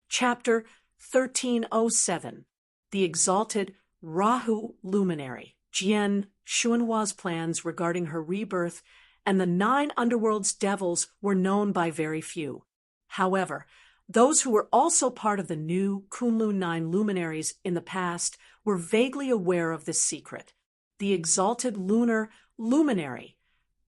Chapter 1307. The Exalted Rahu Luminary. Jian Xuanhua's plans regarding her rebirth and the 9 underworld's devils were known by very few. However, those who were also part of the new Kunlun 9 luminaries in the past were vaguely aware of this secret. The exalted lunar luminary,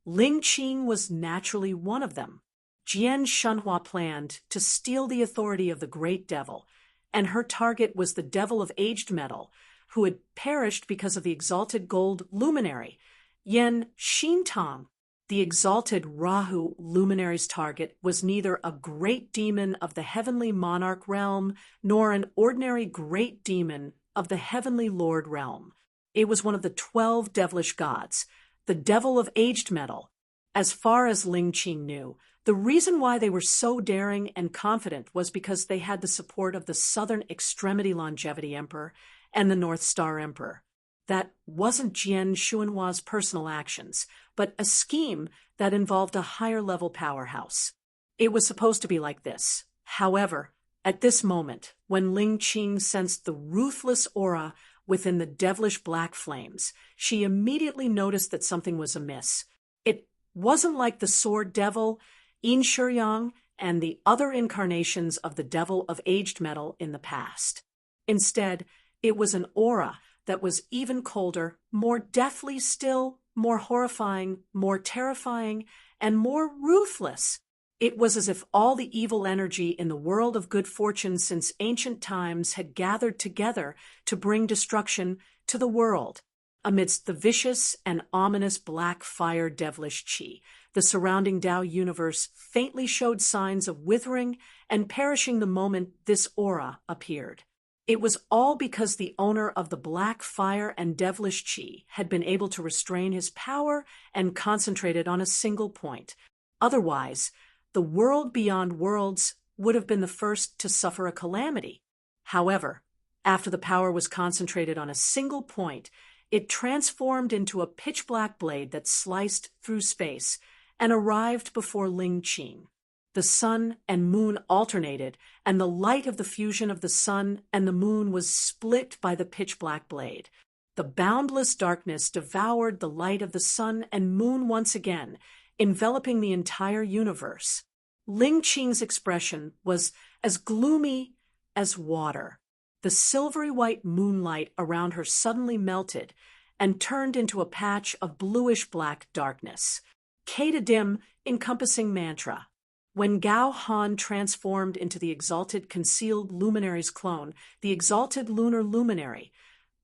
Ling Qing, was naturally one of them. Jian Xuanhua planned to steal the authority of the great devil, and her target was the devil of aged metal, who had perished because of the exalted gold luminary, Yan Xintang. The exalted Rahu luminary's target was neither a great demon of the heavenly monarch realm nor an ordinary great demon of the heavenly lord realm. It was one of the 12 devilish gods, the devil of aged metal. As far as Ling Qing knew, the reason why they were so daring and confident was because they had the support of the Southern Extremity Longevity Emperor and the North Star Emperor. That wasn't Jian Xuanhua's personal actions, but a scheme that involved a higher-level powerhouse. It was supposed to be like this. However, at this moment, when Ling Qing sensed the ruthless aura within the devilish black flames, she immediately noticed that something was amiss. It wasn't like the sword devil, Yin Shiyang, and the other incarnations of the devil of aged metal in the past. Instead, it was an aura that was even colder, more deathly still, more horrifying, more terrifying, and more ruthless. It was as if all the evil energy in the world of good fortune since ancient times had gathered together to bring destruction to the world. Amidst the vicious and ominous black fire devilish qi, the surrounding Tao universe faintly showed signs of withering and perishing the moment this aura appeared. It was all because the owner of the black fire and devilish qi had been able to restrain his power and concentrate it on a single point. Otherwise, the world beyond worlds would have been the first to suffer a calamity. However, after the power was concentrated on a single point, it transformed into a pitch-black blade that sliced through space and arrived before Ling Qing. The sun and moon alternated, and the light of the fusion of the sun and the moon was split by the pitch-black blade. The boundless darkness devoured the light of the sun and moon once again, enveloping the entire universe. Ling Qing's expression was as gloomy as water. The silvery white moonlight around her suddenly melted and turned into a patch of bluish-black darkness. Kata-dim encompassing mantra. When Gao Han transformed into the exalted concealed luminary's clone, the exalted lunar luminary,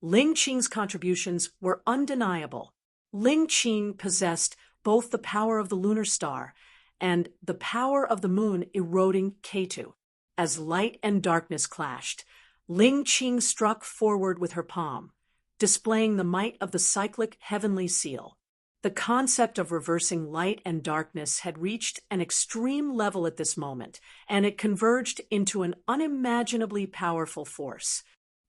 Ling Qing's contributions were undeniable. Ling Qing possessed both the power of the lunar star and the power of the moon eroding Ketu. As light and darkness clashed, Ling Qing struck forward with her palm, displaying the might of the cyclic heavenly seal. The concept of reversing light and darkness had reached an extreme level at this moment, and it converged into an unimaginably powerful force.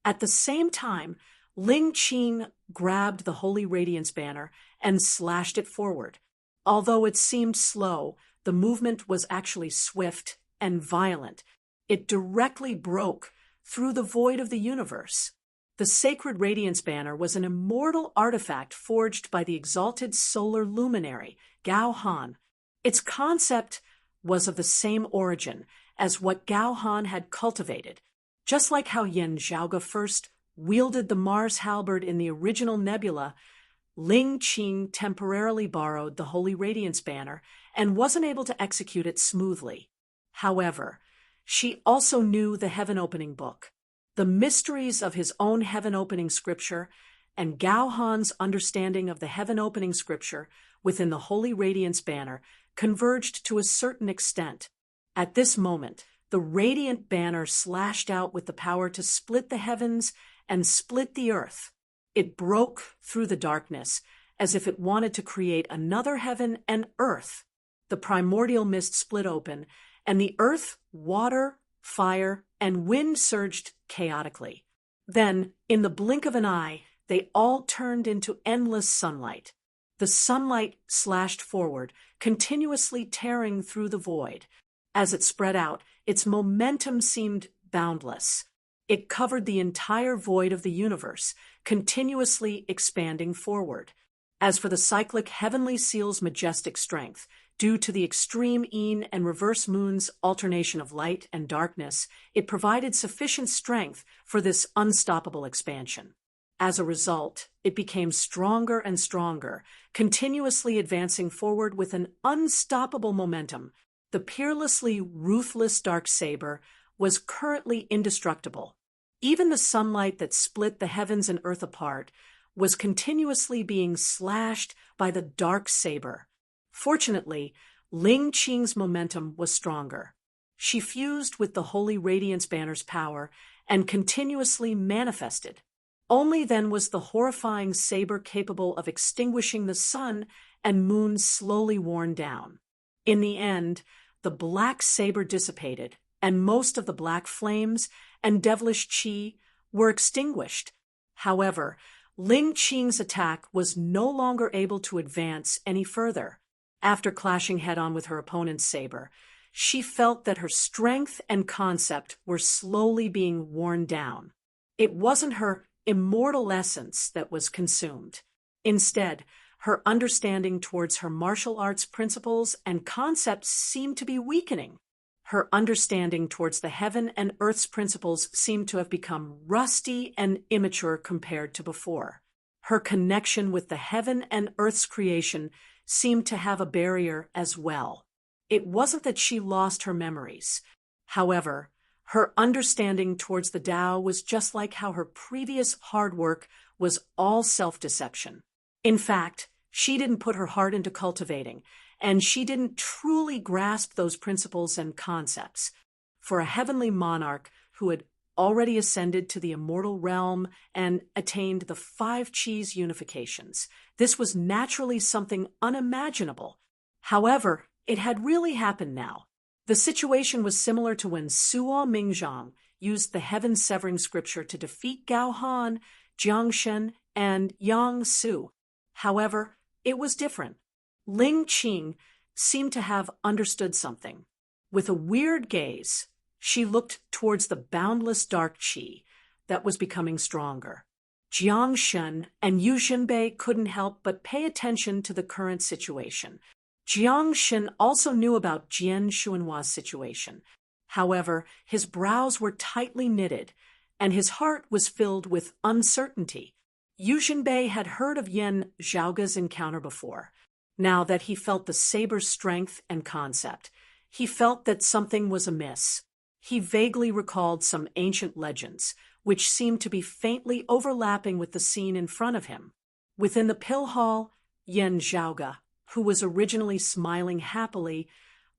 At the same time, Ling Qing grabbed the Holy Radiance banner and slashed it forward. Although it seemed slow, the movement was actually swift and violent. It directly broke through the void of the universe. The sacred radiance banner was an immortal artifact forged by the exalted solar luminary, Gao Han. Its concept was of the same origin as what Gao Han had cultivated. Just like how Yen Zhaoge first wielded the Mars halberd in the original nebula, Ling Qing temporarily borrowed the Holy Radiance banner and wasn't able to execute it smoothly. However, she also knew the heaven-opening book. The mysteries of his own heaven-opening scripture and Gao Han's understanding of the heaven-opening scripture within the Holy Radiance banner converged to a certain extent. At this moment, the radiant banner slashed out with the power to split the heavens and split the earth. It broke through the darkness as if it wanted to create another heaven and earth. The primordial mist split open, and the earth, water, fire, and wind surged chaotically. Then, in the blink of an eye, they all turned into endless sunlight. The sunlight slashed forward, continuously tearing through the void. As it spread out, its momentum seemed boundless. It covered the entire void of the universe, continuously expanding forward. As for the cyclic heavenly seal's majestic strength, due to the extreme yin and reverse moon's alternation of light and darkness, it provided sufficient strength for this unstoppable expansion. As a result, it became stronger and stronger, continuously advancing forward with an unstoppable momentum. The peerlessly ruthless dark saber was currently indestructible. Even the sunlight that split the heavens and earth apart was continuously being slashed by the dark saber. Fortunately, Ling Qing's momentum was stronger. She fused with the Holy Radiance Banner's power and continuously manifested. Only then was the horrifying saber capable of extinguishing the sun and moon slowly worn down. In the end, the black saber dissipated, and most of the black flames and devilish qi were extinguished. However, Ling Qing's attack was no longer able to advance any further. After clashing head-on with her opponent's saber, she felt that her strength and concept were slowly being worn down. It wasn't her immortal essence that was consumed. Instead, her understanding towards her martial arts principles and concepts seemed to be weakening. Her understanding towards the heaven and earth's principles seemed to have become rusty and immature compared to before. Her connection with the heaven and earth's creation seemed to have a barrier as well. It wasn't that she lost her memories. However, her understanding towards the Tao was just like how her previous hard work was all self-deception. In fact, she didn't put her heart into cultivating, and she didn't truly grasp those principles and concepts. For a heavenly monarch who had already ascended to the immortal realm and attained the 5 Qis unifications, this was naturally something unimaginable. However, it had really happened now. The situation was similar to when Suo Mingzhang used the heaven-severing scripture to defeat Gao Han, Jiang Shen, and Yang Su. However, it was different. Ling Qing seemed to have understood something. With a weird gaze, she looked towards the boundless dark qi that was becoming stronger. Jiang Shen and Yu Xinbei couldn't help but pay attention to the current situation. Jiang Shen also knew about Jian Xuanhua's situation. However, his brows were tightly knitted, and his heart was filled with uncertainty. Yu Xinbei had heard of Yan Zhaoga's encounter before. Now that he felt the saber's strength and concept, he felt that something was amiss. He vaguely recalled some ancient legends, which seemed to be faintly overlapping with the scene in front of him. Within the pill hall, Yan Zhaoga, who was originally smiling happily,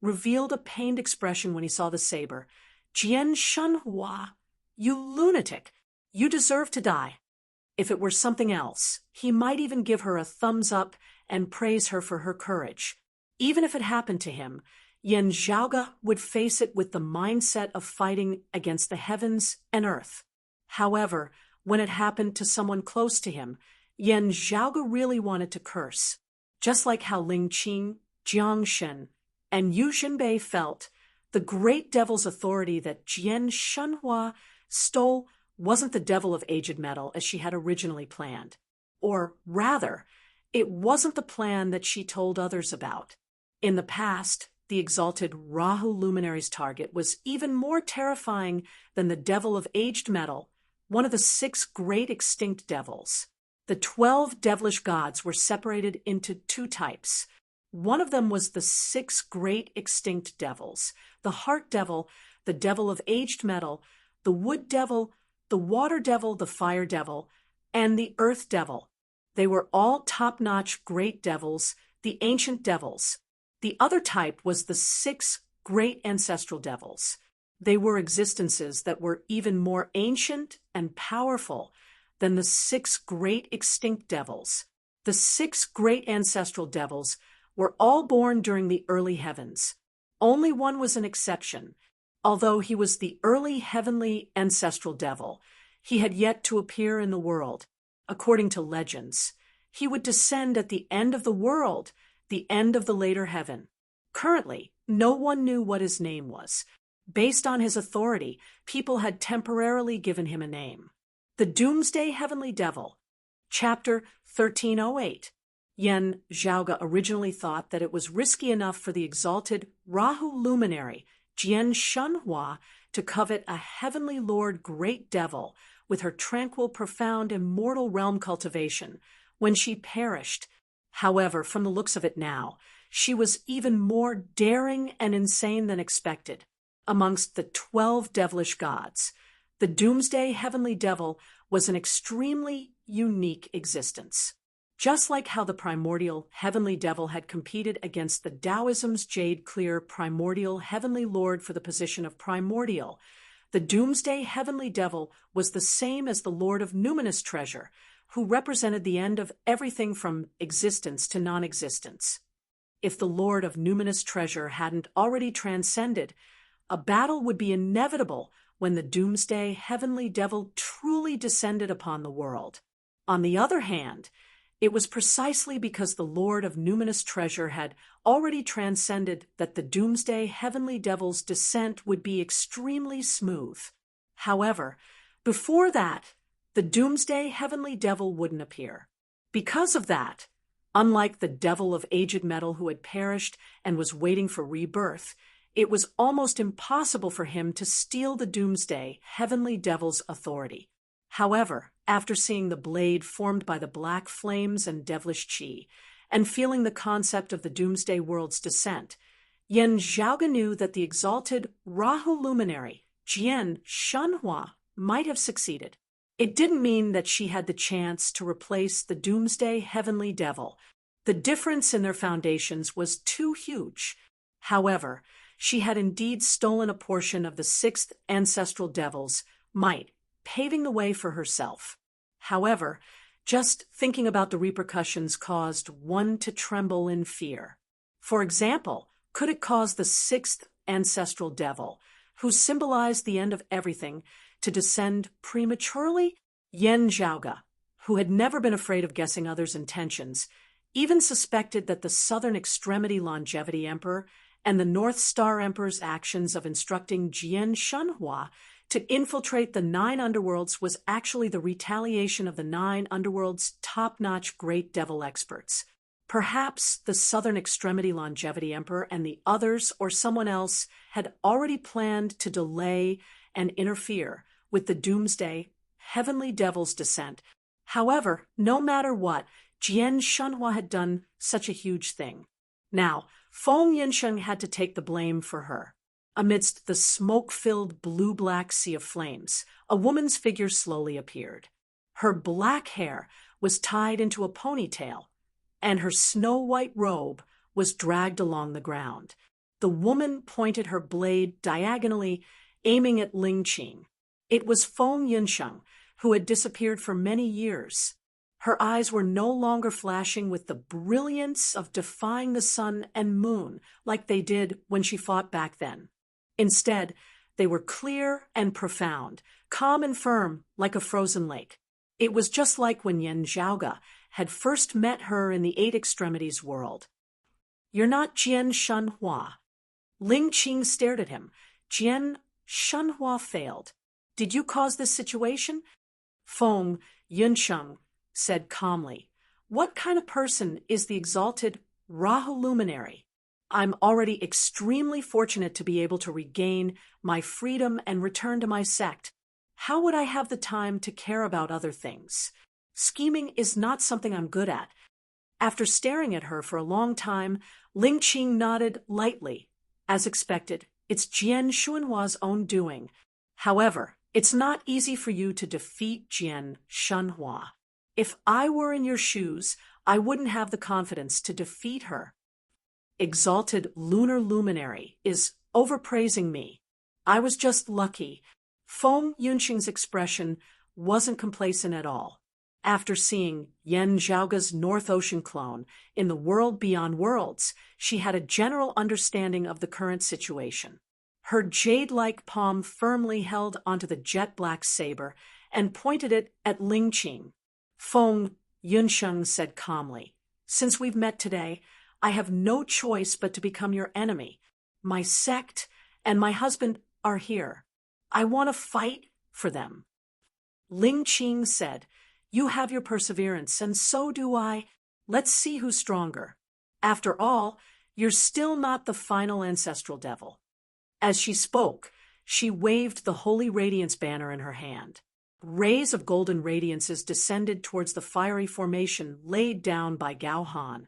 revealed a pained expression when he saw the saber. "Jian Shenhua, you lunatic! You deserve to die." If it were something else, he might even give her a thumbs up and praise her for her courage. Even if it happened to him, Yan Zhaoga would face it with the mindset of fighting against the heavens and earth. However, when it happened to someone close to him, Yan Zhaoga really wanted to curse. Just like how Ling Qing, Jiang Shen, and Yu Xinbei felt, the great devil's authority that Jian Shenhua stole wasn't the devil of aged metal as she had originally planned. Or rather, it wasn't the plan that she told others about. In the past, the exalted Rahu luminary's target was even more terrifying than the devil of aged metal, one of the 6 great extinct devils. The 12 devilish gods were separated into 2 types. One of them was the 6 great extinct devils: the heart devil, the devil of aged metal, the wood devil, the water devil, the fire devil, and the earth devil. They were all top-notch great devils, the ancient devils. The other type was the 6 great ancestral devils. They were existences that were even more ancient and powerful than the 6 great extinct devils. The 6 great ancestral devils were all born during the early heavens. Only one was an exception. Although he was the early heavenly ancestral devil, he had yet to appear in the world. According to legends, he would descend at the end of the world, the end of the later heaven. Currently, no one knew what his name was. Based on his authority, people had temporarily given him a name. The Doomsday Heavenly Devil. Chapter 1308. Yen Zhaoge originally thought that it was risky enough for the exalted Rahu luminary, Jian Shenhua, to covet a heavenly lord great devil with her tranquil, profound, immortal realm cultivation when she perished. However, from the looks of it now, she was even more daring and insane than expected. Amongst the 12 devilish gods, the Doomsday Heavenly Devil was an extremely unique existence. Just like how the primordial Heavenly Devil had competed against the Taoism's jade-clear primordial Heavenly Lord for the position of primordial, the Doomsday Heavenly Devil was the same as the Lord of Numinous Treasure, who represented the end of everything from existence to non-existence. If the Lord of Numinous Treasure hadn't already transcended, a battle would be inevitable when the Doomsday Heavenly Devil truly descended upon the world. On the other hand, it was precisely because the Lord of Numinous Treasure had already transcended that the Doomsday Heavenly Devil's descent would be extremely smooth. However, before that, the Doomsday Heavenly Devil wouldn't appear. Because of that, unlike the devil of aged metal who had perished and was waiting for rebirth, it was almost impossible for him to steal the Doomsday Heavenly Devil's authority. However, after seeing the blade formed by the black flames and devilish qi, and feeling the concept of the Doomsday World's descent, Yen Zhaoge knew that the exalted Rahu luminary, Jian Shenhua, might have succeeded. It didn't mean that she had the chance to replace the Doomsday Heavenly Devil. The difference in their foundations was too huge. However, she had indeed stolen a portion of the sixth ancestral devil's might, paving the way for herself. However, just thinking about the repercussions caused one to tremble in fear. For example, could it cause the sixth ancestral devil, who symbolized the end of everything, to descend prematurely? Yen Zhaoge, who had never been afraid of guessing others' intentions, even suspected that the Southern Extremity Longevity Emperor and the North Star Emperor's actions of instructing Jian Shenhua to infiltrate the 9 underworlds was actually the retaliation of the 9 underworlds' top-notch great devil experts. Perhaps the Southern Extremity Longevity Emperor and the others or someone else had already planned to delay and interfere with the Doomsday Heavenly Devil's descent. However, no matter what, Jian Shenhua had done such a huge thing. Now, Feng Yinsheng had to take the blame for her. Amidst the smoke-filled blue-black sea of flames, a woman's figure slowly appeared. Her black hair was tied into a ponytail, and her snow-white robe was dragged along the ground. The woman pointed her blade diagonally, aiming at Ling Qing. It was Feng Yinsheng, who had disappeared for many years. Her eyes were no longer flashing with the brilliance of defying the sun and moon like they did when she fought back then. Instead, they were clear and profound, calm and firm like a frozen lake. It was just like when Yen Zhaoge had first met her in the 8 Extremities world. "You're not Jian Shenhua." Ling Qing stared at him. Jian Shenhua failed. "Did you cause this situation?" Feng Yinsheng said calmly. "What kind of person is the exalted Rahu luminary? I'm already extremely fortunate to be able to regain my freedom and return to my sect. How would I have the time to care about other things? Scheming is not something I'm good at." After staring at her for a long time, Ling Qing nodded lightly. "As expected, it's Jian Shenhua's own doing. However, it's not easy for you to defeat Jian Shenhua. If I were in your shoes, I wouldn't have the confidence to defeat her." "Exalted lunar luminary is overpraising me. I was just lucky." Feng Yunxing's expression wasn't complacent at all. After seeing Yen Zhaoge's North Ocean clone in the world beyond worlds, she had a general understanding of the current situation. Her jade-like palm firmly held onto the jet-black saber and pointed it at Ling Qing. Feng Yunsheng said calmly, "Since we've met today, I have no choice but to become your enemy. My sect and my husband are here. I want to fight for them." Ling Qing said, "You have your perseverance, and so do I. Let's see who's stronger. After all, you're still not the final ancestral devil." As she spoke, she waved the Holy Radiance banner in her hand. Rays of golden radiances descended towards the fiery formation laid down by Gao Han,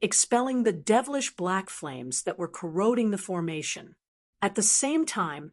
expelling the devilish black flames that were corroding the formation. At the same time,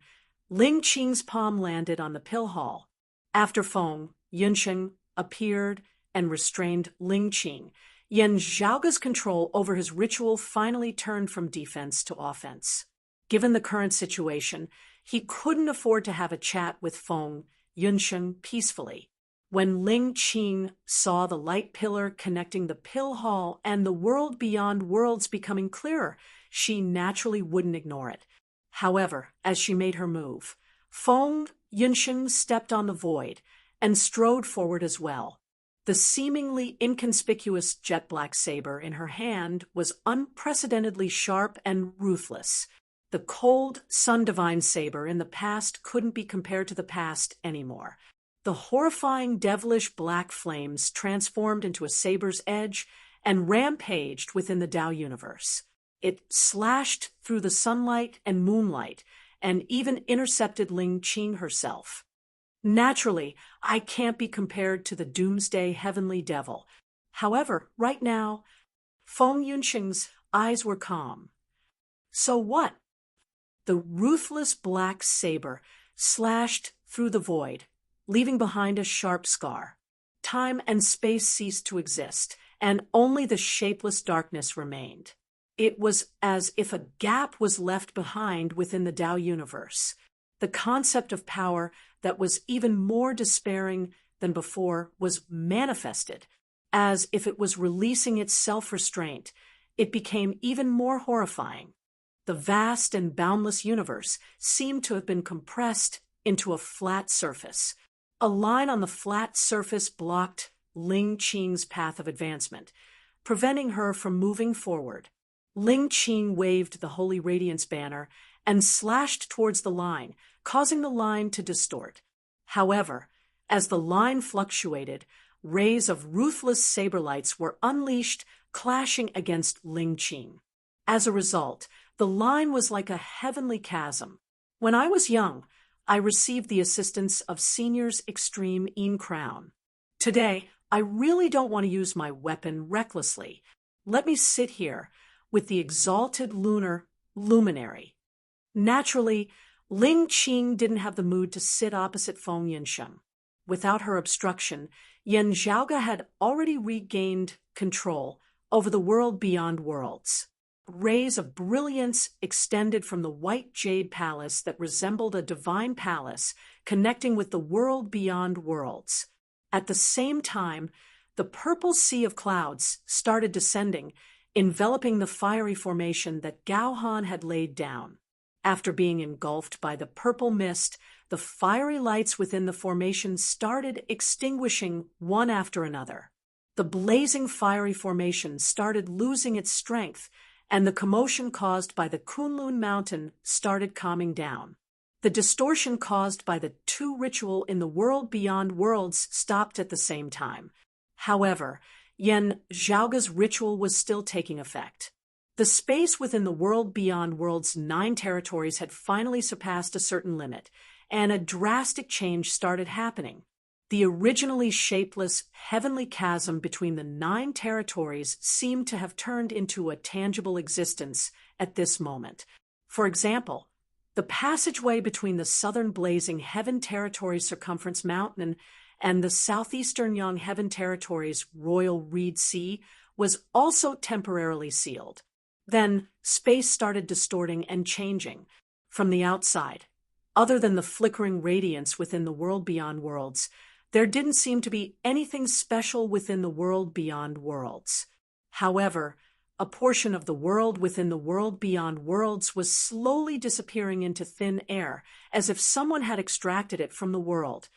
Ling Qing's palm landed on the pill hall. After Feng Yunsheng appeared and restrained Ling Qing, Yan Zhaoga's control over his ritual finally turned from defense to offense. Given the current situation, he couldn't afford to have a chat with Feng Yunsheng peacefully. When Ling Qing saw the light pillar connecting the pill hall and the world beyond worlds becoming clearer, she naturally wouldn't ignore it. However, as she made her move, Feng Yunsheng stepped on the void and strode forward as well. The seemingly inconspicuous jet-black saber in her hand was unprecedentedly sharp and ruthless. The cold, sun-divine saber in the past couldn't be compared to the past anymore. The horrifying, devilish black flames transformed into a saber's edge and rampaged within the Tao universe. It slashed through the sunlight and moonlight, and even intercepted Ling Qing herself. Naturally, I can't be compared to the doomsday heavenly devil. However, right now, Feng Yunsheng's eyes were calm. So what? The ruthless black saber slashed through the void, leaving behind a sharp scar. Time and space ceased to exist, and only the shapeless darkness remained. It was as if a gap was left behind within the Tao universe. The concept of power that was even more despairing than before was manifested. As if it was releasing its self-restraint, it became even more horrifying. The vast and boundless universe seemed to have been compressed into a flat surface. A line on the flat surface blocked Ling Qing's path of advancement, preventing her from moving forward. Ling Qing waved the Holy Radiance banner and slashed towards the line, causing the line to distort. However, as the line fluctuated, rays of ruthless saber lights were unleashed, clashing against Ling Qing. As a result, the line was like a heavenly chasm. When I was young, I received the assistance of Senior's Extreme Een Crown. Today, I really don't want to use my weapon recklessly. Let me sit here with the exalted lunar luminary. Naturally, Ling Qing didn't have the mood to sit opposite Feng Yunsheng. Without her obstruction, Yan Zhaoga had already regained control over the world beyond worlds. Rays of brilliance extended from the white jade palace that resembled a divine palace connecting with the world beyond worlds. At the same time, the purple sea of clouds started descending, enveloping the fiery formation that Gao Han had laid down. After being engulfed by the purple mist, the fiery lights within the formation started extinguishing one after another. The blazing fiery formation started losing its strength, and the commotion caused by the Kunlun mountain started calming down. The distortion caused by the two ritual in the world beyond worlds stopped at the same time. However, Yan Zhaoga's ritual was still taking effect. The space within the world beyond worlds' 9 territories had finally surpassed a certain limit, and a drastic change started happening. The originally shapeless, heavenly chasm between the 9 territories seemed to have turned into a tangible existence at this moment. For example, the passageway between the southern blazing Heaven Territory Circumference Mountain and the southeastern Yang Heaven Territory's Royal Reed Sea was also temporarily sealed. Then space started distorting and changing from the outside. Other than the flickering radiance within the world beyond worlds, there didn't seem to be anything special within the world beyond worlds. However, a portion of the world within the world beyond worlds was slowly disappearing into thin air, as if someone had extracted it from the world.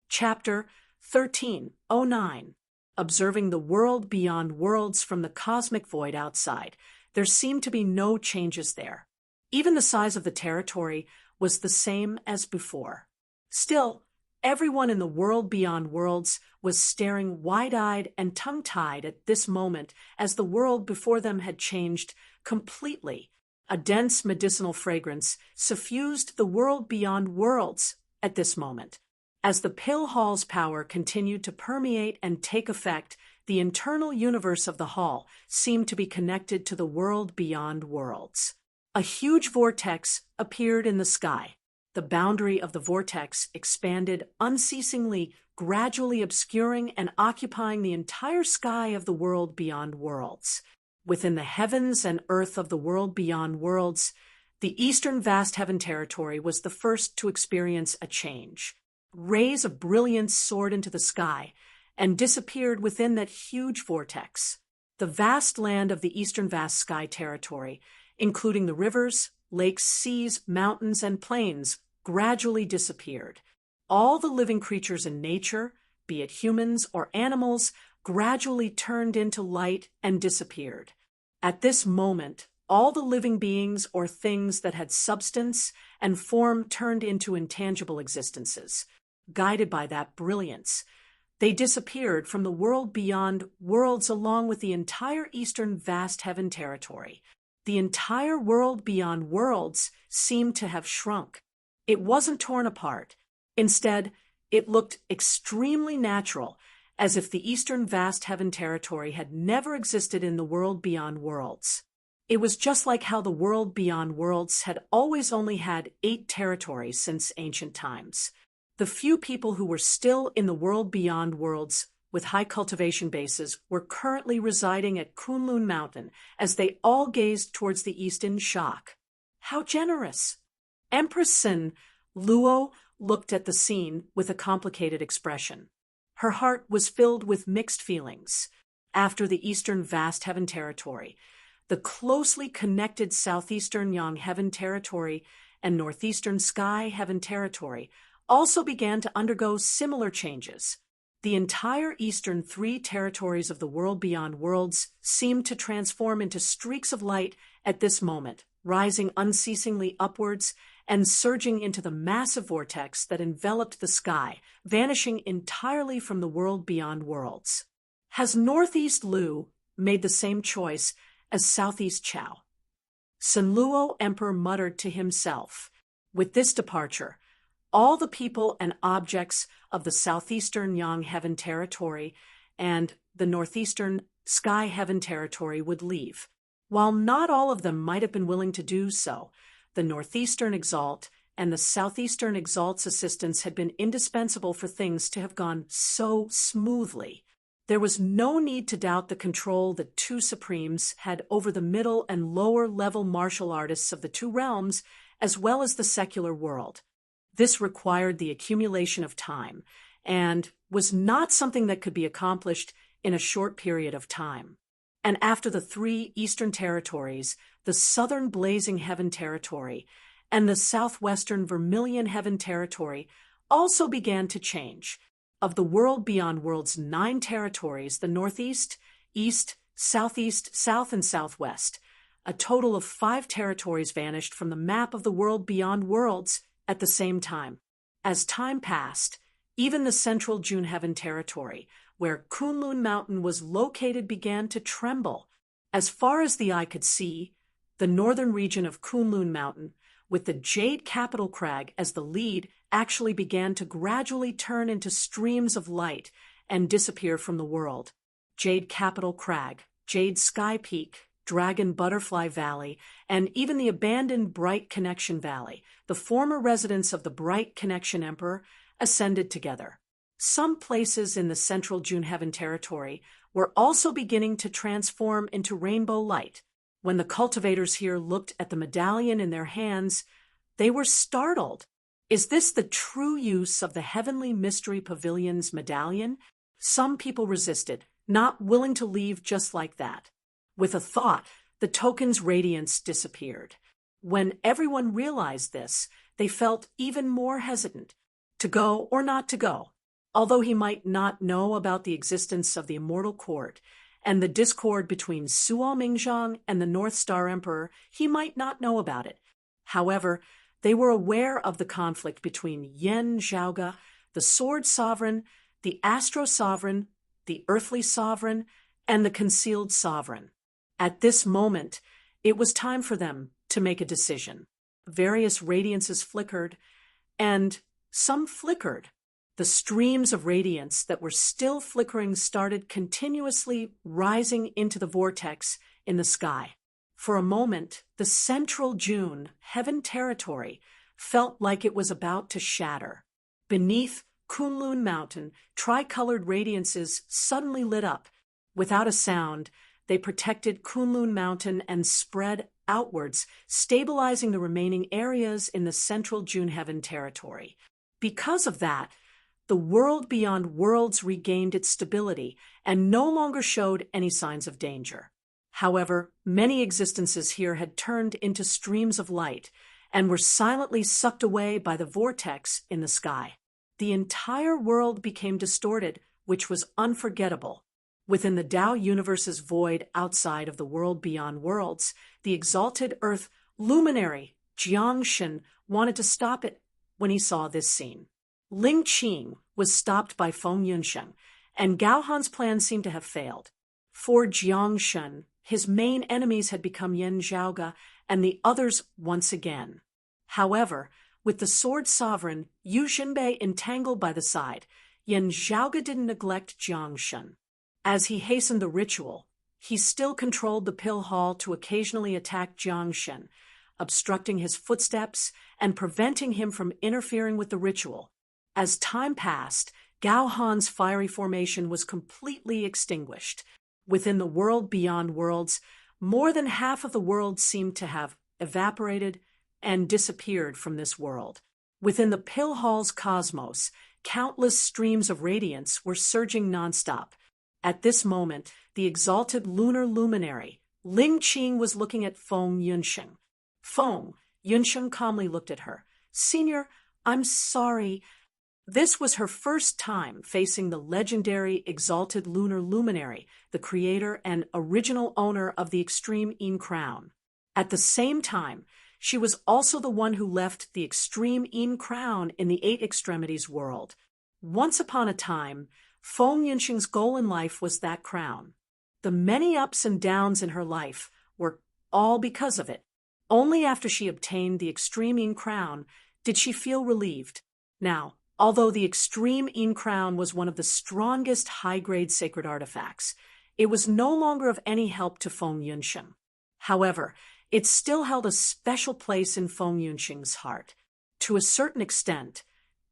Chapter 1309. Observing the world beyond worlds from the cosmic void outside, there seemed to be no changes there. Even the size of the territory was the same as before. Still, everyone in the world beyond worlds was staring wide-eyed and tongue-tied at this moment as the world before them had changed completely. A dense medicinal fragrance suffused the world beyond worlds at this moment. As the pill hall's power continued to permeate and take effect, the internal universe of the hall seemed to be connected to the world beyond worlds. A huge vortex appeared in the sky. The boundary of the vortex expanded unceasingly, gradually obscuring and occupying the entire sky of the world beyond worlds. Within the heavens and earth of the world beyond worlds, the eastern vast heaven territory was the first to experience a change. Rays of brilliance soared into the sky and disappeared within that huge vortex. The vast land of the eastern vast sky territory, including the rivers, lakes, seas, mountains, and plains, gradually disappeared. All the living creatures in nature, be it humans or animals, gradually turned into light and disappeared. At this moment, all the living beings or things that had substance and form turned into intangible existences. Guided by that brilliance, they disappeared from the world beyond worlds along with the entire eastern vast heaven territory. The entire world beyond worlds seemed to have shrunk. It wasn't torn apart. Instead, it looked extremely natural, as if the eastern vast heaven territory had never existed in the world beyond worlds. It was just like how the world beyond worlds had always only had 8 territories since ancient times. The few people who were still in the world beyond worlds with high cultivation bases were currently residing at Kunlun Mountain as they all gazed towards the east in shock. How generous! Empress Sin Luo looked at the scene with a complicated expression. Her heart was filled with mixed feelings. After the eastern vast heaven territory, the closely connected southeastern Yang heaven territory and northeastern sky heaven territory also began to undergo similar changes. The entire eastern 3 territories of the world beyond worlds seemed to transform into streaks of light at this moment, rising unceasingly upwards and surging into the massive vortex that enveloped the sky, vanishing entirely from the world beyond worlds. Has Northeast Lu made the same choice as Southeast Chao? Sunluo Emperor muttered to himself. With this departure, all the people and objects of the southeastern Yang heaven territory and the northeastern sky heaven territory would leave. While not all of them might have been willing to do so, the northeastern Exalt and the southeastern Exalt's assistance had been indispensable for things to have gone so smoothly. There was no need to doubt the control the 2 Supremes had over the middle and lower level martial artists of the 2 realms, as well as the secular world. This required the accumulation of time, and was not something that could be accomplished in a short period of time. And after the 3 eastern territories, the southern Blazing Heaven territory and the southwestern Vermilion Heaven territory also began to change. Of the world beyond worlds' 9 territories, the northeast, east, southeast, south, and southwest, a total of 5 territories vanished from the map of the world beyond worlds at the same time. As time passed, even the central June Heaven territory, where Kunlun Mountain was located, began to tremble. As far as the eye could see, the northern region of Kunlun Mountain, with the Jade Capital Crag as the lead, actually began to gradually turn into streams of light and disappear from the world. Jade Capital Crag, Jade Sky Peak, Dragon Butterfly Valley, and even the abandoned Bright Connection Valley, the former residence of the Bright Connection Emperor, ascended together. Some places in the central June Heaven territory were also beginning to transform into rainbow light. When the cultivators here looked at the medallion in their hands, they were startled. Is this the true use of the Heavenly Mystery Pavilion's medallion? Some people resisted, not willing to leave just like that. With a thought, the token's radiance disappeared. When everyone realized this, they felt even more hesitant to go or not to go. Although he might not know about the existence of the Immortal Court and the discord between Suo Mingzhang and the North Star Emperor, he might not know about it. However, They were aware of the conflict between Yen Zhaoge, the Sword Sovereign, the Astro Sovereign, the Earthly Sovereign, and the Concealed Sovereign. At this moment, it was time for them to make a decision. Various radiances flickered, and some flickered. The streams of radiance that were still flickering started continuously rising into the vortex in the sky. For a moment, the central June, heaven territory, felt like it was about to shatter. Beneath Kunlun Mountain, tricolored radiances suddenly lit up. Without a sound, they protected Kunlun Mountain and spread outwards, stabilizing the remaining areas in the central June heaven territory. Because of that, the world beyond worlds regained its stability and no longer showed any signs of danger. However, many existences here had turned into streams of light and were silently sucked away by the vortex in the sky. The entire world became distorted, which was unforgettable. Within the Tao universe's void outside of the world beyond worlds, the exalted Earth luminary Jiangshan wanted to stop it when he saw this scene. Ling Qing was stopped by Feng Yunsheng, and Gao Han's plan seemed to have failed. For Jiangshan, his main enemies had become Yen Zhaoge and the others once again. However, with the Sword Sovereign, Yu Xinbei entangled by the side, Yen Zhaoge didn't neglect Jiangshan. As he hastened the ritual, he still controlled the pill hall to occasionally attack Jiangshan, obstructing his footsteps and preventing him from interfering with the ritual. As time passed, Gao Han's fiery formation was completely extinguished. Within the world beyond worlds, more than half of the world seemed to have evaporated and disappeared from this world. Within the pill hall's cosmos, countless streams of radiance were surging nonstop. At this moment, the exalted lunar luminary, Ling Qing, was looking at Feng Yunsheng. Feng Yunsheng calmly looked at her. "Senior, I'm sorry." This was her first time facing the legendary exalted lunar luminary, the creator and original owner of the Extreme Yin Crown. At the same time, she was also the one who left the Extreme Yin Crown in the Eight Extremities world. Once upon a time, Feng Yunsheng's goal in life was that crown. The many ups and downs in her life were all because of it. Only after she obtained the Extreme Yin Crown did she feel relieved. Now, although the Extreme Yin Crown was one of the strongest high-grade sacred artifacts, it was no longer of any help to Feng Yunsheng. However, it still held a special place in Feng Yunsheng's heart. To a certain extent,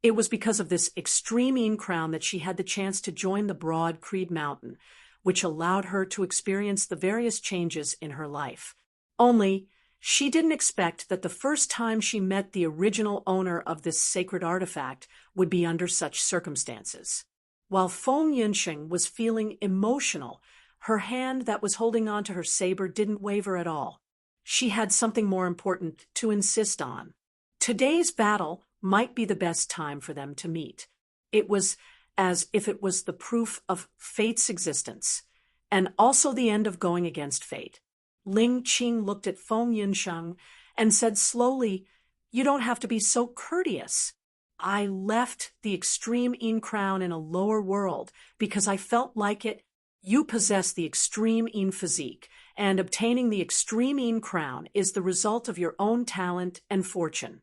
it was because of this Extreme Yin Crown that she had the chance to join the broad Creed Mountain, which allowed her to experience the various changes in her life. Only, she didn't expect that the first time she met the original owner of this sacred artifact would be under such circumstances. While Feng Yunsheng was feeling emotional, her hand that was holding on to her saber didn't waver at all. She had something more important to insist on. Today's battle might be the best time for them to meet. It was as if it was the proof of fate's existence, and also the end of going against fate. Ling Qing looked at Feng Yunsheng and said slowly, "You don't have to be so courteous. I left the Extreme Yin Crown in a lower world because I felt like it. You possess the Extreme Yin physique, and obtaining the Extreme Yin Crown is the result of your own talent and fortune.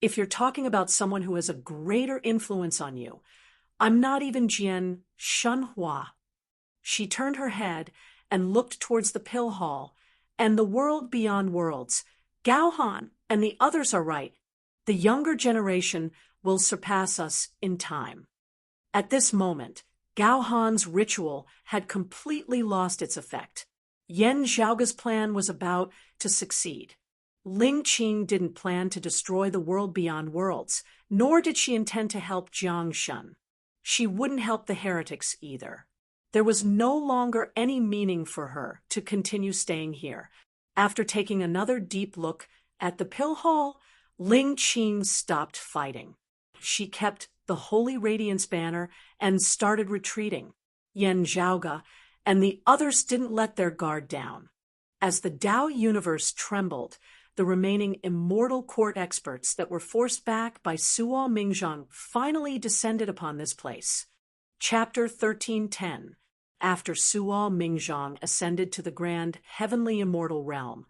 If you're talking about someone who has a greater influence on you, I'm not even Jian Shenhua." She turned her head and looked towards the pill hall, and the world beyond worlds. "Gao Han and the others are right. The younger generation will surpass us in time." At this moment, Gao Han's ritual had completely lost its effect. Yen Zhaoge's plan was about to succeed. Ling Qing didn't plan to destroy the world beyond worlds, nor did she intend to help Jiangshan. She wouldn't help the heretics either. There was no longer any meaning for her to continue staying here. After taking another deep look at the pill hall, Ling Qing stopped fighting. She kept the Holy Radiance banner and started retreating. Yen Zhaoge and the others didn't let their guard down. As the Tao universe trembled, the remaining immortal court experts that were forced back by Suo Mingzhang finally descended upon this place. Chapter 1310. After Suo Mingzhang ascended to the grand heavenly immortal realm,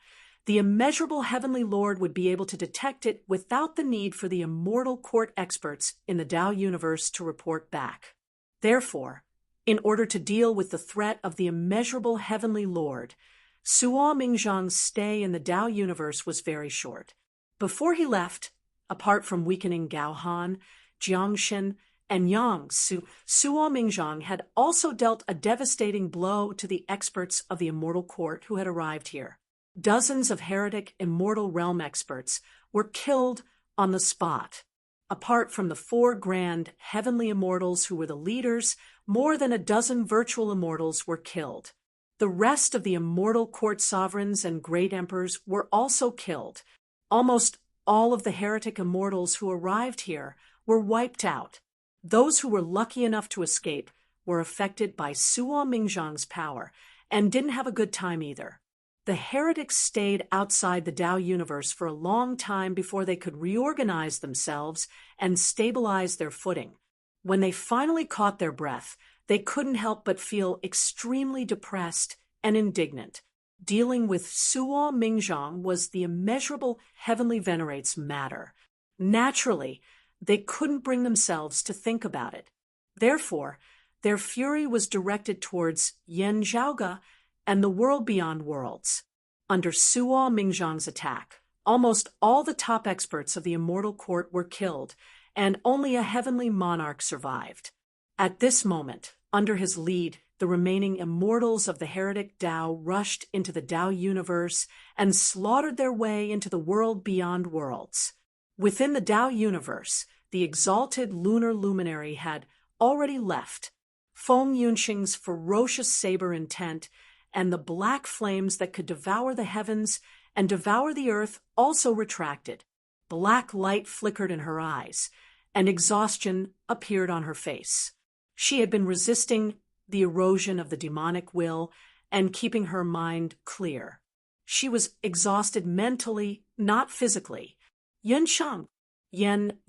the immeasurable heavenly lord would be able to detect it without the need for the immortal court experts in the Tao universe to report back. Therefore, in order to deal with the threat of the immeasurable heavenly lord, Suo Mingzhang's stay in the Tao universe was very short. Before he left, apart from weakening Gao Han, Jiangxin, and Yang, Suo Mingzhang had also dealt a devastating blow to the experts of the immortal court who had arrived here. Dozens of heretic immortal realm experts were killed on the spot. Apart from the 4 grand heavenly immortals who were the leaders, more than a dozen virtual immortals were killed. The rest of the immortal court sovereigns and great emperors were also killed. Almost all of the heretic immortals who arrived here were wiped out. Those who were lucky enough to escape were affected by Suo Mingzhang's power and didn't have a good time either. The heretics stayed outside the Tao universe for a long time before they could reorganize themselves and stabilize their footing. When they finally caught their breath, they couldn't help but feel extremely depressed and indignant. Dealing with Suo Mingzhang was the immeasurable heavenly venerate's matter. Naturally, they couldn't bring themselves to think about it. Therefore, their fury was directed towards Yan Zhaoge and the world beyond worlds. Under Suo Mingzhang's attack, almost all the top experts of the immortal court were killed, and only a heavenly monarch survived. At this moment, under his lead, the remaining immortals of the heretic Tao rushed into the Tao universe and slaughtered their way into the world beyond worlds. Within the Tao universe, the exalted lunar luminary had already left. Feng Yunxing's ferocious saber intent and the black flames that could devour the heavens and devour the earth also retracted. Black light flickered in her eyes, and exhaustion appeared on her face. She had been resisting the erosion of the demonic will and keeping her mind clear. She was exhausted mentally, not physically. Yan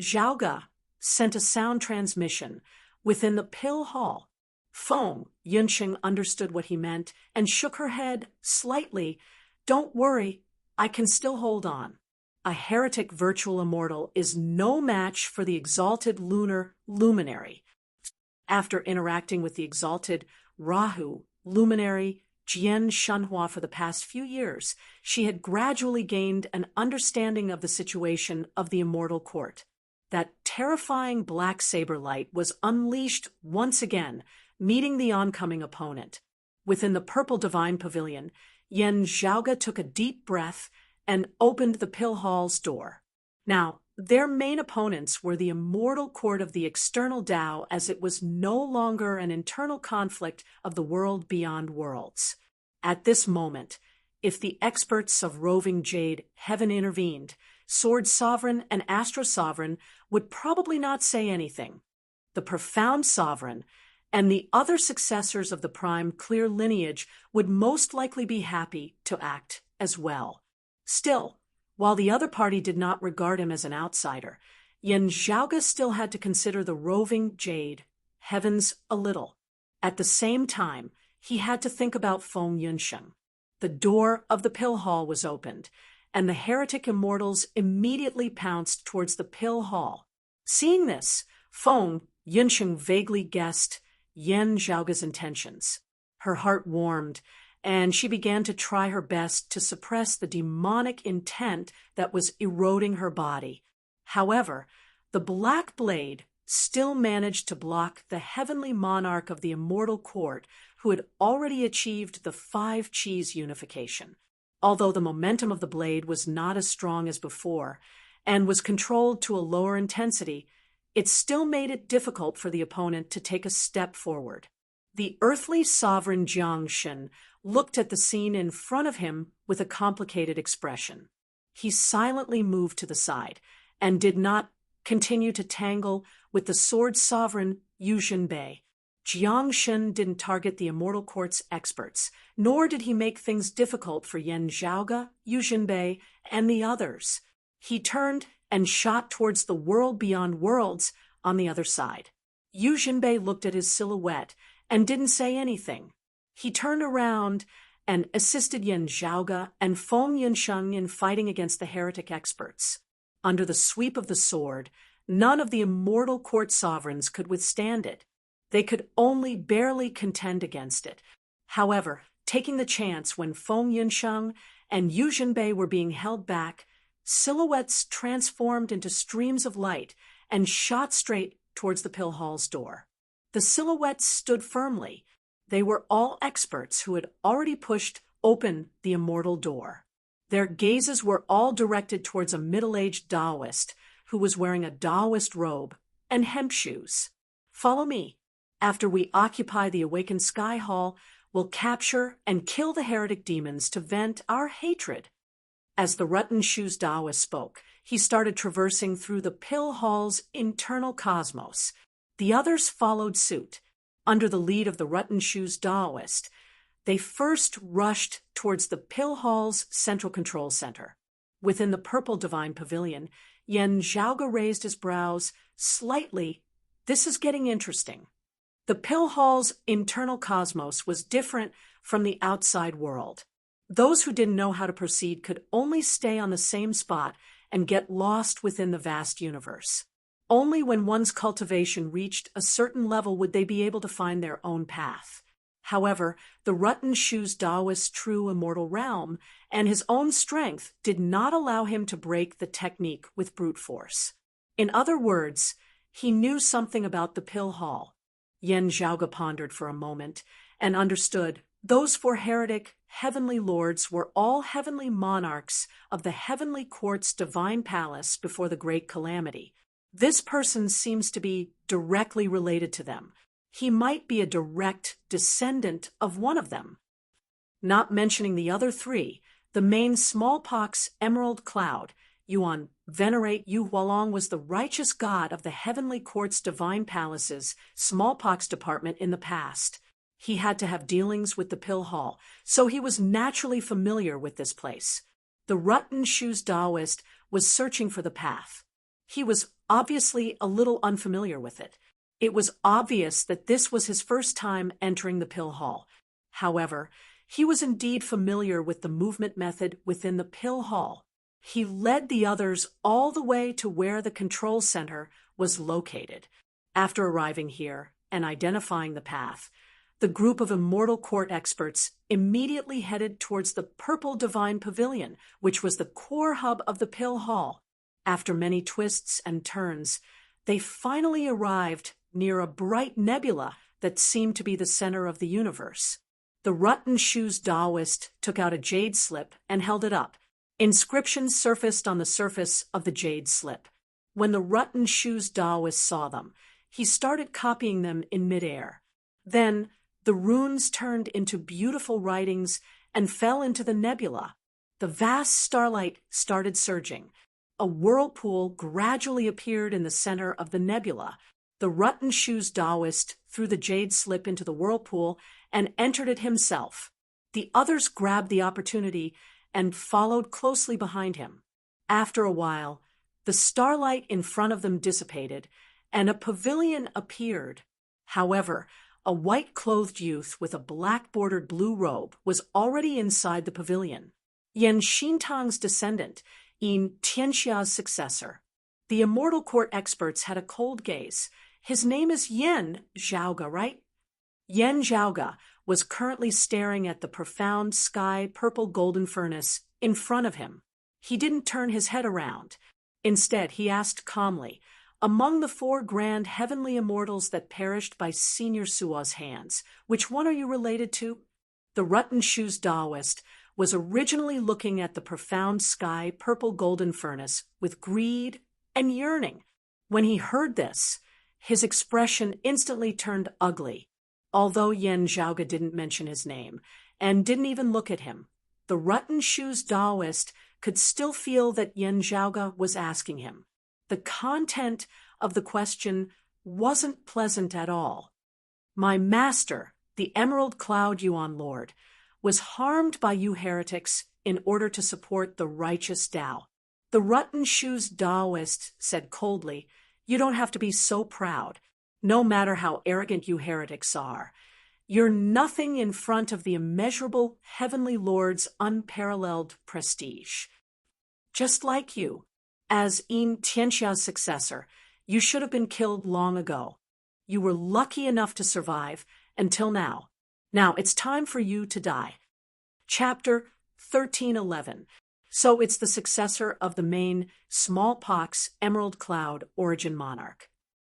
Zhaoge sent a sound transmission within the pill hall. Feng Yunxing understood what he meant and shook her head slightly. Don't worry, I can still hold on. A heretic virtual immortal is no match for the exalted lunar luminary. After interacting with the exalted Rahu luminary Jian Shenhua for the past few years, she had gradually gained an understanding of the situation of the immortal court. That terrifying black saber light was unleashed once again, meeting the oncoming opponent. Within the purple divine pavilion, Yan Zhaoge took a deep breath and opened the pill hall's door. Now, their main opponents were the immortal court of the external Tao, as it was no longer an internal conflict of the world beyond worlds. At this moment, if the experts of roving jade heaven intervened, Sword Sovereign and Astro Sovereign would probably not say anything. The Profound Sovereign and the other successors of the prime clear lineage would most likely be happy to act as well. Still, while the other party did not regard him as an outsider, Yan Zhaoge still had to consider the roving jade heavens a little. At the same time, he had to think about Feng Yunxing. The door of the pill hall was opened, and the heretic immortals immediately pounced towards the pill hall. Seeing this, Feng Yunxing vaguely guessed Yan Zhaoge's intentions. Her heart warmed, and she began to try her best to suppress the demonic intent that was eroding her body. However, the black blade still managed to block the heavenly monarch of the immortal court, who had already achieved the 5 Qis unification. Although the momentum of the blade was not as strong as before and was controlled to a lower intensity, it still made it difficult for the opponent to take a step forward. The earthly sovereign Jiangxin looked at the scene in front of him with a complicated expression. He silently moved to the side and did not continue to tangle with the sword sovereign Yu Jinbei. Jiang Shen didn't target the Immortal Court's experts, nor did he make things difficult for Yan Zhaoge, Yu Jinbei, and the others. He turned and shot towards the world beyond worlds on the other side. Yu Jinbei looked at his silhouette and didn't say anything. He turned around and assisted Yan Zhaoge and Feng Yinsheng in fighting against the heretic experts. Under the sweep of the sword, none of the Immortal Court sovereigns could withstand it. They could only barely contend against it. However, taking the chance when Feng Yinsheng and Yu Jinbei were being held back, silhouettes transformed into streams of light and shot straight towards the pill hall's door. The silhouettes stood firmly. They were all experts who had already pushed open the immortal door. Their gazes were all directed towards a middle-aged Taoist who was wearing a Taoist robe and hemp shoes. Follow me. After we occupy the awakened sky hall, we'll capture and kill the heretic demons to vent our hatred. As the Rotten Shoes Taoist spoke, he started traversing through the pill hall's internal cosmos. The others followed suit. Under the lead of the Rotten Shoes Taoist, they first rushed towards the pill hall's central control center. Within the purple divine pavilion, Yan Zhaoge raised his brows slightly. This is getting interesting. The pill hall's internal cosmos was different from the outside world. Those who didn't know how to proceed could only stay on the same spot and get lost within the vast universe. Only when one's cultivation reached a certain level would they be able to find their own path. However, the Rotten Shoes Taoist's true immortal realm and his own strength did not allow him to break the technique with brute force. In other words, he knew something about the pill hall. Yan Zhaoge pondered for a moment and understood. Those four heretic heavenly lords were all heavenly monarchs of the heavenly court's divine palace before the great calamity. This person seems to be directly related to them. He might be a direct descendant of one of them. Not mentioning the other three, the main smallpox emerald cloud, Yuan venerate Yu Hualong, was the righteous god of the heavenly court's divine palace's smallpox department in the past. He had to have dealings with the pill hall, so he was naturally familiar with this place. The Rotten Shoes Taoist was searching for the path. He was obviously a little unfamiliar with it. It was obvious that this was his first time entering the pill hall. However, he was indeed familiar with the movement method within the pill hall. He led the others all the way to where the control center was located. After arriving here and identifying the path, the group of Immortal Court experts immediately headed towards the Purple Divine Pavilion, which was the core hub of the pill hall. After many twists and turns, they finally arrived near a bright nebula that seemed to be the center of the universe. The Rotten Shoes Taoist took out a jade slip and held it up. Inscriptions surfaced on the surface of the jade slip. When the Rotten Shoes Taoist saw them, he started copying them in midair. Then, the runes turned into beautiful writings and fell into the nebula. The vast starlight started surging. A whirlpool gradually appeared in the center of the nebula. The Rotten Shoes Taoist threw the jade slip into the whirlpool and entered it himself. The others grabbed the opportunity and followed closely behind him. After a while, the starlight in front of them dissipated, and a pavilion appeared. However, a white-clothed youth with a black-bordered blue robe was already inside the pavilion. Yan Xintang's descendant, Yin Tianxia's successor. The Immortal Court experts had a cold gaze. His name is Yan Zhaoge, right? Yan Zhaoge was currently staring at the profound sky purple golden furnace in front of him. He didn't turn his head around. Instead, he asked calmly, "Among the four grand heavenly immortals that perished by Senior Sua's hands, which one are you related to?" The Rotten Shoes Taoist was originally looking at the profound sky purple golden furnace with greed and yearning. When he heard this, his expression instantly turned ugly. Although Yan Zhaoge didn't mention his name and didn't even look at him, the Rotten Shoes Taoist could still feel that Yan Zhaoge was asking him. The content of the question wasn't pleasant at all. My master, the Emerald Cloud Yuan Lord, was harmed by you heretics in order to support the righteous Tao. The Rotten-Shoes Taoist said coldly, "You don't have to be so proud, no matter how arrogant you heretics are. You're nothing in front of the immeasurable Heavenly Lord's unparalleled prestige. Just like you, as Yin Tianxia's successor, you should have been killed long ago. You were lucky enough to survive until now. Now it's time for you to die." Chapter 1311. So it's the successor of the main smallpox Emerald Cloud origin monarch.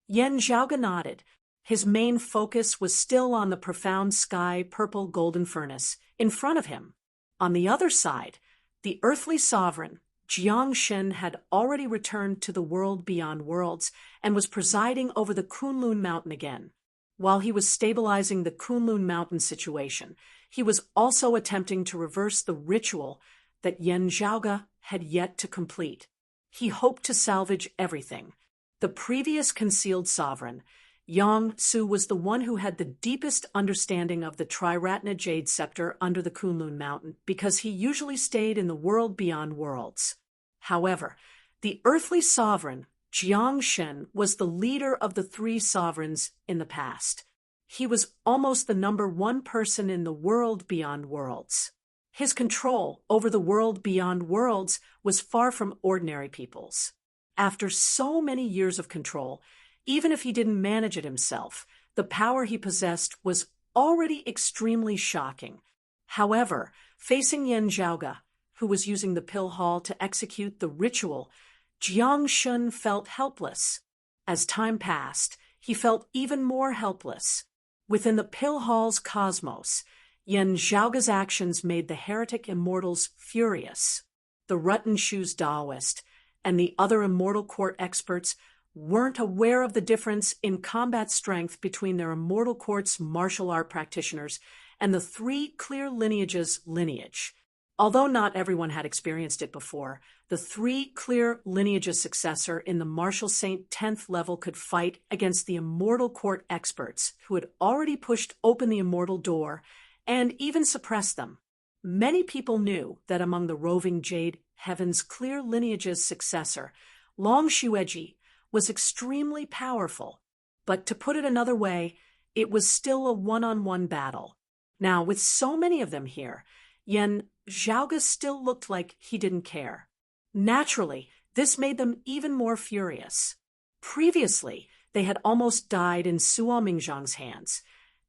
Yan Zhaoga nodded. His main focus was still on the profound sky purple golden furnace in front of him. On the other side, the earthly sovereign, Jiang Shen, had already returned to the world beyond worlds and was presiding over the Kunlun Mountain again. While he was stabilizing the Kunlun Mountain situation, he was also attempting to reverse the ritual that Yan Zhaoga had yet to complete. He hoped to salvage everything. The previous concealed sovereign, Yang Su, was the one who had the deepest understanding of the Triratna Jade Scepter under the Kunlun Mountain because he usually stayed in the world beyond worlds. However, the earthly sovereign, Jiang Shen, was the leader of the three sovereigns in the past. He was almost the #1 person in the world beyond worlds. His control over the world beyond worlds was far from ordinary people's. After so many years of control, even if he didn't manage it himself, the power he possessed was already extremely shocking. However, facing Yan Zhaoga, who was using the pill hall to execute the ritual, Jiang Shen felt helpless. As time passed, he felt even more helpless. Within the pill hall's cosmos, Yan Zhaoga's actions made the heretic immortals furious. The Rotten-Shoes Taoist and the other immortal court experts weren't aware of the difference in combat strength between their immortal court's martial art practitioners and the three clear lineages' lineage. Although not everyone had experienced it before, the three clear lineages' successor in the Martial Saint 10th level could fight against the immortal court experts who had already pushed open the immortal door and even suppressed them. Many people knew that among the roving Jade Heaven's clear lineage's successor, Long Xueji, was extremely powerful. But to put it another way, it was still a one-on-one battle. Now, with so many of them here, Yan Zhaoga still looked like he didn't care. Naturally, this made them even more furious. Previously, they had almost died in Suo Mingzhang's hands,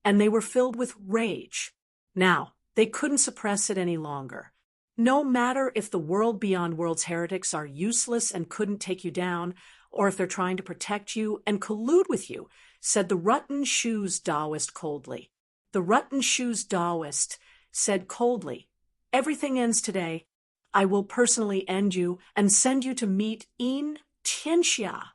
and they were filled with rage. Now, they couldn't suppress it any longer. No matter if the world beyond worlds heretics are useless and couldn't take you down, or if they're trying to protect you and collude with you, said the Rotten-Shoes Taoist coldly. The Rotten-Shoes Taoist said coldly, "Everything ends today. I will personally end you and send you to meet Yin Tianxia.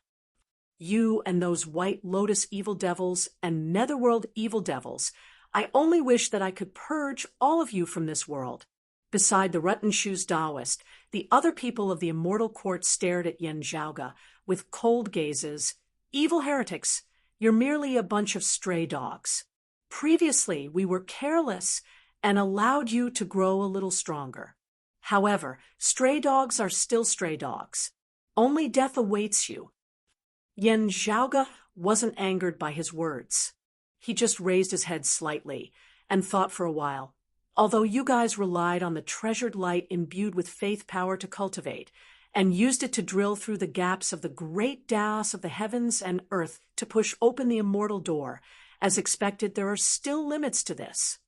You and those White Lotus evil devils and Netherworld evil devils, I only wish that I could purge all of you from this world." Beside the Rotten-Shoes Taoist, the other people of the immortal court stared at Yan Zhaoga with cold gazes. "Evil heretics, you're merely a bunch of stray dogs. Previously, we were careless and allowed you to grow a little stronger. However, stray dogs are still stray dogs. Only death awaits you." Yan Zhaoga wasn't angered by his words. He just raised his head slightly and thought for a while. "Although you guys relied on the treasured light imbued with faith power to cultivate, and used it to drill through the gaps of the great Taos of the heavens and earth to push open the immortal door, as expected, there are still limits to this.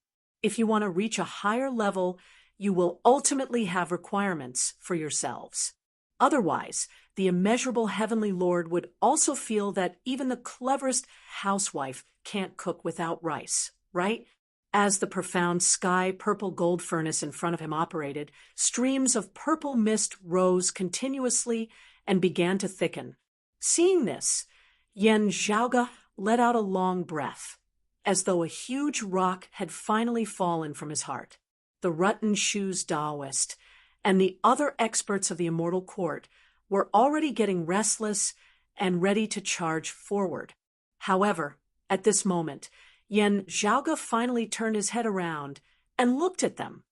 If you want to reach a higher level, you will ultimately have requirements for yourselves. Otherwise, the immeasurable Heavenly Lord would also feel that even the cleverest housewife can't cook without rice, right?" As the profound sky purple gold furnace in front of him operated, streams of purple mist rose continuously and began to thicken. Seeing this, Yan Zhaoga let out a long breath, as though a huge rock had finally fallen from his heart. The Rotten-Shoes Taoist and the other experts of the immortal court were already getting restless and ready to charge forward. However, at this moment, Yen Zhaoge finally turned his head around and looked at them.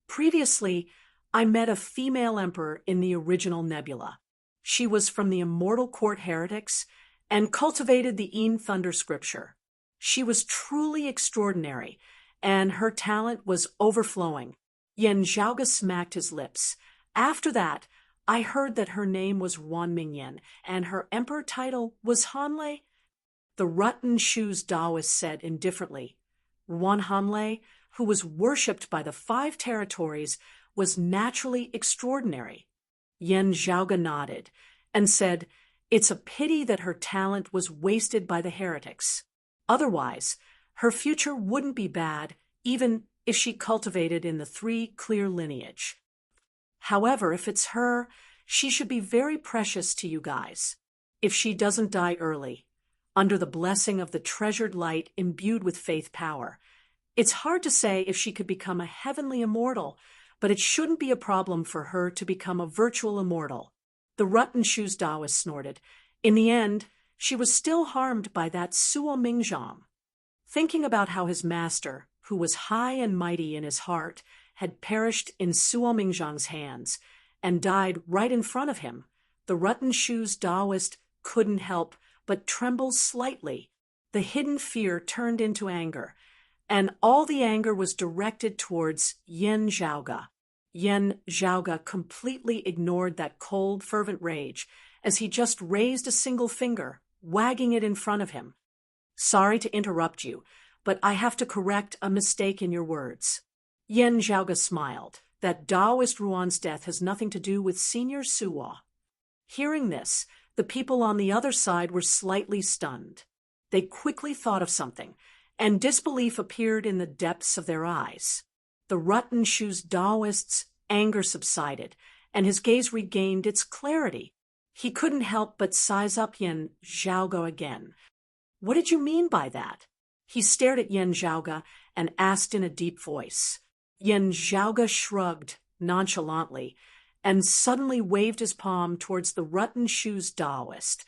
Previously, I met a female emperor in the original nebula. She was from the immortal court heretics and cultivated the Een Thunder scripture. She was truly extraordinary, and her talent was overflowing. Yen Zhaoge smacked his lips. After that, I heard that her name was Wan Mingyan, and her emperor title was Hanlei. The Rutten Shoes Taoist said indifferently. Wan Hanlei, who was worshipped by the 5 territories, was naturally extraordinary. Yen Zhaoge nodded and said, "It's a pity that her talent was wasted by the heretics. Otherwise, her future wouldn't be bad, even if she cultivated in the 3 clear lineage. However, if it's her, she should be very precious to you guys. If she doesn't die early, under the blessing of the treasured light imbued with faith power. It's hard to say if she could become a heavenly immortal, but it shouldn't be a problem for her to become a virtual immortal." The Rutten Shoes Taoist snorted. In the end, she was still harmed by that Suo Mingzhang. Thinking about how his master, who was high and mighty in his heart, had perished in Suo Mingzhang's hands and died right in front of him, the Rutten Shoes Taoist couldn't help but tremble slightly. The hidden fear turned into anger, and all the anger was directed towards Yen Zhaoge. Yen Zhaoge completely ignored that cold, fervent rage as he just raised a single finger, wagging it in front of him. "Sorry to interrupt you, but I have to correct a mistake in your words." Yen Zhaoge smiled. That Taoist Ruan's death has nothing to do with Senior Suo. Hearing this, the people on the other side were slightly stunned. They quickly thought of something, and disbelief appeared in the depths of their eyes. The Rutten Shoes Taoist's anger subsided, and his gaze regained its clarity. He couldn't help but size up Yen Zhaoge again. "What did you mean by that?" He stared at Yen Zhaoge and asked in a deep voice. Yen Zhaoge shrugged nonchalantly and suddenly waved his palm towards the Rutten Shoes Taoist.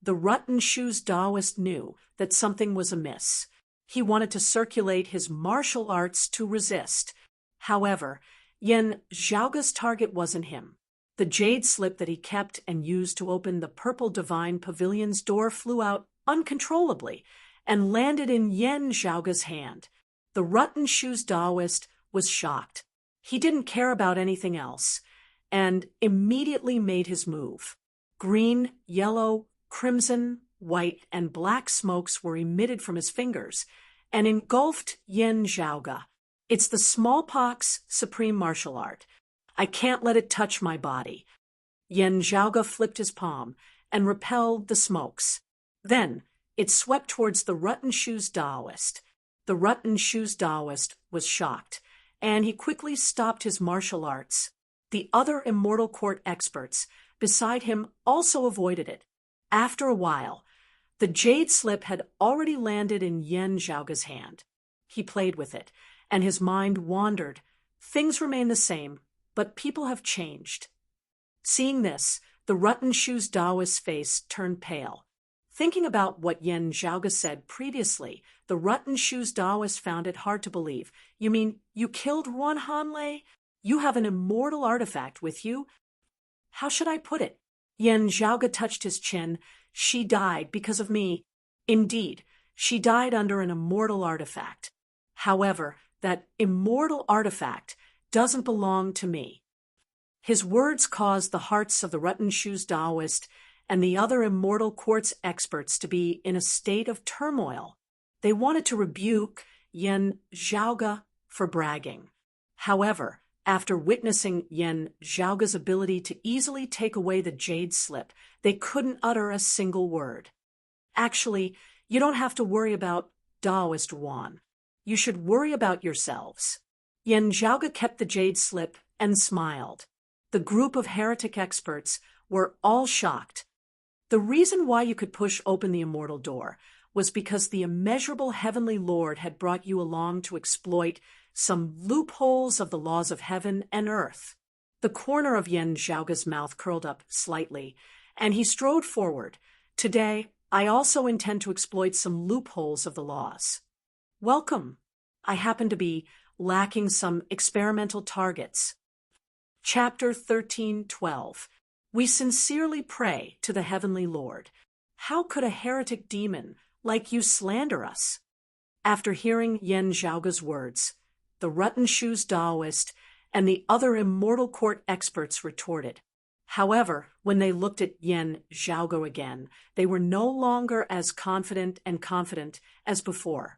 The Rutten Shoes Taoist knew that something was amiss. He wanted to circulate his martial arts to resist. However, Yen Zhaoge's target wasn't him. The jade slip that he kept and used to open the Purple Divine Pavilion's door flew out uncontrollably and landed in Yen Zhaoge's hand. The Rutten Shoes Taoist was shocked. He didn't care about anything else, and immediately made his move. Green, yellow, crimson, white, and black smokes were emitted from his fingers and engulfed Yen Zhaoge. "It's the smallpox supreme martial art. I can't let it touch my body." Yen Zhaoge flipped his palm and repelled the smokes. Then it swept towards the Rutten Shoes Taoist. The Rutten Shoes Taoist was shocked, and he quickly stopped his martial arts. The other immortal court experts beside him also avoided it. After a while, the jade slip had already landed in Yen Zhaoge's hand. He played with it, and his mind wandered. Things remain the same, but people have changed. Seeing this, the Rutten Shoes Taoist's face turned pale. Thinking about what Yen Zhaoge said previously, the Rutten Shoes Taoist found it hard to believe. "You mean you killed Wan Hanlei? You have an immortal artifact with you?" "How should I put it?" Yen Zhaoge touched his chin. "She died because of me. Indeed, she died under an immortal artifact. However, that immortal artifact doesn't belong to me." His words caused the hearts of the Rutten Shoes Taoist and the other immortal quartz experts to be in a state of turmoil. They wanted to rebuke Yen Zhaoge for bragging. However, after witnessing Yen Zhaoge's ability to easily take away the jade slip, they couldn't utter a single word. "Actually, you don't have to worry about Taoist Wan. You should worry about yourselves." Yen Zhaoge kept the jade slip and smiled. The group of heretic experts were all shocked. The reason why you could push open the immortal door was because the immeasurable heavenly Lord had brought you along to exploit some loopholes of the laws of heaven and earth. The corner of Yen Zhaoge's mouth curled up slightly, and he strode forward. "Today, I also intend to exploit some loopholes of the laws." Welcome. I happen to be lacking some experimental targets. Chapter 13:12. We sincerely pray to the Heavenly Lord. How could a heretic demon like you slander us? After hearing Yen Zhaoge's words, the Rotten Shoes Taoist and the other Immortal Court experts retorted. However, when they looked at Yen Zhaoge again, they were no longer as confident as before.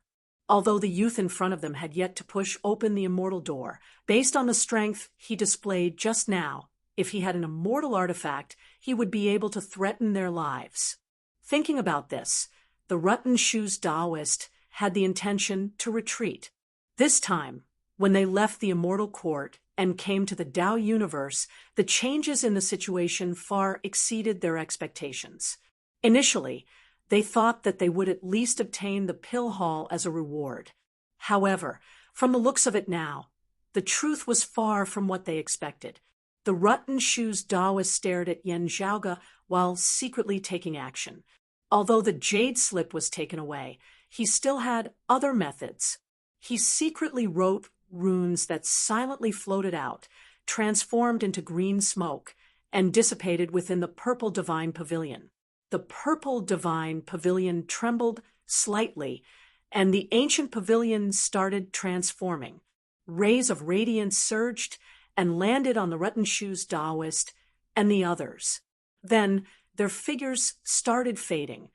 Although the youth in front of them had yet to push open the immortal door, based on the strength he displayed just now, if he had an immortal artifact, he would be able to threaten their lives. Thinking about this, the Rotten Shoes Taoist had the intention to retreat. This time, when they left the immortal court and came to the Tao universe, the changes in the situation far exceeded their expectations. Initially, they thought that they would at least obtain the pill hall as a reward. However, from the looks of it now, the truth was far from what they expected. The Rotten Shoes Taoist stared at Yen Zhaoge while secretly taking action. Although the jade slip was taken away, he still had other methods. He secretly wrote runes that silently floated out, transformed into green smoke, and dissipated within the purple divine pavilion. The purple divine pavilion trembled slightly, and the ancient pavilion started transforming. Rays of radiance surged and landed on the Rotten Shoes Taoist and the others. Then their figures started fading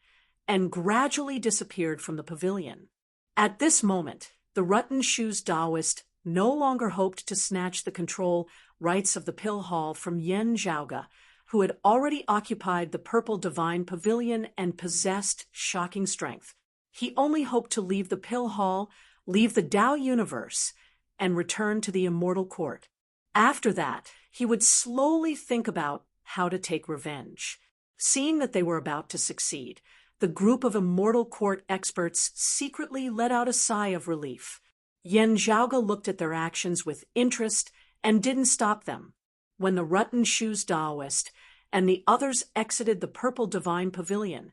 and gradually disappeared from the pavilion. At this moment, the Rotten Shoes Taoist no longer hoped to snatch the control rights of the pill hall from Yen Zhaoge, who had already occupied the purple divine pavilion and possessed shocking strength. He only hoped to leave the pill hall, leave the Tao universe, and return to the immortal court. After that, he would slowly think about how to take revenge. Seeing that they were about to succeed, the group of immortal court experts secretly let out a sigh of relief. Yen Zhaoge looked at their actions with interest and didn't stop them. When the Rotten Shoes Taoist and the others exited the purple divine pavilion,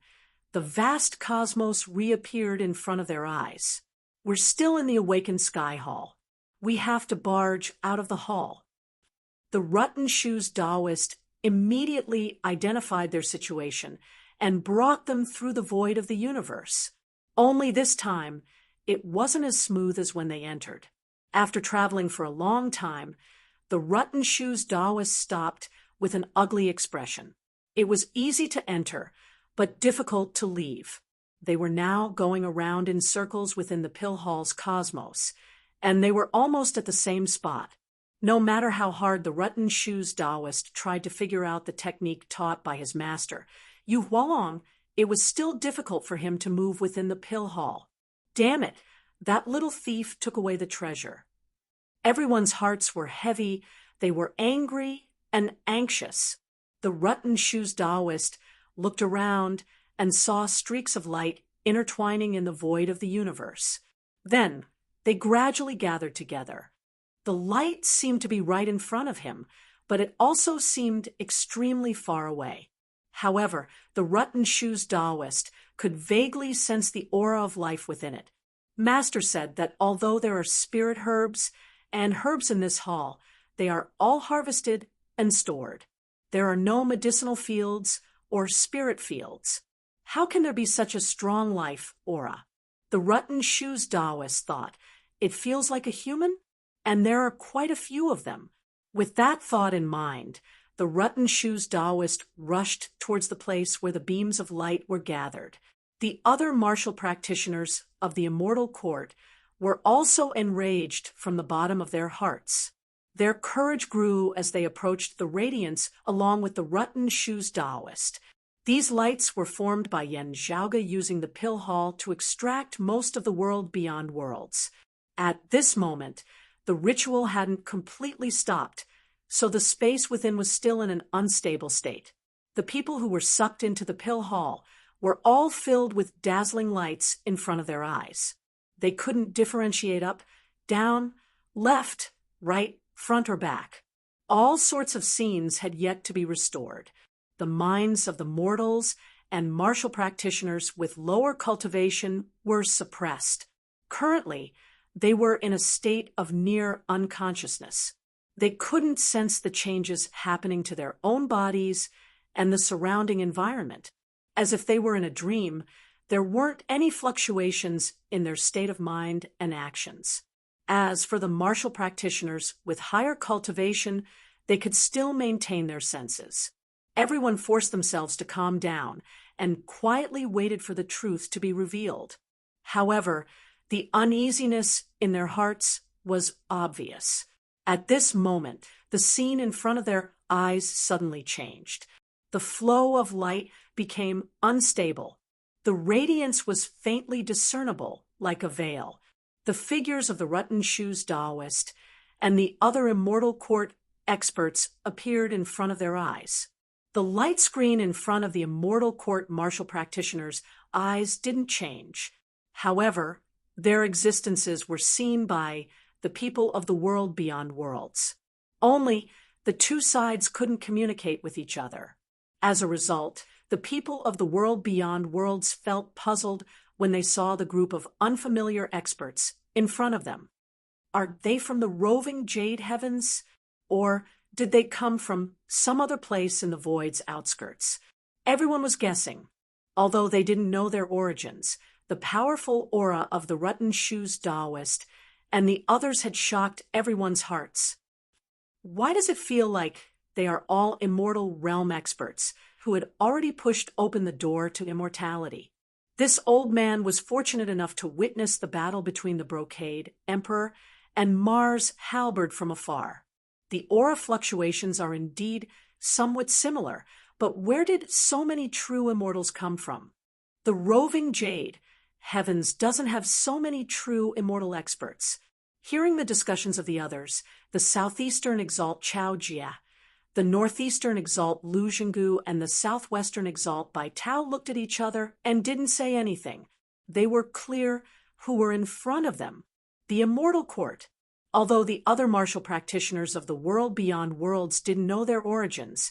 the vast cosmos reappeared in front of their eyes. We're still in the awakened sky hall. We have to barge out of the hall. The Rotten Shoes Taoist immediately identified their situation and brought them through the void of the universe. Only this time, it wasn't as smooth as when they entered. After traveling for a long time, the Rotten Shoes Taoist stopped with an ugly expression. It was easy to enter, but difficult to leave. They were now going around in circles within the pill hall's cosmos, and they were almost at the same spot. No matter how hard the Rotten Shoes Taoist tried to figure out the technique taught by his master, Yu Hualong, it was still difficult for him to move within the pill hall. Damn it, that little thief took away the treasure. Everyone's hearts were heavy, they were angry and anxious. The Rotten Shoes Taoist looked around and saw streaks of light intertwining in the void of the universe. Then they gradually gathered together. The light seemed to be right in front of him, but it also seemed extremely far away. However, the Rotten Shoes Taoist could vaguely sense the aura of life within it. Master said that although there are spirit herbs and herbs in this hall, they are all harvested and stored. There are no medicinal fields or spirit fields. How can there be such a strong life aura? The Rotten Shoes Taoist thought, it feels like a human, and there are quite a few of them. With that thought in mind, the Rotten Shoes Taoist rushed towards the place where the beams of light were gathered. The other martial practitioners of the immortal court were also enraged from the bottom of their hearts. Their courage grew as they approached the radiance along with the Rotten Shoes Taoist. These lights were formed by Yen Zhaoge using the pill hall to extract most of the world beyond worlds. At this moment, the ritual hadn't completely stopped, so the space within was still in an unstable state. The people who were sucked into the pill hall were all filled with dazzling lights in front of their eyes. They couldn't differentiate up, down, left, right, front, or back. All sorts of scenes had yet to be restored. The minds of the mortals and martial practitioners with lower cultivation were suppressed. Currently, they were in a state of near unconsciousness. They couldn't sense the changes happening to their own bodies and the surrounding environment. As if they were in a dream, there weren't any fluctuations in their state of mind and actions. As for the martial practitioners with higher cultivation, they could still maintain their senses. Everyone forced themselves to calm down and quietly waited for the truth to be revealed. However, the uneasiness in their hearts was obvious. At this moment, the scene in front of their eyes suddenly changed. The flow of light became unstable. The radiance was faintly discernible, like a veil. The figures of the Rutten Shoes Taoist and the other immortal court experts appeared in front of their eyes. The light screen in front of the immortal court martial practitioners' eyes didn't change. However, their existences were seen by the people of the world beyond worlds. Only the two sides couldn't communicate with each other. As a result, the people of the world beyond worlds felt puzzled when they saw the group of unfamiliar experts in front of them. Are they from the roving jade heavens? Or did they come from some other place in the void's outskirts? Everyone was guessing. Although they didn't know their origins, the powerful aura of the Rutten Shoes Taoist and the others had shocked everyone's hearts. Why does it feel like they are all immortal realm experts who had already pushed open the door to immortality? This old man was fortunate enough to witness the battle between the Brocade Emperor and Mars Halberd from afar. The aura fluctuations are indeed somewhat similar, but where did so many true immortals come from? The roving jade heavens doesn't have so many true immortal experts. Hearing the discussions of the others, the southeastern exalt Chao Jia, the northeastern exalt Lu Jinggu, and the southwestern exalt Bai Tao looked at each other and didn't say anything. They were clear who were in front of them, the immortal court. Although the other martial practitioners of the world beyond worlds didn't know their origins,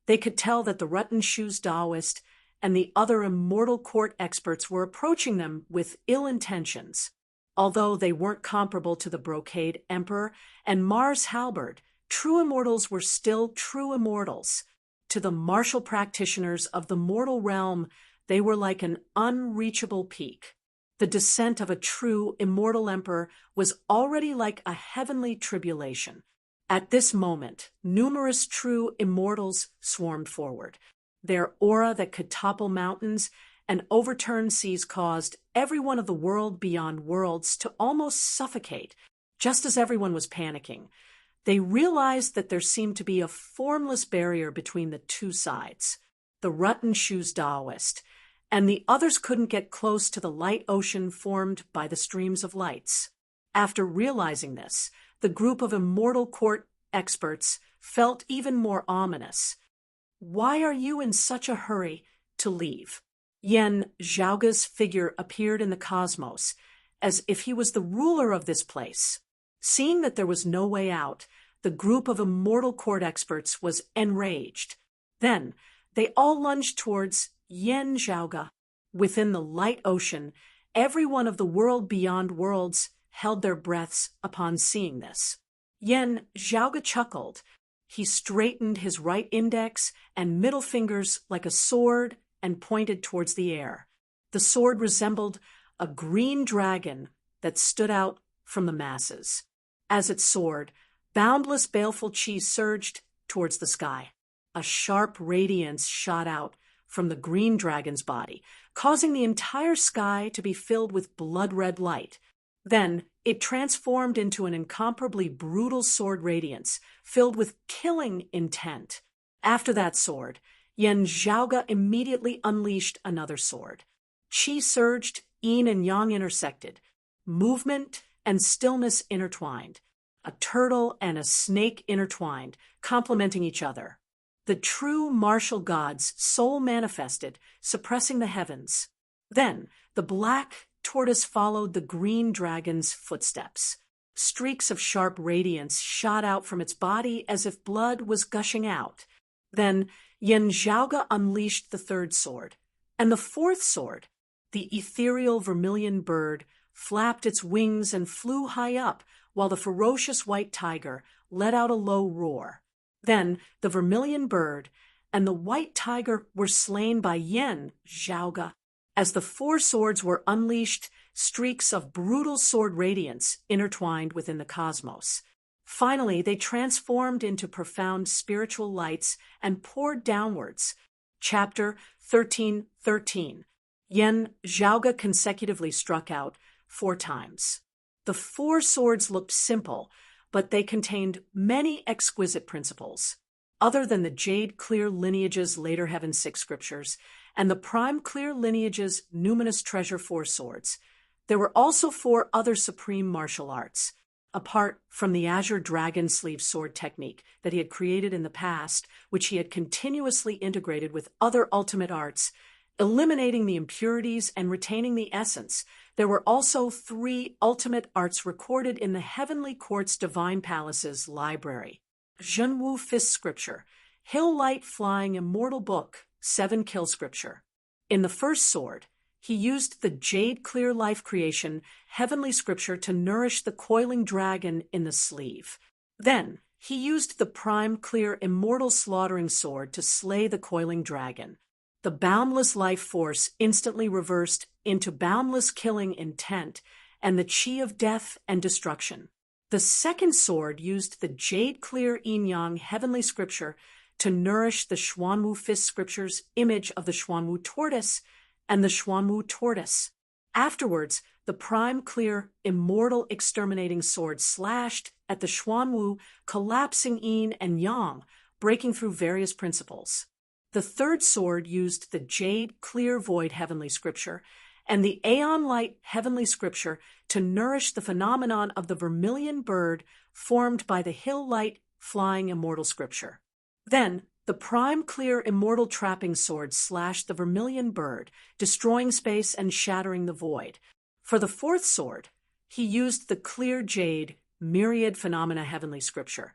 they could tell that the Rutten Shoes Taoist and the other immortal court experts were approaching them with ill intentions. Although they weren't comparable to the Brocade Emperor and Mars Halberd, true immortals were still true immortals. To the martial practitioners of the mortal realm, they were like an unreachable peak. The descent of a true immortal emperor was already like a heavenly tribulation. At this moment, numerous true immortals swarmed forward. Their aura that could topple mountains and overturn seas caused everyone of the world beyond worlds to almost suffocate, just as everyone was panicking. They realized that there seemed to be a formless barrier between the two sides, the Rutten Shoes Taoist, and the others couldn't get close to the light ocean formed by the streams of lights. After realizing this, the group of immortal court experts felt even more ominous. Why are you in such a hurry to leave? Yen Zhaoga's figure appeared in the cosmos, as if he was the ruler of this place. Seeing that there was no way out, the group of immortal court experts was enraged. Then, they all lunged towards Yen Zhaoga. Within the light ocean, everyone of the world beyond worlds held their breaths upon seeing this. Yen Zhaoga chuckled. He straightened his right index and middle fingers like a sword and pointed towards the air. The sword resembled a green dragon that stood out from the masses. As it soared, boundless baleful chi surged towards the sky. A sharp radiance shot out from the green dragon's body, causing the entire sky to be filled with blood-red light. Then it transformed into an incomparably brutal sword radiance, filled with killing intent. After that sword, Yen Zhaoga immediately unleashed another sword. Qi surged, yin and yang intersected. Movement and stillness intertwined. A turtle and a snake intertwined, complementing each other. The true martial god's soul manifested, suppressing the heavens. Then the black tortoise followed the green dragon's footsteps. Streaks of sharp radiance shot out from its body as if blood was gushing out. Then Yen Zhaoga unleashed the third sword, and the fourth sword. The ethereal vermilion bird flapped its wings and flew high up, while the ferocious white tiger let out a low roar. Then the vermilion bird and the white tiger were slain by Yen Zhaoge. As the four swords were unleashed, streaks of brutal sword radiance intertwined within the cosmos. Finally, they transformed into profound spiritual lights and poured downwards. Chapter 13:13. Yen Zhaoge consecutively struck out 4 times. The four swords looked simple, but they contained many exquisite principles. Other than the Jade Clear lineage's later Heaven 6 scriptures and the Prime Clear lineage's numinous treasure 4 swords, there were also 4 other supreme martial arts. Apart from the Azure Dragon Sleeve sword technique that he had created in the past, which he had continuously integrated with other ultimate arts, eliminating the impurities and retaining the essence, there were also 3 ultimate arts recorded in the Heavenly Court's Divine Palace's library. Zhenwu Fist Scripture, Hill Light Flying Immortal Book, 7 Kill Scripture. In the first sword, he used the Jade Clear Life Creation Heavenly Scripture to nourish the coiling dragon in the sleeve. Then, he used the Prime Clear Immortal Slaughtering Sword to slay the coiling dragon. The boundless life force instantly reversed into boundless killing intent and the chi of death and destruction. The second sword used the Jade Clear Yin-Yang Heavenly Scripture to nourish the Xuanwu Fist Scripture's image of the Xuanwu Tortoise and the Xuanwu Tortoise. Afterwards, the Prime Clear Immortal Exterminating Sword slashed at the Xuanwu collapsing yin and yang, breaking through various principles. The third sword used the Jade Clear Void Heavenly Scripture and the Aeon Light Heavenly Scripture to nourish the phenomenon of the vermilion bird formed by the Hill Light Flying Immortal Scripture. Then, the Prime Clear Immortal Trapping Sword slashed the vermilion bird, destroying space and shattering the void. For the fourth sword, he used the Clear Jade Myriad Phenomena Heavenly Scripture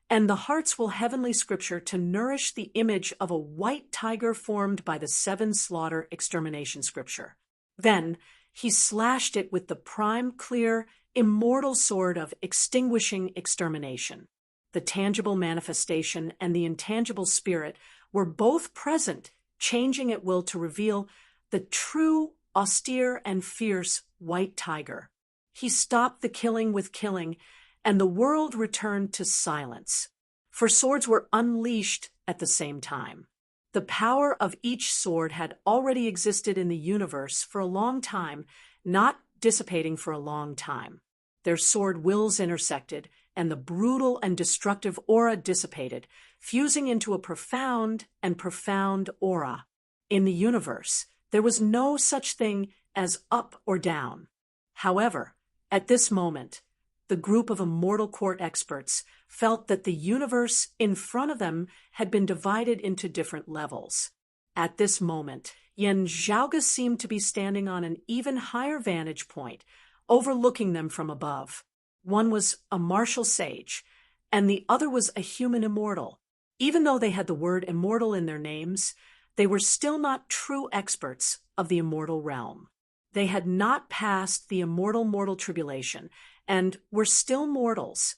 and the Heartswill Heavenly Scripture to nourish the image of a white tiger formed by the 7 Slaughter Extermination Scripture. Then, he slashed it with the Prime Clear Immortal Sword of Extinguishing Extermination. The tangible manifestation and the intangible spirit were both present, changing at will to reveal the true, austere, and fierce white tiger. He stopped the killing with killing, and the world returned to silence. For swords were unleashed at the same time. The power of each sword had already existed in the universe for a long time, not dissipating for a long time. Their sword wills intersected, and the brutal and destructive aura dissipated, fusing into a profound and profound aura. In the universe, there was no such thing as up or down. However, at this moment, the group of Immortal Court experts felt that the universe in front of them had been divided into different levels. At this moment, Yen Zhaoge seemed to be standing on an even higher vantage point, overlooking them from above. One was a martial sage, and the other was a human immortal. Even though they had the word immortal in their names, they were still not true experts of the immortal realm. They had not passed the immortal mortal tribulation, and were still mortals.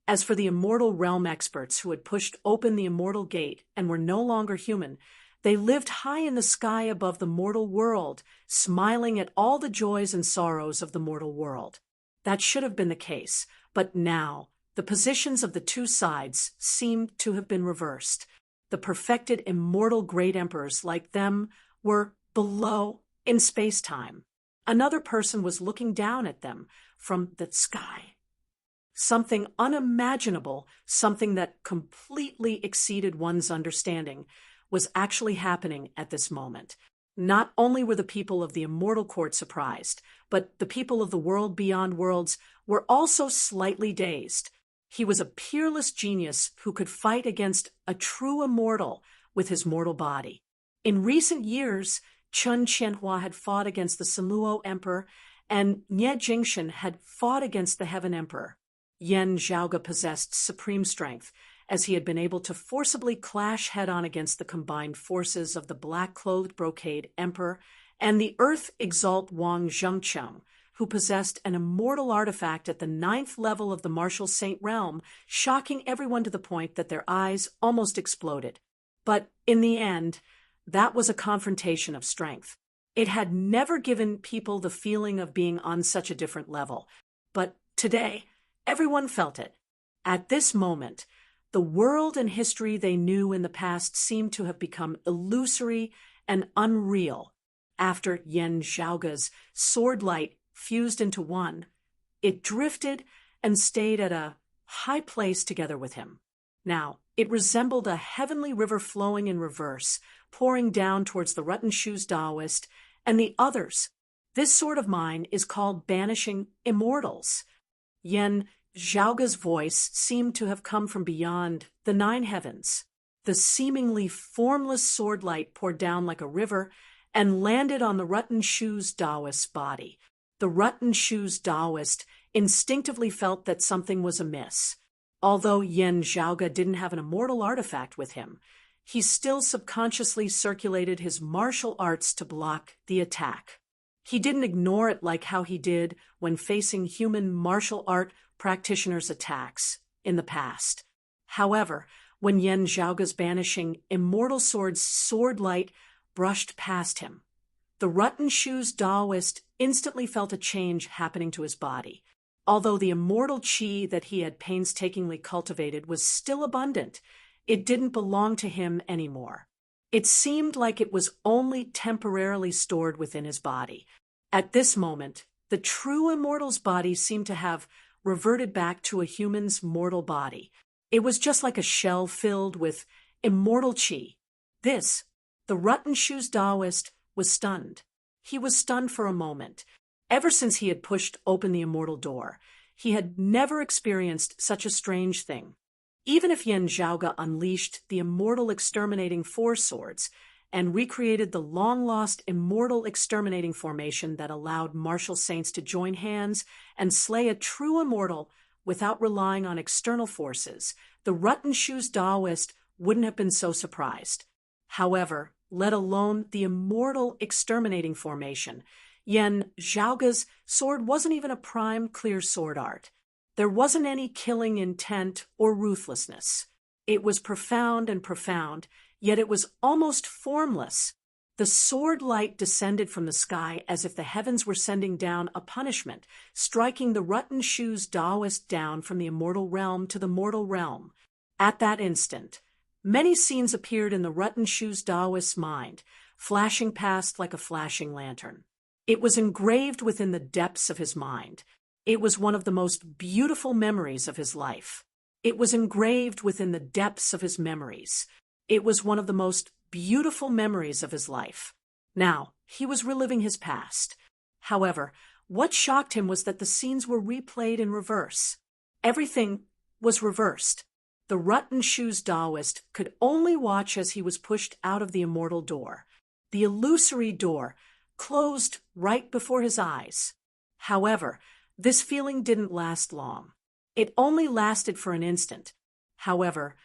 As for the immortal realm experts who had pushed open the immortal gate and were no longer human, they lived high in the sky above the mortal world, smiling at all the joys and sorrows of the mortal world. That should have been the case, but now the positions of the two sides seemed to have been reversed. The perfected immortal great emperors like them were below in space-time. Another person was looking down at them from the sky. Something unimaginable, something that completely exceeded one's understanding, was actually happening at this moment. Not only were the people of the Immortal Court surprised, but the people of the world beyond worlds were also slightly dazed. He was a peerless genius who could fight against a true immortal with his mortal body. In recent years, Chen Qianhua had fought against the Siluo Emperor, and Nie Jingshan had fought against the Heaven Emperor. Yen Zhaoge possessed supreme strength, as he had been able to forcibly clash head-on against the combined forces of the black-clothed brocade Emperor and the Earth Exalt Wang Zhengcheng, who possessed an immortal artifact at the 9th level of the Martial Saint realm, shocking everyone to the point that their eyes almost exploded. But in the end, that was a confrontation of strength. It had never given people the feeling of being on such a different level. But today, everyone felt it. At this moment, the world and history they knew in the past seemed to have become illusory and unreal. After Yan Zhaoge's sword light fused into one, it drifted and stayed at a high place together with him. Now, it resembled a heavenly river flowing in reverse, pouring down towards the rotten shoes Taoist and the others. This sort of mine is called banishing immortals. Yan Zhaoge's voice seemed to have come from beyond the 9 heavens. The seemingly formless sword light poured down like a river and landed on the rotten shoes Taoist's body. The rotten shoes Taoist instinctively felt that something was amiss. Although Yan Zhaoge didn't have an immortal artifact with him, he still subconsciously circulated his martial arts to block the attack. He didn't ignore it like how he did when facing human martial art practitioners' attacks in the past. However, when Yan Zhaoge's banishing immortal sword's sword light brushed past him, the rotten shoes Taoist instantly felt a change happening to his body. Although the immortal qi that he had painstakingly cultivated was still abundant, it didn't belong to him anymore. It seemed like it was only temporarily stored within his body. At this moment, the true immortal's body seemed to have reverted back to a human's mortal body. It was just like a shell filled with immortal qi. The rotten shoes Taoist, was stunned. He was stunned for a moment. Ever since he had pushed open the immortal door, he had never experienced such a strange thing. Even if Yan Zhaoge unleashed the immortal exterminating 4 swords and recreated the long-lost immortal exterminating formation that allowed martial saints to join hands and slay a true immortal without relying on external forces, the rotten shoes Taoist wouldn't have been so surprised. However, let alone the immortal exterminating formation, Yan Zhaoge's sword wasn't even a prime, clear sword art. There wasn't any killing intent or ruthlessness. It was profound, yet it was almost formless. The sword light descended from the sky as if the heavens were sending down a punishment, striking the rotten shoes Taoist down from the immortal realm to the mortal realm. At that instant, many scenes appeared in the rotten shoes Taoist's mind, flashing past like a flashing lantern. It was engraved within the depths of his mind. It was one of the most beautiful memories of his life. It was engraved within the depths of his memories. It was one of the most beautiful memories of his life. Now, he was reliving his past. However, what shocked him was that the scenes were replayed in reverse. Everything was reversed. The rotten shoes Taoist could only watch as he was pushed out of the immortal door. The illusory door closed right before his eyes. However, this feeling didn't last long. It only lasted for an instant. However,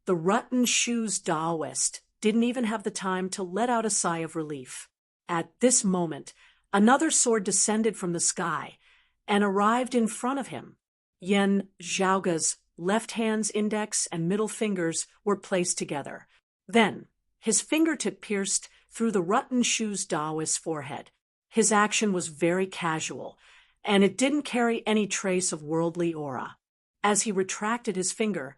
the rotten shoes Taoist didn't even have the time to let out a sigh of relief. At this moment, another sword descended from the sky and arrived in front of him. Yan Zhaoge's left hand's index and middle fingers were placed together. Then, his fingertip pierced through the rotten shoes Taoist's forehead. His action was very casual, and it didn't carry any trace of worldly aura. As he retracted his finger,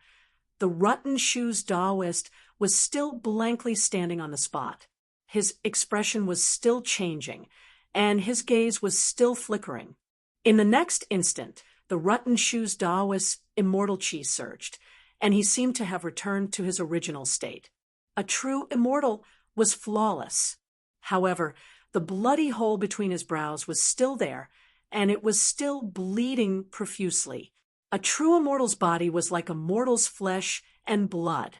the rotten shoes Taoist was still blankly standing on the spot. His expression was still changing, and his gaze was still flickering. In the next instant, the rotten shoes Taoist's immortal qi surged, and he seemed to have returned to his original state. A true immortal was flawless. However, the bloody hole between his brows was still there, and it was still bleeding profusely. A true immortal's body was like a mortal's flesh and blood.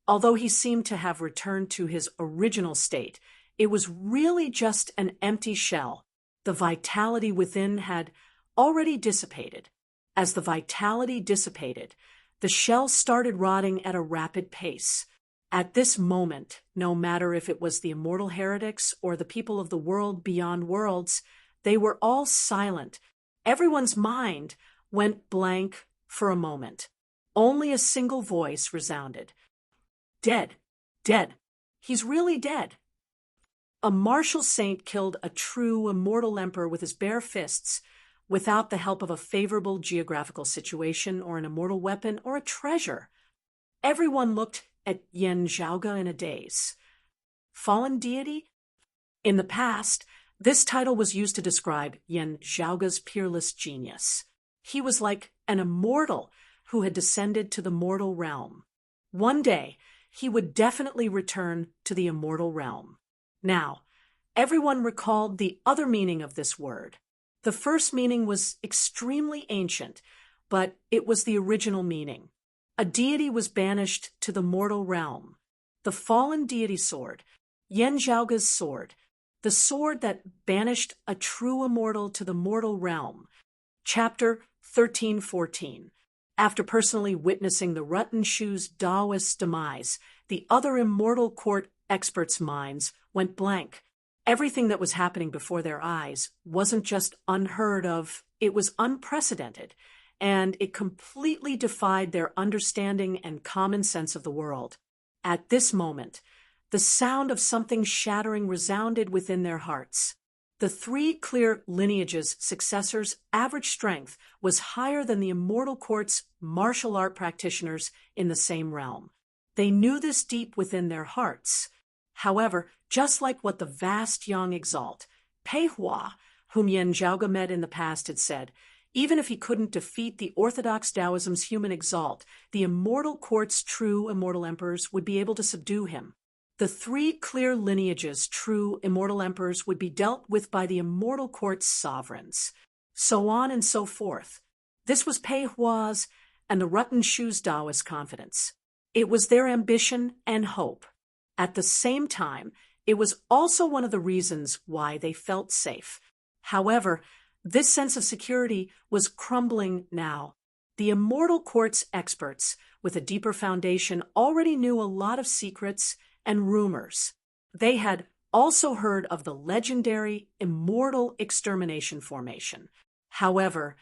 Although he seemed to have returned to his original state, it was really just an empty shell. The vitality within had already dissipated. As the vitality dissipated, the shell started rotting at a rapid pace. At this moment, no matter if it was the immortal heretics or the people of the world beyond worlds, they were all silent. Everyone's mind went blank for a moment. Only a single voice resounded. Dead. Dead. He's really dead. A martial saint killed a true immortal emperor with his bare fists, without the help of a favorable geographical situation or an immortal weapon or a treasure. Everyone looked at Yan Zhaoge in a daze. Fallen deity? In the past, this title was used to describe Yan Zhaoge's peerless genius. He was like an immortal who had descended to the mortal realm. One day, he would definitely return to the immortal realm. Now, everyone recalled the other meaning of this word. The first meaning was extremely ancient, but it was the original meaning. A deity was banished to the mortal realm. The fallen deity sword, Yan Zhaoge's sword, the sword that banished a true immortal to the mortal realm. Chapter 1314. After personally witnessing the Rutten Shu's Taoist demise, the other immortal court experts' minds went blank. Everything that was happening before their eyes wasn't just unheard of, it was unprecedented, and it completely defied their understanding and common sense of the world. At this moment, the sound of something shattering resounded within their hearts. The three clear lineages' successors' average strength was higher than the immortal court's martial art practitioners in the same realm. They knew this deep within their hearts. However, just like what the vast young exalt, Pei Hua, whom Yan Zhaoge met in the past, had said, even if he couldn't defeat the orthodox Taoism's human exalt, the immortal court's true immortal emperors would be able to subdue him. The three clear lineages' true immortal emperors would be dealt with by the immortal court's sovereigns. So on and so forth. This was Pei Hua's and the Rutten Shu's Taoist confidence. It was their ambition and hope. At the same time, it was also one of the reasons why they felt safe. However, this sense of security was crumbling now. The immortal court's experts, with a deeper foundation, already knew a lot of secrets and rumors. They had also heard of the legendary Immortal Extermination Formation. However,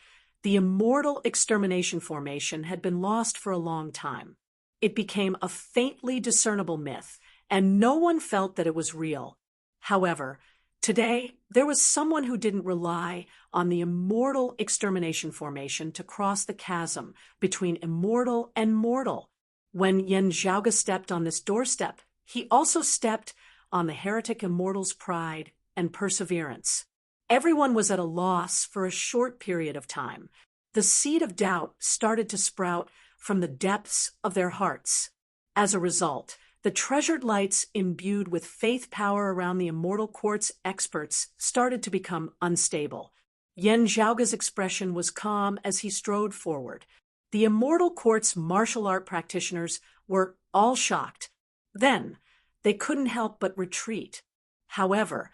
the Immortal Extermination Formation had been lost for a long time. It became a faintly discernible myth, and no one felt that it was real. However, today, there was someone who didn't rely on the Immortal Extermination Formation to cross the chasm between immortal and mortal. When Yan Zhaoge stepped on this doorstep, he also stepped on the heretic immortal's pride and perseverance. Everyone was at a loss for a short period of time. The seed of doubt started to sprout from the depths of their hearts. As a result, the treasured lights imbued with faith power around the immortal court's experts started to become unstable. Yan Zhaoge's expression was calm as he strode forward. The immortal court's martial art practitioners were all shocked. Then, they couldn't help but retreat. However,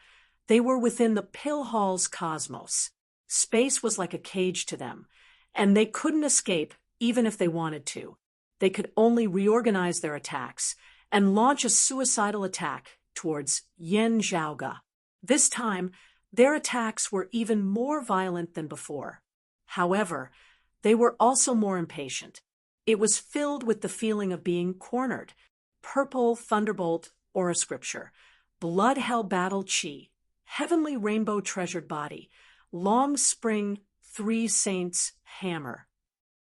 they were within the pill hall's cosmos. Space was like a cage to them, and they couldn't escape even if they wanted to. They could only reorganize their attacks and launch a suicidal attack towards Yan Zhaoge. This time, their attacks were even more violent than before. However, they were also more impatient. It was filled with the feeling of being cornered. Purple thunderbolt aura scripture, blood hell battle chi, heavenly rainbow treasured body, long spring three saints hammer.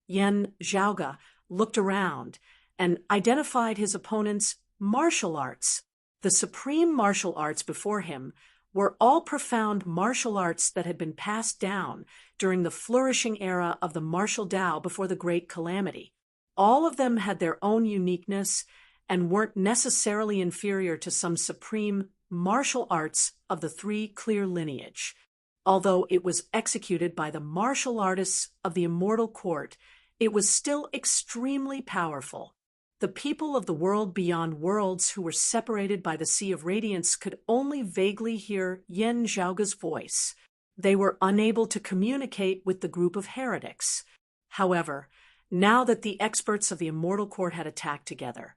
Yan Zhaoge looked around and identified his opponent's martial arts. The supreme martial arts before him were all profound martial arts that had been passed down during the flourishing era of the martial Tao before the Great Calamity. All of them had their own uniqueness and weren't necessarily inferior to some supreme martial arts of the three clear lineage. Although it was executed by the martial artists of the immortal court, it was still extremely powerful. The people of the world beyond worlds who were separated by the Sea of Radiance could only vaguely hear Yan Zhaoge's voice. They were unable to communicate with the group of heretics. However, now that the experts of the immortal court had attacked together,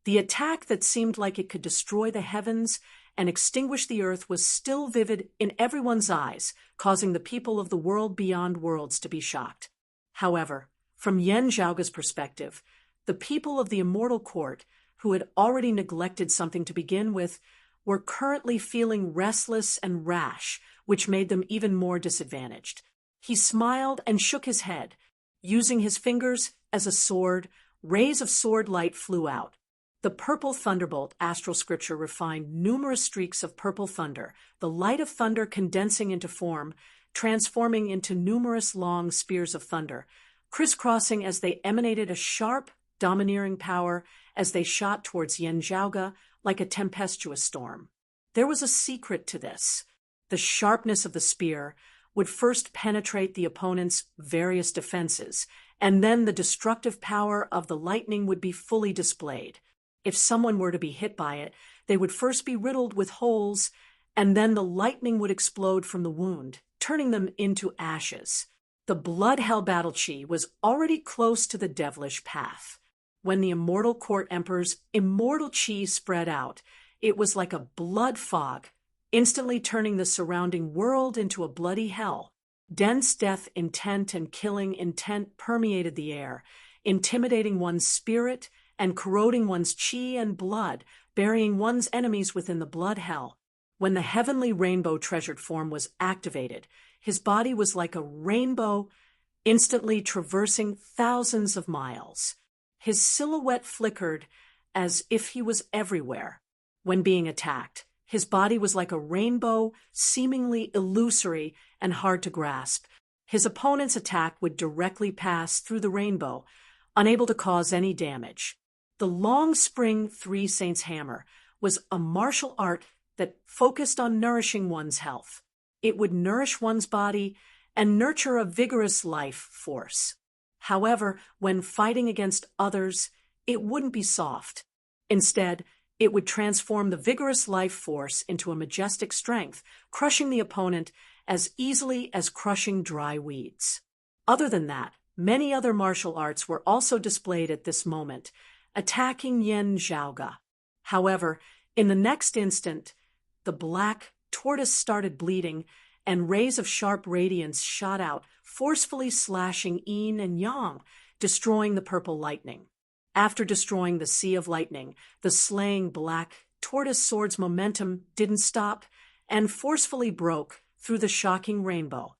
The attack that seemed like it could destroy the heavens and extinguish the earth was still vivid in everyone's eyes, causing the people of the world beyond worlds to be shocked. However, from Yen Zhaoga's perspective, the people of the immortal court, who had already neglected something to begin with, were currently feeling restless and rash, which made them even more disadvantaged. He smiled and shook his head. Using his fingers as a sword, rays of sword light flew out. The purple thunderbolt astral scripture refined numerous streaks of purple thunder, the light of thunder condensing into form, transforming into numerous long spears of thunder, crisscrossing as they emanated a sharp, domineering power as they shot towards Yen Zhaoga like a tempestuous storm. There was a secret to this. The sharpness of the spear would first penetrate the opponent's various defenses, and then the destructive power of the lightning would be fully displayed. If someone were to be hit by it, they would first be riddled with holes, and then the lightning would explode from the wound, turning them into ashes. The blood hell battle chi was already close to the devilish path. When the immortal court emperor's immortal chi spread out, it was like a blood fog, instantly turning the surrounding world into a bloody hell. Dense death intent and killing intent permeated the air, intimidating one's spirit and corroding one's chi and blood, burying one's enemies within the blood hell. When the heavenly rainbow treasured form was activated, his body was like a rainbow, instantly traversing thousands of miles. His silhouette flickered as if he was everywhere. When being attacked, his body was like a rainbow, seemingly illusory and hard to grasp. His opponent's attack would directly pass through the rainbow, unable to cause any damage. The long spring Three Saints hammer was a martial art that focused on nourishing one's health. It would nourish one's body and nurture a vigorous life force. However, when fighting against others, it wouldn't be soft. Instead, it would transform the vigorous life force into a majestic strength, crushing the opponent as easily as crushing dry weeds. Other than that, many other martial arts were also displayed at this moment, attacking Yen Zhaoga. However, in the next instant, the black tortoise started bleeding, and rays of sharp radiance shot out, forcefully slashing yin and yang, destroying the purple lightning. After destroying the sea of lightning, the slaying black tortoise sword's momentum didn't stop and forcefully broke through the shocking rainbow.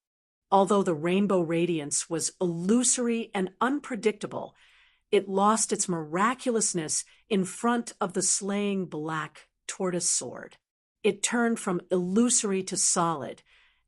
Although the rainbow radiance was illusory and unpredictable, it lost its miraculousness in front of the slaying black tortoise sword. It turned from illusory to solid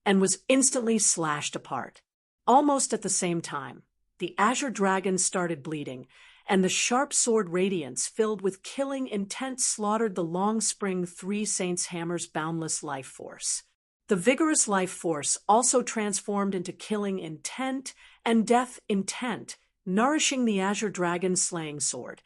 and was instantly slashed apart. Almost at the same time, the azure dragon started bleeding, and the sharp sword radiance filled with killing intent slaughtered the long spring Three Saints hammer's boundless life force. The vigorous life force also transformed into killing intent and death intent, nourishing the azure dragon's slaying sword,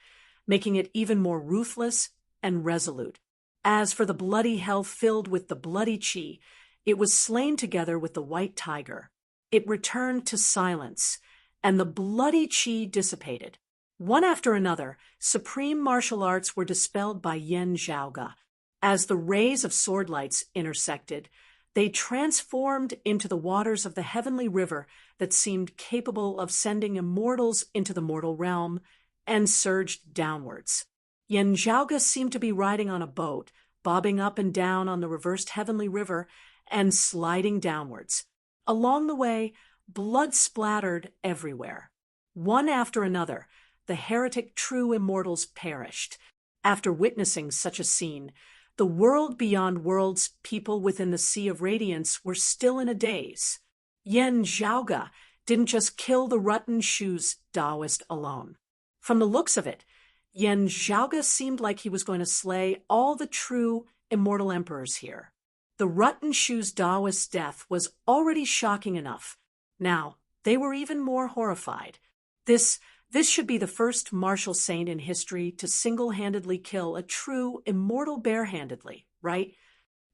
making it even more ruthless and resolute. As for the bloody hell filled with the bloody chi, it was slain together with the white tiger. It returned to silence, and the bloody chi dissipated. One after another, supreme martial arts were dispelled by Yen Zhaoga. As the rays of sword lights intersected, they transformed into the waters of the heavenly river that seemed capable of sending immortals into the mortal realm, and surged downwards. Yen Zhaoga seemed to be riding on a boat, bobbing up and down on the reversed heavenly river and sliding downwards. Along the way, blood splattered everywhere. One after another, the heretic true immortals perished. After witnessing such a scene, the world beyond worlds people within the Sea of Radiance were still in a daze. Yen Zhaoga didn't just kill the Rutten Shu's Taoist alone. From the looks of it, Yen Zhaoga seemed like he was going to slay all the true immortal emperors here. The Rutten Shu's Taoist's death was already shocking enough. Now, they were even more horrified. This should be the first martial saint in history to single-handedly kill a true immortal barehandedly, right?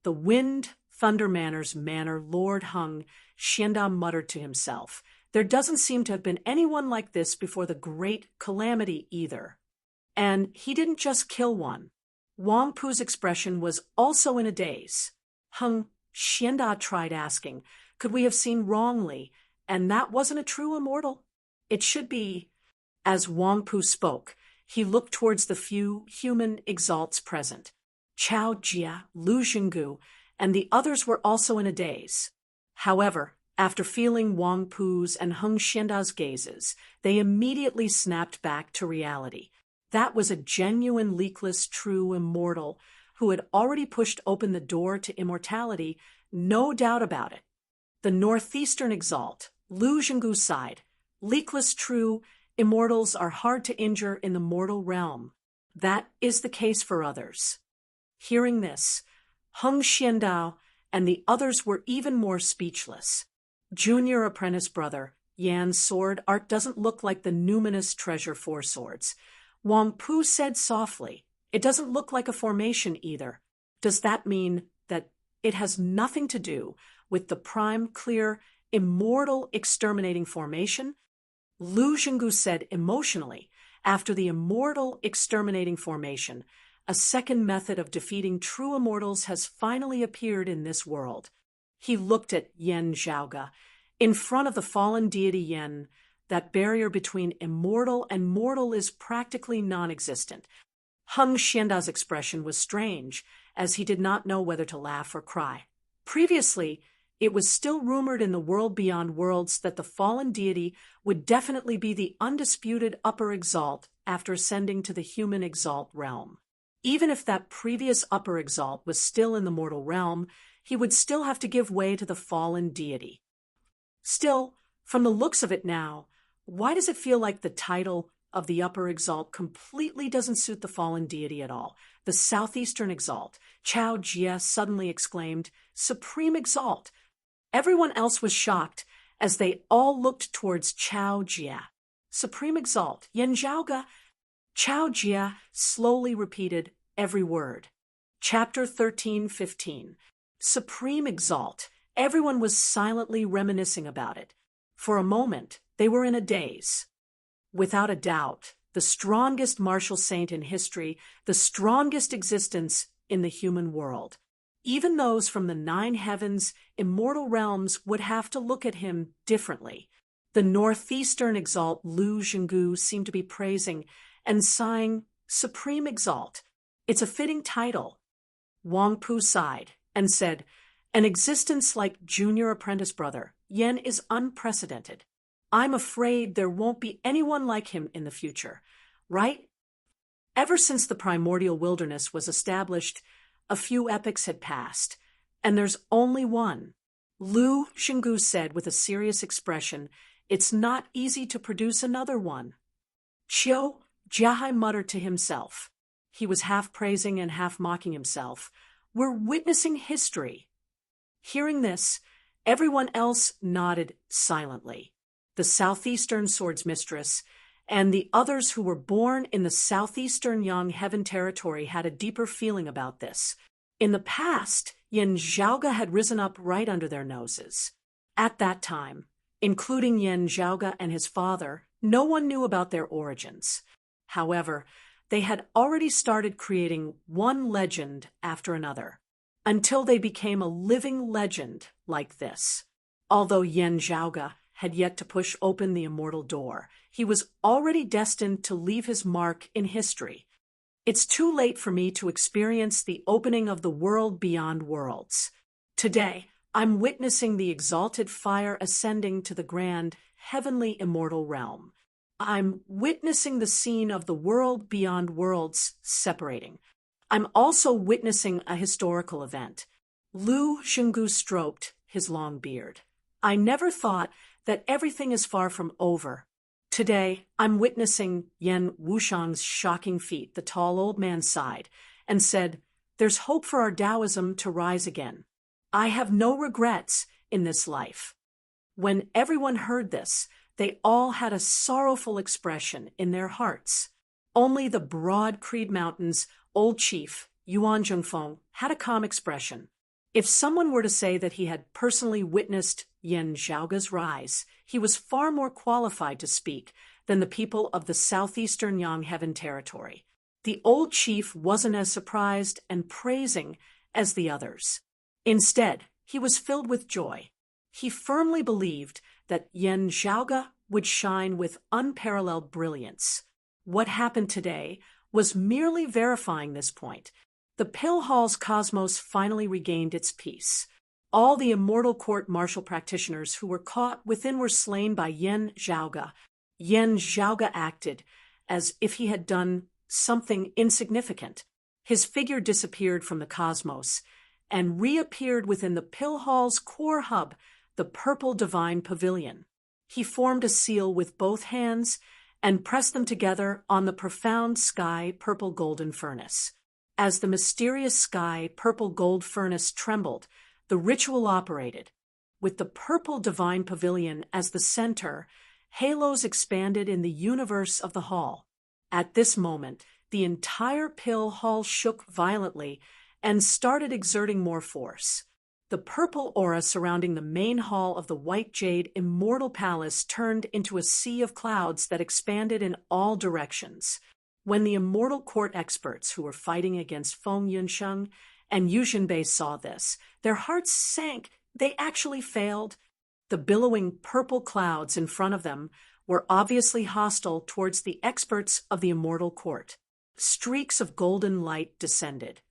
The Wind Thunder Manor's manor Lord Hung Xianda muttered to himself. There doesn't seem to have been anyone like this before the Great Calamity either. And he didn't just kill one. Wang Pu's expression was also in a daze. Heng Xianda tried asking, could we have seen wrongly, and that wasn't a true immortal? It should be. As Wang Pu spoke, he looked towards the few human exalts present. Chao Jia, Lu Xinggu, and the others were also in a daze. However, after feeling Wang Pu's and Heng Xianda's gazes, they immediately snapped back to reality. That was a genuine, leakless, true immortal who had already pushed open the door to immortality, no doubt about it. The northeastern exalt, Lu Xinggu, sighed. Leakless, true, immortals are hard to injure in the mortal realm. That is the case for others. Hearing this, Heng Xiandao and the others were even more speechless. Junior apprentice brother, Yan's sword art doesn't look like the numinous treasure four swords. Wang Pu said softly, it doesn't look like a formation either. Does that mean that it has nothing to do with the prime, clear, immortal exterminating formation? Lu Xinggu said emotionally, after the immortal exterminating formation, a second method of defeating true immortals has finally appeared in this world. He looked at Yen Zhaoga. In front of the fallen deity Yen, that barrier between immortal and mortal is practically non-existent. Heng Xianda's expression was strange, as he did not know whether to laugh or cry. Previously, it was still rumored in the world beyond worlds that the fallen deity would definitely be the undisputed upper exalt after ascending to the human exalt realm. Even if that previous upper exalt was still in the mortal realm, he would still have to give way to the fallen deity. Still, from the looks of it now, why does it feel like the title of the upper exalt completely doesn't suit the fallen deity at all? The southeastern exalt, Chao Jia, suddenly exclaimed, Supreme Exalt. Everyone else was shocked as they all looked towards Chao Jia. Supreme Exalt, Yen Zhaoga. Chao Jia slowly repeated every word. Chapter 13:15. Supreme Exalt. Everyone was silently reminiscing about it. For a moment, they were in a daze. Without a doubt, the strongest martial saint in history, the strongest existence in the human world. Even those from the 9 heavens, immortal realms would have to look at him differently. The northeastern exalt Lu Xinggu seemed to be praising and sighing, Supreme Exalt. It's a fitting title. Wang Pu sighed and said, an existence like junior apprentice brother, Yen, is unprecedented. I'm afraid there won't be anyone like him in the future, right? Ever since the primordial wilderness was established, a few epochs had passed, and there's only one. Lu Xinggu said with a serious expression, it's not easy to produce another one. Qiu Jiahai muttered to himself. He was half praising and half mocking himself. We're witnessing history. Hearing this, everyone else nodded silently. The southeastern swords mistress and the others who were born in the southeastern Yang Heaven territory had a deeper feeling about this. In the past, Yen Zhaoga had risen up right under their noses. At that time, including Yen Zhaoga and his father, no one knew about their origins. However, they had already started creating one legend after another, until they became a living legend like this. Although Yen Zhaoga had yet to push open the immortal door, he was already destined to leave his mark in history. It's too late for me to experience the opening of the world beyond worlds. Today, I'm witnessing the exalted fire ascending to the grand, heavenly immortal realm. I'm witnessing the scene of the world beyond worlds separating. I'm also witnessing a historical event. Lu Xinggu stroked his long beard. I never thought that everything is far from over. Today, I'm witnessing Yen Wushang's shocking feat. The tall old man sighed and said, there's hope for our Taoism to rise again. I have no regrets in this life. When everyone heard this, they all had a sorrowful expression in their hearts. Only the broad Creed Mountains old chief, Yuan Zhengfeng, had a calm expression. If someone were to say that he had personally witnessed Yen Zhaoga's rise, he was far more qualified to speak than the people of the southeastern Yangheaven territory. The old chief wasn't as surprised and praising as the others. Instead, he was filled with joy. He firmly believed that Yan Zhaoge would shine with unparalleled brilliance. What happened today was merely verifying this point. The Pill Hall's cosmos finally regained its peace. All the immortal court martial practitioners who were caught within were slain by Yan Zhaoge. Yan Zhaoge acted as if he had done something insignificant. His figure disappeared from the cosmos and reappeared within the Pill Hall's core hub, the Purple Divine Pavilion. He formed a seal with both hands and pressed them together on the profound sky purple golden furnace. As the mysterious sky purple gold furnace trembled, the ritual operated. With the Purple Divine Pavilion as the center, halos expanded in the universe of the hall. At this moment, the entire Pill Hall shook violently and started exerting more force. The purple aura surrounding the main hall of the White Jade Immortal Palace turned into a sea of clouds that expanded in all directions. When the Immortal Court experts who were fighting against Feng Yunsheng and Yu Xinbei saw this, their hearts sank. They actually failed. The billowing purple clouds in front of them were obviously hostile towards the experts of the Immortal Court. Streaks of golden light descended,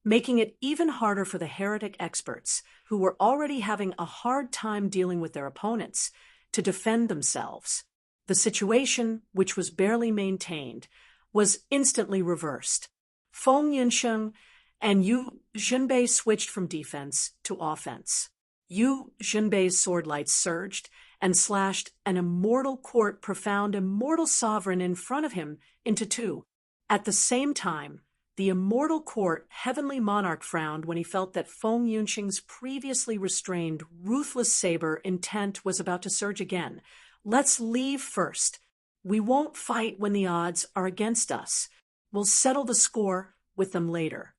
making it even harder for the heretic experts, who were already having a hard time dealing with their opponents, to defend themselves. The situation, which was barely maintained, was instantly reversed. Feng Yunsheng and Yu Xinbei switched from defense to offense. Yu Xinbei's sword lights surged and slashed an immortal court profound immortal sovereign in front of him into two. At the same time, the immortal court heavenly monarch frowned when he felt that Feng Yunsheng's previously restrained, ruthless saber intent was about to surge again. Let's leave first. We won't fight when the odds are against us. We'll settle the score with them later.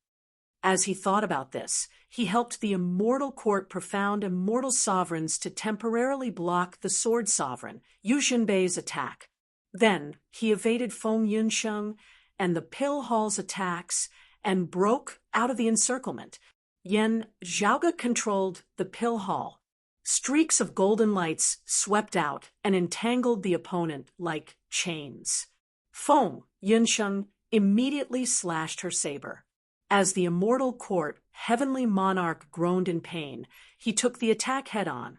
As he thought about this, he helped the immortal court profound immortal sovereigns to temporarily block the sword sovereign, Yu Xinbei's attack. Then he evaded Feng Yunsheng and the Pill Hall's attacks and broke out of the encirclement. Yan Zhaoge controlled the Pill Hall. Streaks of golden lights swept out and entangled the opponent like chains. Feng Yunsheng immediately slashed her saber. As the immortal court heavenly monarch groaned in pain, he took the attack head-on,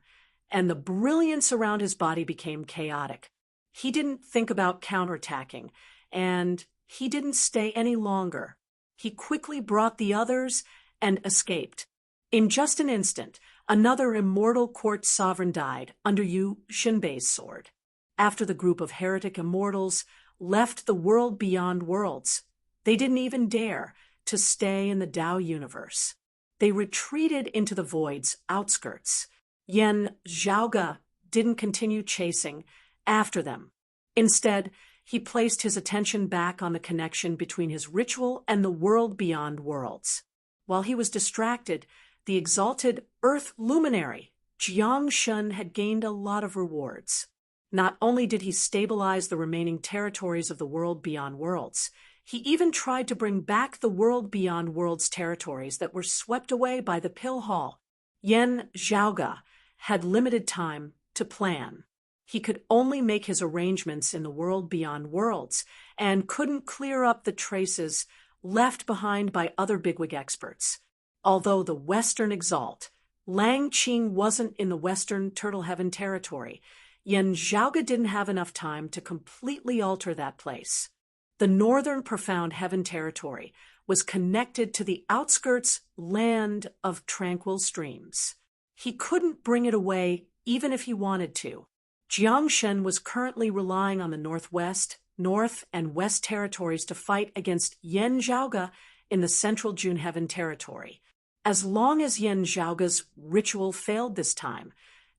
and the brilliance around his body became chaotic. He didn't think about counterattacking, and he didn't stay any longer. He quickly brought the others and escaped. In just an instant, another immortal court sovereign died under Yu Xinbei's sword. After the group of heretic immortals left the world beyond worlds, they didn't even dare to stay in the Tao universe. They retreated into the void's outskirts. Yan Zhaoge didn't continue chasing after them. Instead, he placed his attention back on the connection between his ritual and the world beyond worlds. While he was distracted, the exalted Earth luminary, Jiang Shun, had gained a lot of rewards. Not only did he stabilize the remaining territories of the world beyond worlds, he even tried to bring back the world beyond worlds territories that were swept away by the Pill Hall. Yan Zhaoge had limited time to plan. He could only make his arrangements in the world beyond worlds and couldn't clear up the traces left behind by other bigwig experts. Although the Western Exalt, Lang Qing, wasn't in the Western Turtle Heaven territory, Yan Zhaoge didn't have enough time to completely alter that place. The Northern Profound Heaven territory was connected to the outskirts land of tranquil streams. He couldn't bring it away even if he wanted to. Jiang Shen was currently relying on the Northwest, North, and West territories to fight against Yan Zhaoge in the Central June Heaven territory. As long as Yan Zhaoge's ritual failed this time,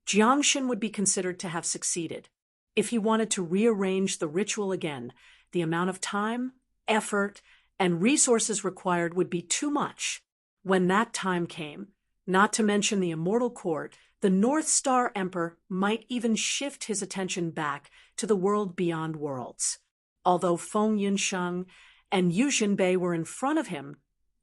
Jiang Shen would be considered to have succeeded. If he wanted to rearrange the ritual again, the amount of time, effort, and resources required would be too much. When that time came, not to mention the immortal court, the North Star Emperor might even shift his attention back to the world beyond worlds. Although Feng Yunsheng and Yu Jinbei were in front of him,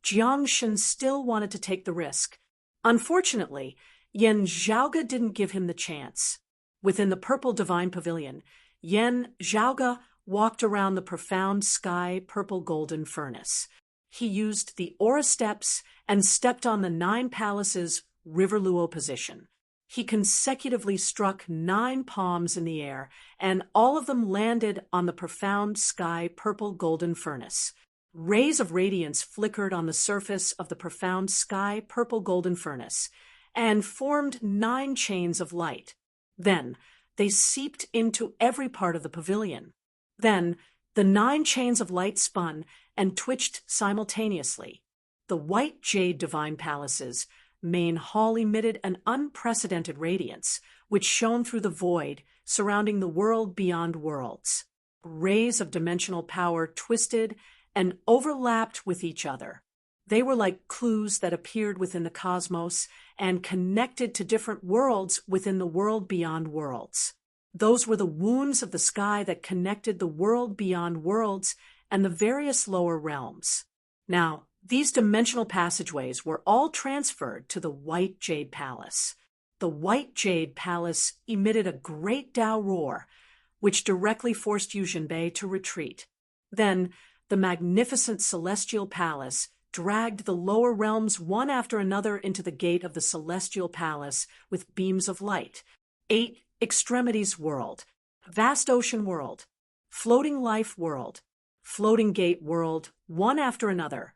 Jiang Shen still wanted to take the risk. Unfortunately, Yan Zhaoge didn't give him the chance. Within the purple divine pavilion, Yan Zhaoge walked around the profound sky purple golden furnace. He used the aura steps and stepped on the 9 palaces river luo position. He consecutively struck 9 palms in the air, and all of them landed on the profound sky purple golden furnace. Rays of radiance flickered on the surface of the profound sky purple golden furnace and formed 9 chains of light. Then they seeped into every part of the pavilion. Then the 9 chains of light spun and twitched simultaneously. The white jade divine palace's main hall emitted an unprecedented radiance, which shone through the void surrounding the world beyond worlds. Rays of dimensional power twisted and overlapped with each other. They were like clues that appeared within the cosmos and connected to different worlds within the world beyond worlds. Those were the wounds of the sky that connected the world beyond worlds and the various lower realms. Now, these dimensional passageways were all transferred to the White Jade Palace. The White Jade Palace emitted a great Tao roar, which directly forced Yu Jinbei to retreat. Then, the magnificent Celestial Palace dragged the lower realms one after another into the gate of the Celestial Palace with beams of light. 8 Extremities World, Vast Ocean World, Floating Life World, Floating Gate World, one after another.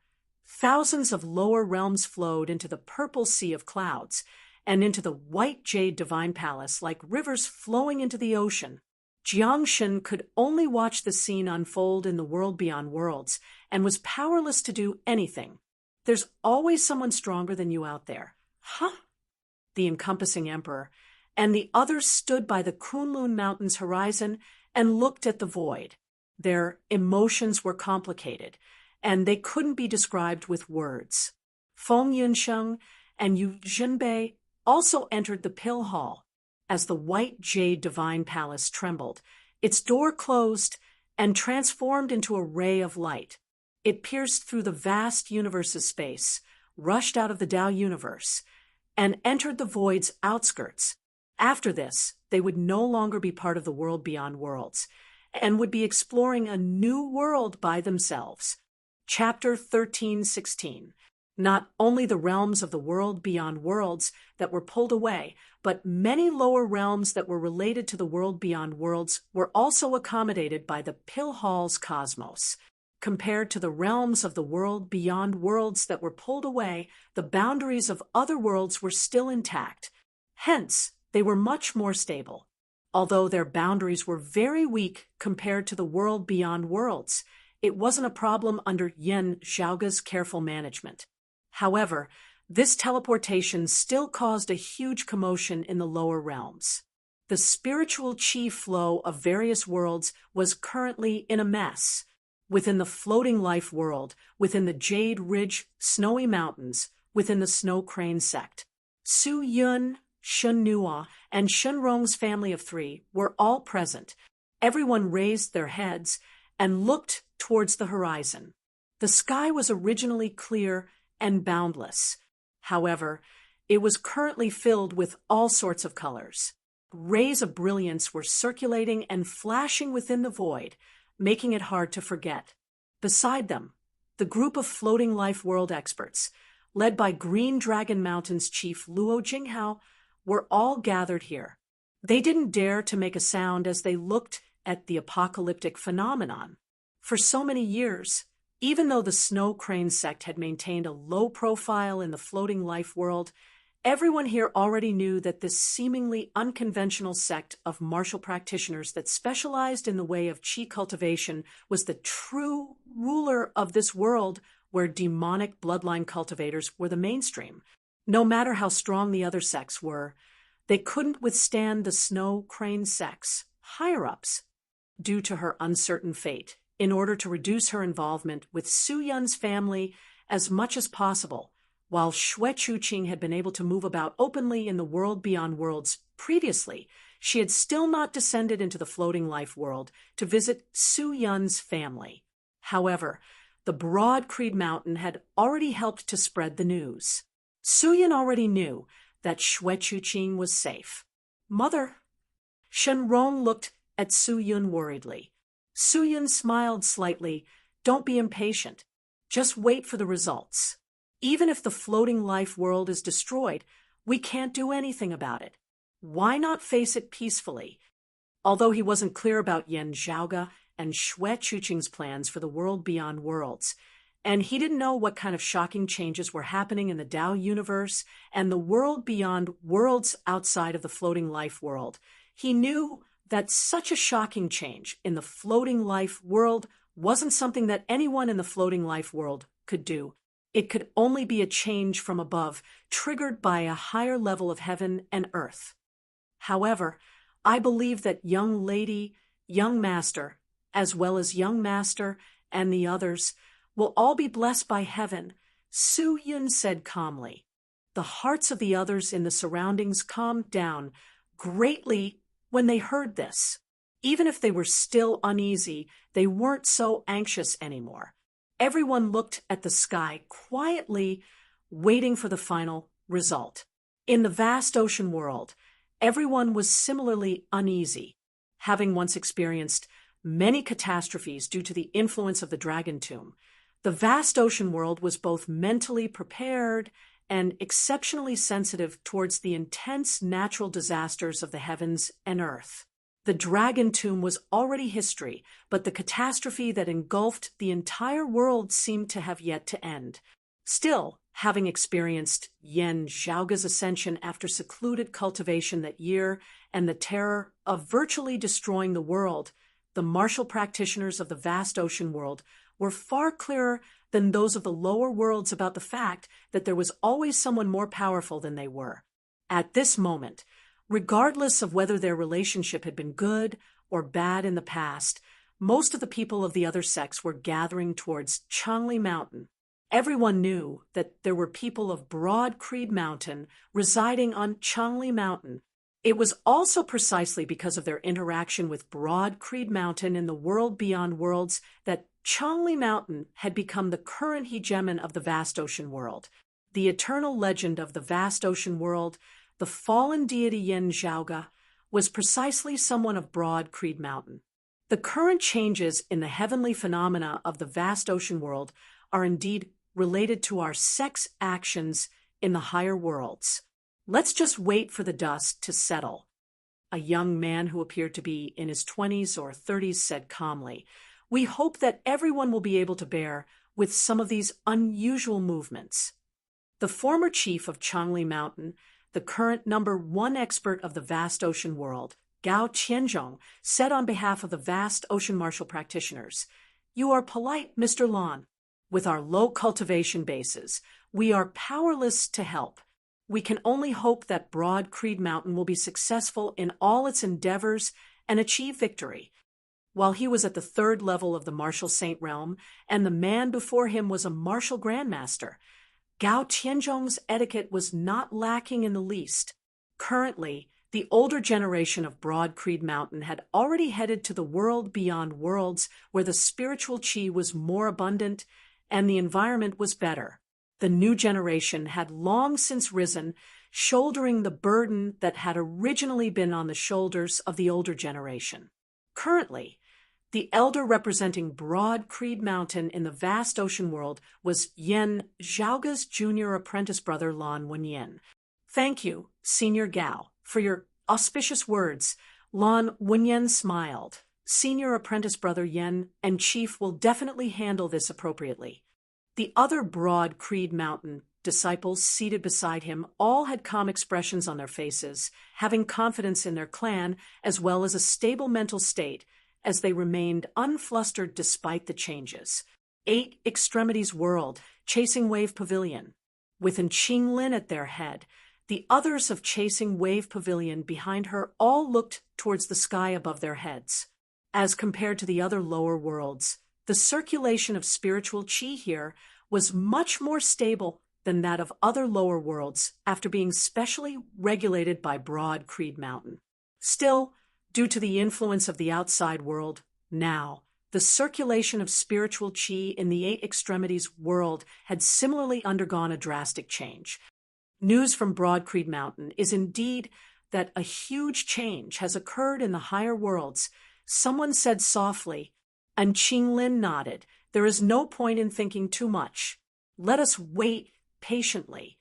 Thousands of lower realms flowed into the purple sea of clouds and into the White Jade Divine Palace like rivers flowing into the ocean. Jiang Shen could only watch the scene unfold in the world beyond worlds and was powerless to do anything. There's always someone stronger than you out there. Huh? The encompassing emperor and the others stood by the Kunlun Mountains horizon and looked at the void. Their emotions were complicated, and they couldn't be described with words. Feng Yunsheng and Yu Jinbei also entered the pill hall. As the White Jade Divine Palace trembled, its door closed and transformed into a ray of light. It pierced through the vast universe's space, rushed out of the Tao universe, and entered the void's outskirts. After this, they would no longer be part of the world beyond worlds, and would be exploring a new world by themselves. Chapter 13:16. Not only the realms of the world beyond worlds that were pulled away, but many lower realms that were related to the world beyond worlds were also accommodated by the Pill Hall's cosmos. Compared to the realms of the world beyond worlds that were pulled away, the boundaries of other worlds were still intact. Hence, they were much more stable. Although their boundaries were very weak compared to the world beyond worlds, it wasn't a problem under Yan Zhaoge's careful management. However, this teleportation still caused a huge commotion in the lower realms. The spiritual chi flow of various worlds was currently in a mess. Within the floating life world, within the Jade Ridge Snowy Mountains, within the Snow Crane sect, Su Yun, Shun Nua, and Shun Rong's family of 3 were all present. Everyone raised their heads and looked towards the horizon. The sky was originally clear and boundless. However, it was currently filled with all sorts of colors. Rays of brilliance were circulating and flashing within the void, making it hard to forget. Beside them, the group of floating life world experts, led by Green Dragon Mountain's chief Luo Jinghao, were all gathered here. They didn't dare to make a sound as they looked at the apocalyptic phenomenon. For so many years, even though the Snow Crane sect had maintained a low profile in the floating life world, everyone here already knew that this seemingly unconventional sect of martial practitioners that specialized in the way of chi cultivation was the true ruler of this world where demonic bloodline cultivators were the mainstream. No matter how strong the other sects were, they couldn't withstand the Snow Crane sect's higher-ups due to her uncertain fate. In order to reduce her involvement with Su Yun's family as much as possible, While Xue Chuqing had been able to move about openly in the world beyond worlds previously, she had still not descended into the floating life world to visit Su Yun's family. However, the broad Creed Mountain had already helped to spread the news. Su Yun already knew that Xue Chuqing was safe. "Mother." Shen Rong looked at Su Yun worriedly. Su Yun smiled slightly. "Don't be impatient. Just wait for the results. Even if the floating life world is destroyed, we can't do anything about it. Why not face it peacefully?" Although he wasn't clear about Yan Zhaoge and Xue Chuqing's plans for the world beyond worlds, and he didn't know what kind of shocking changes were happening in the Tao universe and the world beyond worlds outside of the floating life world, he knew that such a shocking change in the floating life world wasn't something that anyone in the floating life world could do. It could only be a change from above, triggered by a higher level of heaven and earth. However, I believe that young lady, young master, as well as young master and the others, will all be blessed by heaven, Su Yun said calmly. The hearts of the others in the surroundings calmed down greatly when they heard this. Even if they were still uneasy, they weren't so anxious anymore. Everyone looked at the sky quietly, waiting for the final result. In the vast ocean world, everyone was similarly uneasy, having once experienced many catastrophes due to the influence of the dragon tomb. The vast ocean world was both mentally prepared and exceptionally sensitive towards the intense natural disasters of the heavens and earth. The dragon tomb was already history, but the catastrophe that engulfed the entire world seemed to have yet to end. Still, having experienced Yan Zhaoge's ascension after secluded cultivation that year and the terror of virtually destroying the world, the martial practitioners of the vast ocean world were far clearer than those of the lower worlds about the fact that there was always someone more powerful than they were. At this moment, regardless of whether their relationship had been good or bad in the past, most of the people of the other sex were gathering towards Changli Mountain. Everyone knew that there were people of Broad Creed Mountain residing on Changli Mountain. It was also precisely because of their interaction with Broad Creed Mountain in the world beyond worlds that Changli Mountain had become the current hegemon of the vast ocean world. The eternal legend of the vast ocean world, the fallen deity Yan Zhaoge, was precisely someone of Broad Creed Mountain. The current changes in the heavenly phenomena of the vast ocean world are indeed related to our sex actions in the higher worlds. Let's just wait for the dust to settle. A young man who appeared to be in his 20s or 30s said calmly, "We hope that everyone will be able to bear with some of these unusual movements." The former chief of Changli Mountain, the current #1 expert of the vast ocean world, Gao Qianzhong, said on behalf of the vast ocean martial practitioners, "You are polite, Mr. Lan. With our low cultivation bases, we are powerless to help. We can only hope that Broad Creed Mountain will be successful in all its endeavors and achieve victory." While he was at the 3rd level of the martial saint realm, and the man before him was a martial grandmaster, Gao Tianzhong's etiquette was not lacking in the least. Currently, the older generation of Broad Creed Mountain had already headed to the world beyond worlds where the spiritual qi was more abundant and the environment was better. The new generation had long since risen, shouldering the burden that had originally been on the shoulders of the older generation. Currently, the elder representing Broad Creed Mountain in the vast ocean world was Yan Zhaoge's junior apprentice brother Lan Wenyan. "Thank you, Senior Gao, for your auspicious words." Lan Wenyan smiled. "Senior apprentice brother Yan and Chief will definitely handle this appropriately." The other Broad Creed Mountain disciples seated beside him all had calm expressions on their faces, having confidence in their clan as well as a stable mental state as they remained unflustered despite the changes. 8 Extremities World, Chasing Wave Pavilion. With Qing Lin at their head, the others of Chasing Wave Pavilion behind her all looked towards the sky above their heads. As compared to the other lower worlds, the circulation of spiritual qi here was much more stable than that of other lower worlds after being specially regulated by Broad Creed Mountain. Still, due to the influence of the outside world, now, the circulation of spiritual chi in the Eight Extremities world had similarly undergone a drastic change. News from Broad Creed Mountain is indeed that a huge change has occurred in the higher worlds. Someone said softly, and Qinglin nodded. There is no point in thinking too much. Let us wait patiently.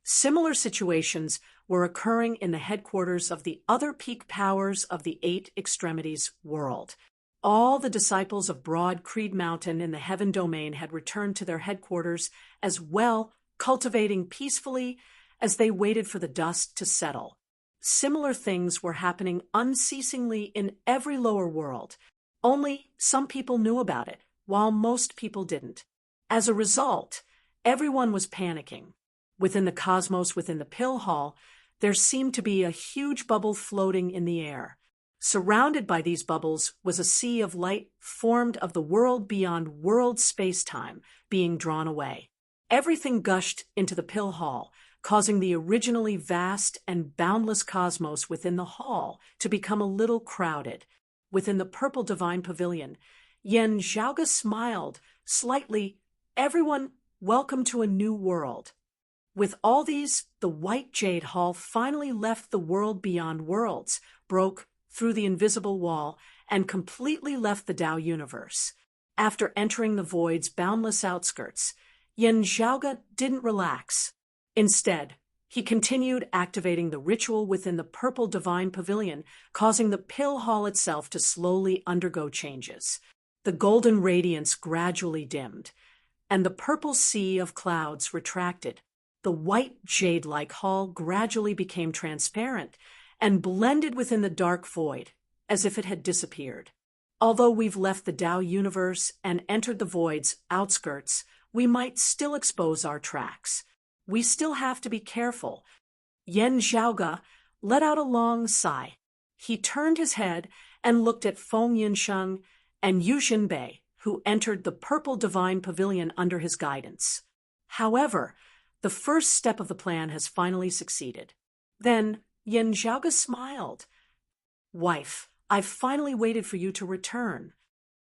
Similar situations were occurring in the headquarters of the other peak powers of the Eight Extremities world. All the disciples of Broad Creed Mountain in the Heaven Domain had returned to their headquarters as well, cultivating peacefully as they waited for the dust to settle. Similar things were happening unceasingly in every lower world, only some people knew about it, while most people didn't. As a result, everyone was panicking. Within the cosmos, within the pill hall, there seemed to be a huge bubble floating in the air. Surrounded by these bubbles was a sea of light formed of the world beyond world space-time being drawn away. Everything gushed into the pill hall, causing the originally vast and boundless cosmos within the hall to become a little crowded. Within the purple divine pavilion, Yen Zhaoge smiled slightly. Everyone, welcome to a new world. With all these, the white jade hall finally left the world beyond worlds, broke through the invisible wall, and completely left the Tao universe. After entering the void's boundless outskirts, Yen Zhaoge didn't relax. Instead, he continued activating the ritual within the purple divine pavilion, causing the pill hall itself to slowly undergo changes. The golden radiance gradually dimmed, and the purple sea of clouds retracted. The white jade-like hall gradually became transparent and blended within the dark void, as if it had disappeared. Although we've left the Tao universe and entered the void's outskirts, we might still expose our tracks. We still have to be careful. Yen Zhaoge let out a long sigh. He turned his head and looked at Feng Yinsheng and Yu Xinbei, who entered the purple divine pavilion under his guidance. However, the first step of the plan has finally succeeded. Then Yen Zhaoge smiled. Wife, I've finally waited for you to return.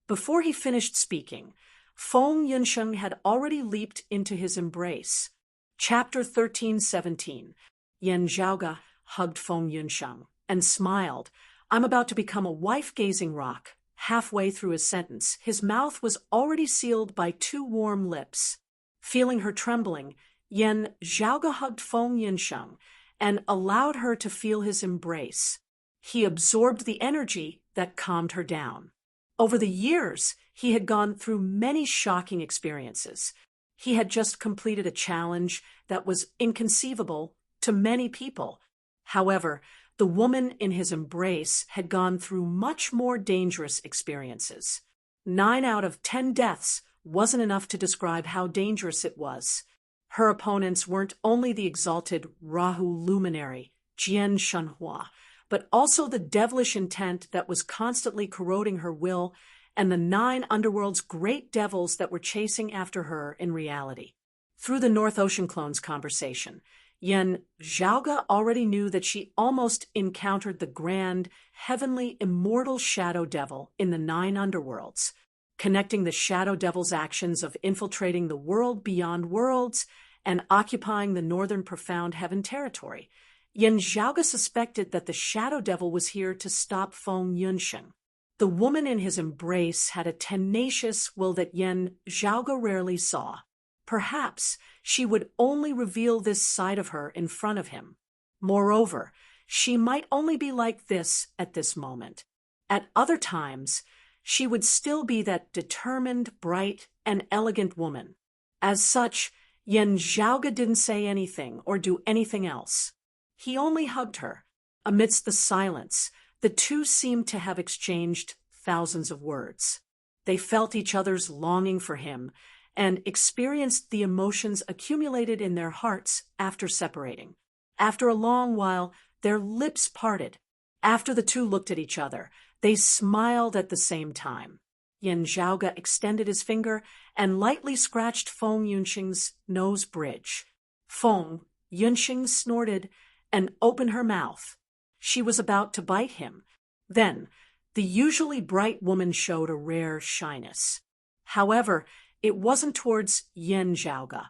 Before he finished speaking, Feng Yinsheng had already leaped into his embrace. Chapter 13:17. Yen Zhaoge hugged Feng Yinsheng and smiled. I'm about to become a wife-gazing rock. Halfway through his sentence, his mouth was already sealed by two warm lips. Feeling her trembling, Yen Zhaoge hugged Feng Yinsheng and allowed her to feel his embrace. He absorbed the energy that calmed her down. Over the years, he had gone through many shocking experiences. He had just completed a challenge that was inconceivable to many people. However, the woman in his embrace had gone through much more dangerous experiences. 9 out of 10 deaths wasn't enough to describe how dangerous it was. Her opponents weren't only the exalted Rahu luminary, Jian Shenhua, but also the devilish intent that was constantly corroding her will and the 9 underworld's great devils that were chasing after her in reality. Through the North Ocean Clones conversation, Yen Zhaoge already knew that she almost encountered the grand, heavenly, immortal shadow devil in the 9 underworlds, connecting the shadow devil's actions of infiltrating the world beyond worlds and occupying the northern profound heaven territory. Yen Zhaoge suspected that the shadow devil was here to stop Feng Yinsheng. The woman in his embrace had a tenacious will that Yen Zhaoge rarely saw. Perhaps she would only reveal this side of her in front of him. Moreover, she might only be like this at this moment. At other times, she would still be that determined, bright, and elegant woman. As such, Yen Zhaoge didn't say anything or do anything else. He only hugged her. Amidst the silence, the two seemed to have exchanged thousands of words. They felt each other's longing for him and experienced the emotions accumulated in their hearts after separating. After a long while, their lips parted. After the two looked at each other, they smiled at the same time. Yan Zhaoge extended his finger and lightly scratched Feng Yunxing's nose bridge. Feng Yunxing snorted and opened her mouth. She was about to bite him. Then, the usually bright woman showed a rare shyness. However, it wasn't towards Yan Zhaoge.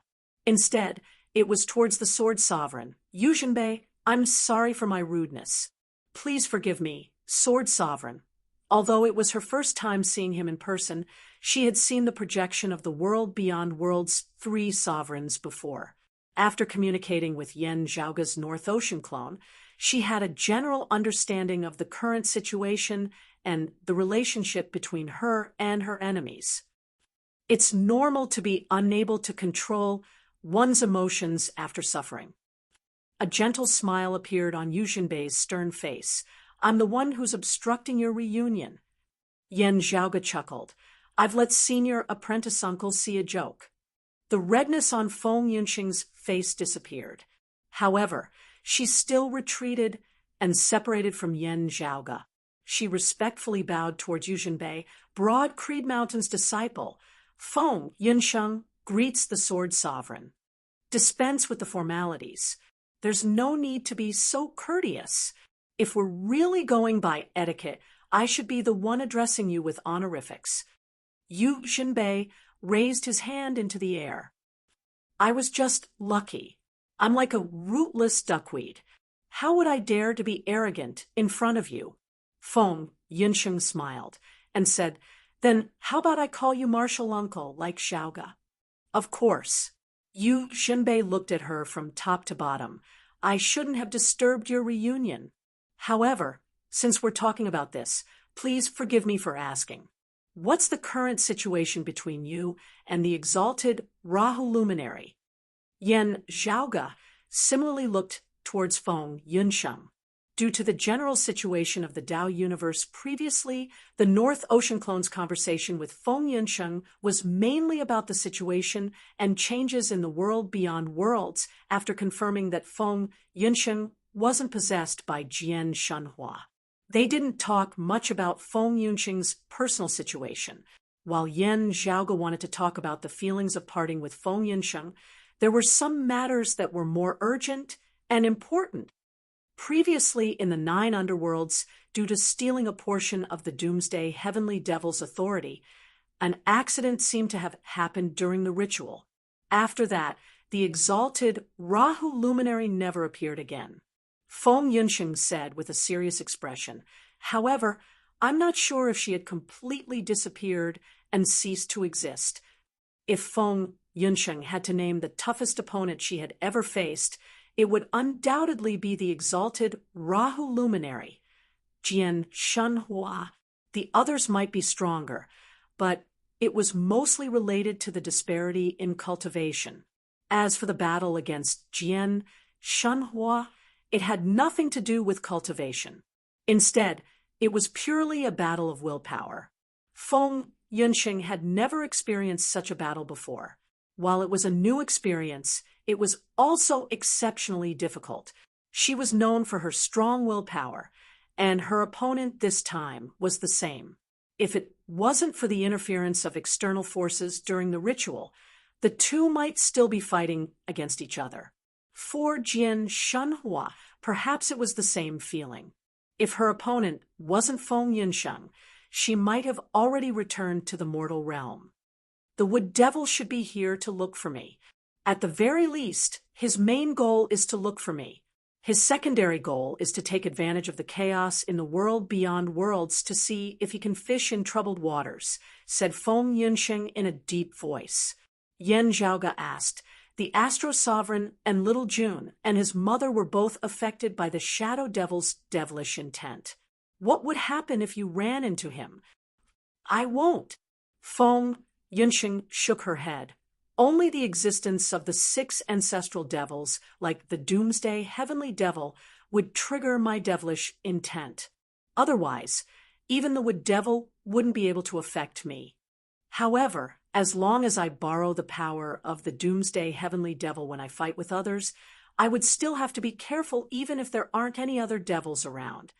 Instead, it was towards the Sword Sovereign. Yu Zhenbei, I'm sorry for my rudeness. Please forgive me, Sword Sovereign. Although it was her first time seeing him in person, she had seen the projection of the world beyond worlds 3 sovereigns before. After communicating with Yan Zhaoge's North Ocean clone, she had a general understanding of the current situation and the relationship between her and her enemies. It's normal to be unable to control one's emotions after suffering. A gentle smile appeared on Yu Zhenbei's stern face. I'm the one who's obstructing your reunion. Yan Zhaoge chuckled. I've let senior apprentice uncle see a joke. The redness on Feng Yunxing's face disappeared. However, she still retreated and separated from Yan Zhaoge. She respectfully bowed towards Yu Zhenbei, Broad Creed Mountain's disciple. Feng Yunxing greets the Sword Sovereign. Dispense with the formalities. There's no need to be so courteous. If we're really going by etiquette, I should be the one addressing you with honorifics. Yu Zhenbei raised his hand into the air. I was just lucky. I'm like a rootless duckweed. How would I dare to be arrogant in front of you? Feng Yunxing smiled and said, Then how about I call you martial uncle like Zhaoge? Of course. Yu Zhenbei looked at her from top to bottom. I shouldn't have disturbed your reunion. However, since we're talking about this, please forgive me for asking. What's the current situation between you and the exalted Rahu luminary? Yan Zhaoge similarly looked towards Feng Yunxing. Due to the general situation of the Tao universe previously, the North Ocean clone's conversation with Feng Yunxing was mainly about the situation and changes in the world beyond worlds after confirming that Feng Yunxing wasn't possessed by Jian Shenhua. They didn't talk much about Feng Yunxing's personal situation. While Yan Zhaoge wanted to talk about the feelings of parting with Feng Yunxing, there were some matters that were more urgent and important. Previously in the 9 underworlds, due to stealing a portion of the Doomsday Heavenly Devil's authority, an accident seemed to have happened during the ritual. After that, the exalted Rahu luminary never appeared again. Feng Yunxing said with a serious expression, However, I'm not sure if she had completely disappeared and ceased to exist. If Feng Yunxing had to name the toughest opponent she had ever faced, it would undoubtedly be the exalted Rahu luminary, Jian Shenhua. The others might be stronger, but it was mostly related to the disparity in cultivation. As for the battle against Jian Shenhua, it had nothing to do with cultivation. Instead, it was purely a battle of willpower. Feng Yunxing had never experienced such a battle before. While it was a new experience, it was also exceptionally difficult. She was known for her strong willpower, and her opponent this time was the same. If it wasn't for the interference of external forces during the ritual, the two might still be fighting against each other. For Jian Shenhua, perhaps it was the same feeling. If her opponent wasn't Feng Yunxing, she might have already returned to the mortal realm. The Wood Devil should be here to look for me. At the very least, his main goal is to look for me. His secondary goal is to take advantage of the chaos in the world beyond worlds to see if he can fish in troubled waters, said Feng Yunxing in a deep voice. Yan Zhaoge asked, The Astro Sovereign and Little June and his mother were both affected by the Shadow Devil's devilish intent. What would happen if you ran into him? I won't. Feng Yunxing shook her head. Only the existence of the 6 ancestral devils, like the Doomsday Heavenly Devil, would trigger my devilish intent. Otherwise, even the Wood Devil wouldn't be able to affect me. However, as long as I borrow the power of the Doomsday Heavenly Devil when I fight with others, I would still have to be careful even if there aren't any other devils around.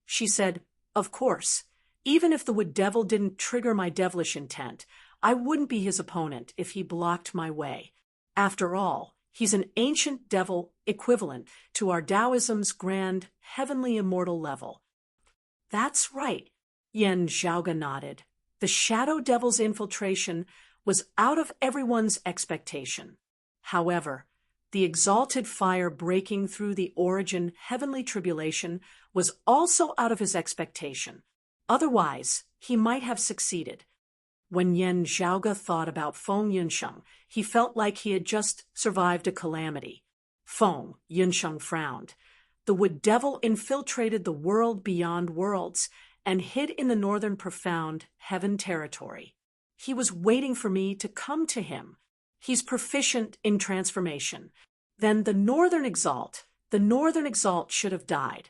She said, Of course. Even if the wood devil didn't trigger my devilish intent, I wouldn't be his opponent if he blocked my way. After all, he's an ancient devil equivalent to our Taoism's grand, heavenly immortal level. That's right, Yen Zhaoga nodded. The shadow devil's infiltration was out of everyone's expectation. However, the exalted fire breaking through the origin heavenly tribulation was also out of his expectation. Otherwise, he might have succeeded. When Yen Zhaoga thought about Feng Yunsheng, he felt like he had just survived a calamity. Feng Yunsheng frowned. The wood devil infiltrated the world beyond worlds and hid in the northern profound heaven territory. He was waiting for me to come to him. He's proficient in transformation. Then the northern exalt should have died.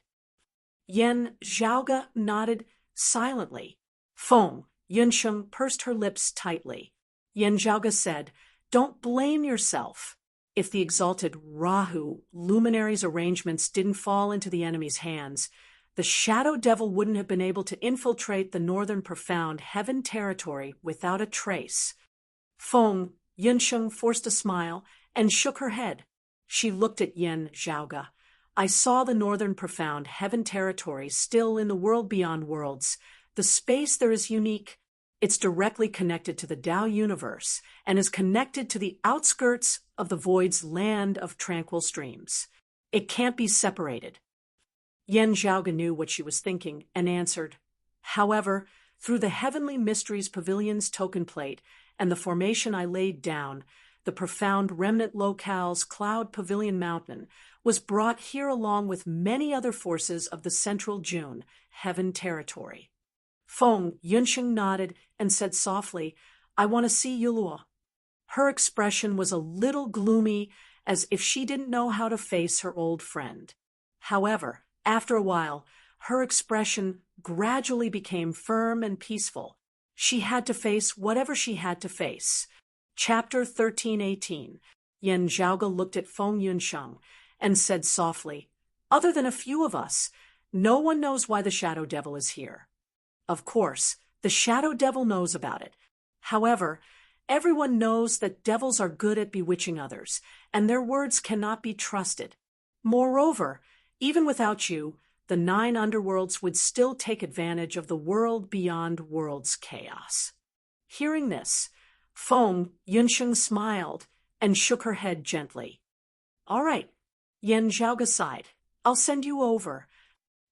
Yen Zhaoga nodded silently. Feng Yunsheng pursed her lips tightly. Yen Zhaoga said, "Don't blame yourself. If the exalted Rahu luminary's arrangements didn't fall into the enemy's hands, the shadow devil wouldn't have been able to infiltrate the northern profound heaven territory without a trace." Feng Yunsheng forced a smile and shook her head. She looked at Yen Zhaoga. "I saw the northern profound heaven territory still in the world beyond worlds. The space there is unique. It's directly connected to the Tao universe and is connected to the outskirts of the void's land of tranquil streams. It can't be separated." Yen Zhaoga knew what she was thinking and answered, "However, through the Heavenly Mysteries Pavilion's token plate and the formation I laid down, the profound remnant locale's Cloud Pavilion Mountain was brought here along with many other forces of the Central June, Heaven Territory." Feng Yunsheng nodded and said softly, "I want to see Yulua." Her expression was a little gloomy, as if she didn't know how to face her old friend. However, after a while, her expression gradually became firm and peaceful. She had to face whatever she had to face. Chapter 1318. Yen Zhaoga looked at Feng Yunsheng and said softly, "Other than a few of us, no one knows why the shadow devil is here. Of course, the shadow devil knows about it. However, everyone knows that devils are good at bewitching others, and their words cannot be trusted. Moreover, even without you, the 9 underworlds would still take advantage of the world beyond worlds chaos." Hearing this, Feng Yunsheng smiled and shook her head gently. "All right," Yen Zhaoga sighed. "I'll send you over."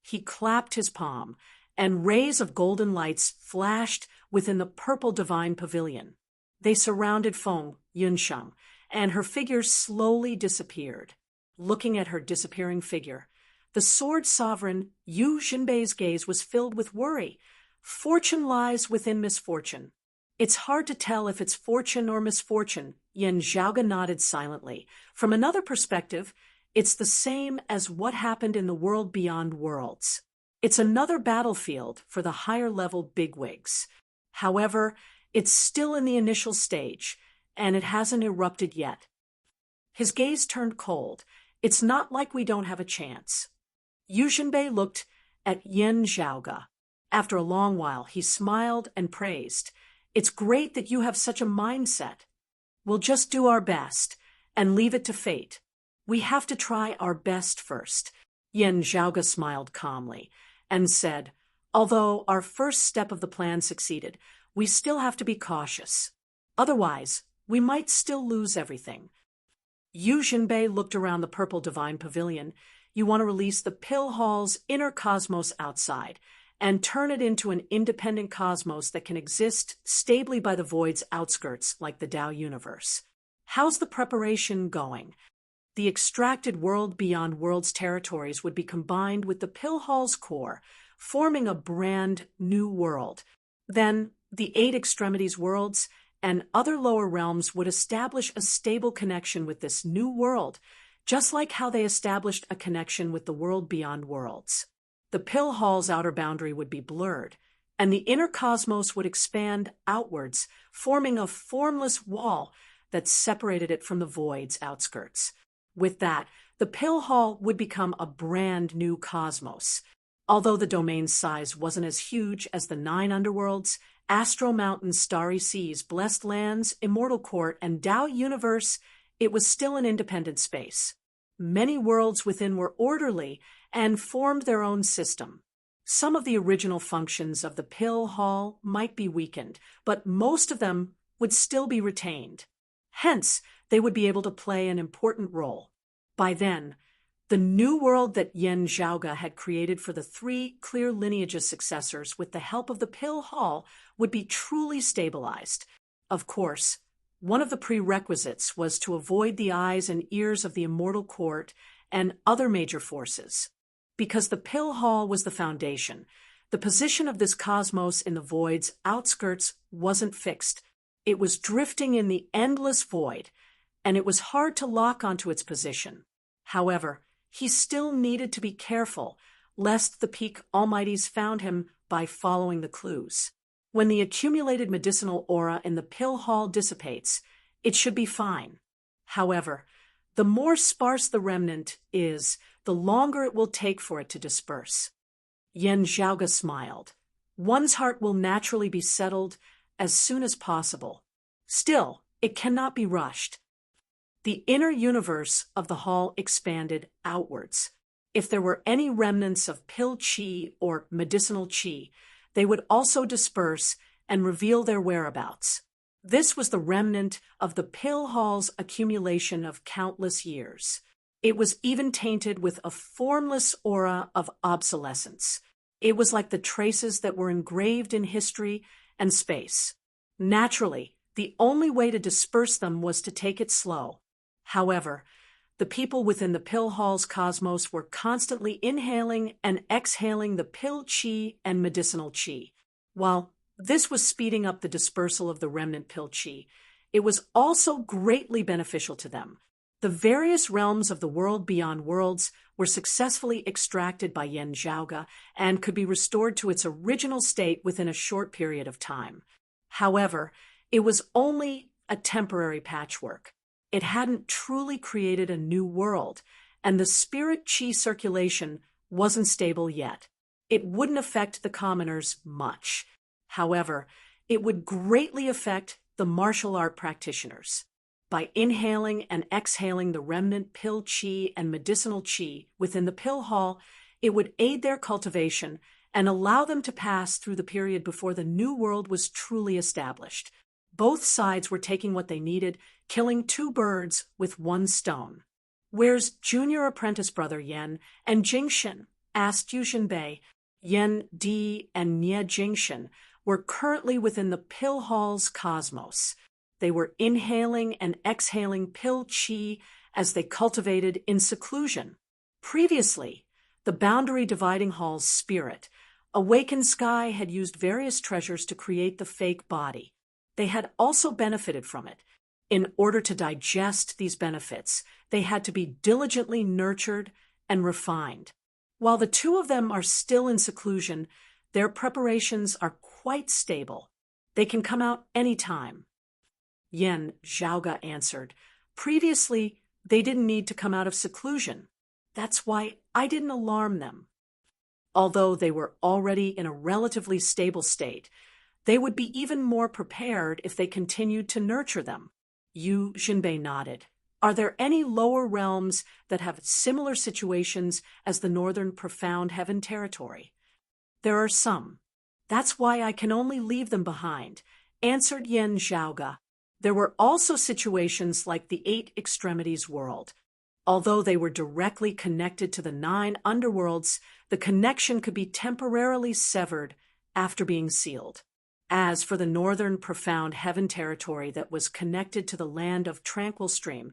He clapped his palm, and rays of golden lights flashed within the purple divine pavilion. They surrounded Feng Yunsheng, and her figure slowly disappeared. Looking at her disappearing figure, the sword sovereign Yu Jinbei's gaze was filled with worry. Fortune lies within misfortune. "It's hard to tell if it's fortune or misfortune," Yen Zhaoga nodded silently. "From another perspective, it's the same as what happened in the world beyond worlds. It's another battlefield for the higher-level bigwigs. However, it's still in the initial stage, and it hasn't erupted yet." His gaze turned cold. "It's not like we don't have a chance." Yu Jinbei looked at Yen Zhaoga. After a long while, he smiled and praised. "It's great that you have such a mindset. We'll just do our best and leave it to fate. We have to try our best first." Yen Zhaoga smiled calmly and said, "Although our first step of the plan succeeded, we still have to be cautious. Otherwise, we might still lose everything." Yu Jinbei looked around the purple divine pavilion. "You want to release the pill hall's inner cosmos outside and turn it into an independent cosmos that can exist stably by the void's outskirts like the Tao universe. How's the preparation going?" The extracted world beyond worlds territories would be combined with the pill hall's core, forming a brand new world. Then the 8 extremities worlds and other lower realms would establish a stable connection with this new world, just like how they established a connection with the world beyond worlds. The pill hall's outer boundary would be blurred, and the inner cosmos would expand outwards, forming a formless wall that separated it from the void's outskirts. With that, the pill hall would become a brand new cosmos. Although the domain's size wasn't as huge as the 9 underworlds, Astro Mountain's starry seas, blessed lands, immortal court, and Tao universe, it was still an independent space. Many worlds within were orderly and formed their own system. Some of the original functions of the Pill Hall might be weakened, but most of them would still be retained. Hence, they would be able to play an important role. By then, the new world that Yen Zhaoge had created for the 3 clear lineage's successors with the help of the Pill Hall would be truly stabilized. Of course, one of the prerequisites was to avoid the eyes and ears of the Immortal Court and other major forces. Because the Pill Hall was the foundation, the position of this cosmos in the void's outskirts wasn't fixed. It was drifting in the endless void, and it was hard to lock onto its position. However, he still needed to be careful, lest the Peak Almighties found him by following the clues. When the accumulated medicinal aura in the Pill Hall dissipates, it should be fine. However, the more sparse the remnant is, the longer it will take for it to disperse. Yen Zhaoge smiled. One's heart will naturally be settled as soon as possible. Still, it cannot be rushed. The inner universe of the hall expanded outwards. If there were any remnants of pill chi or medicinal chi, they would also disperse and reveal their whereabouts. This was the remnant of the Pill Hall's accumulation of countless years. It was even tainted with a formless aura of obsolescence. It was like the traces that were engraved in history and space. Naturally, the only way to disperse them was to take it slow. However, the people within the Pill Hall's cosmos were constantly inhaling and exhaling the pill chi and medicinal chi. While this was speeding up the dispersal of the remnant pill chi, it was also greatly beneficial to them. The various realms of the world beyond worlds were successfully extracted by Yen Zhaoge and could be restored to its original state within a short period of time. However, it was only a temporary patchwork. It hadn't truly created a new world, and the spirit chi circulation wasn't stable yet. It wouldn't affect the commoners much. However, it would greatly affect the martial art practitioners. By inhaling and exhaling the remnant pill chi and medicinal chi within the Pill Hall, it would aid their cultivation and allow them to pass through the period before the new world was truly established. Both sides were taking what they needed, killing 2 birds with 1 stone. "Where's junior apprentice brother Yen and Jingshin?" asked Yu Jinbei. Yen Di and Nie Jingshin were currently within the Pill Hall's cosmos. They were inhaling and exhaling pill chi as they cultivated in seclusion. Previously, the boundary dividing hall's spirit, Awakened Sky, had used various treasures to create the fake body. They had also benefited from it. In order to digest these benefits, they had to be diligently nurtured and refined. While the 2 of them are still in seclusion, their preparations are quite stable. They can come out any time. Yen Zhaoge answered, "Previously, they didn't need to come out of seclusion. That's why I didn't alarm them." Although they were already in a relatively stable state, they would be even more prepared if they continued to nurture them. Yu Jinbei nodded. "Are there any lower realms that have similar situations as the Northern Profound Heaven Territory?" "There are some. That's why I can only leave them behind," answered Yen Zhaoge. There were also situations like the 8 Extremities world. Although they were directly connected to the 9 underworlds, the connection could be temporarily severed after being sealed. As for the Northern Profound Heaven Territory that was connected to the land of Tranquil Stream,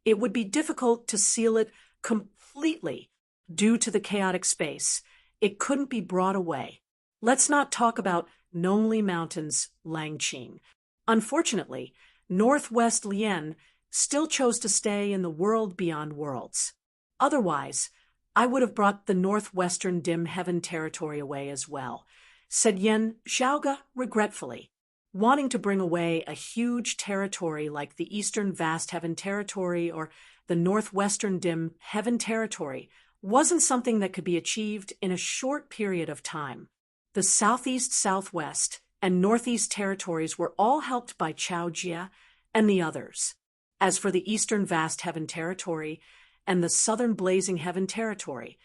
it would be difficult to seal it completely due to the chaotic space. It couldn't be brought away. Let's not talk about Nongli Mountain's Langqing. Unfortunately, Northwest Lien still chose to stay in the world beyond worlds. Otherwise, I would have brought the Northwestern Dim Heaven Territory away as well, said Yen Zhaoge regretfully. Wanting to bring away a huge territory like the Eastern Vast Heaven Territory or the Northwestern Dim Heaven Territory wasn't something that could be achieved in a short period of time. The Southeast, Southwest, and Northeast territories were all helped by Chao Jia and the others. As for the Eastern Vast Heaven Territory and the Southern Blazing Heaven Territory,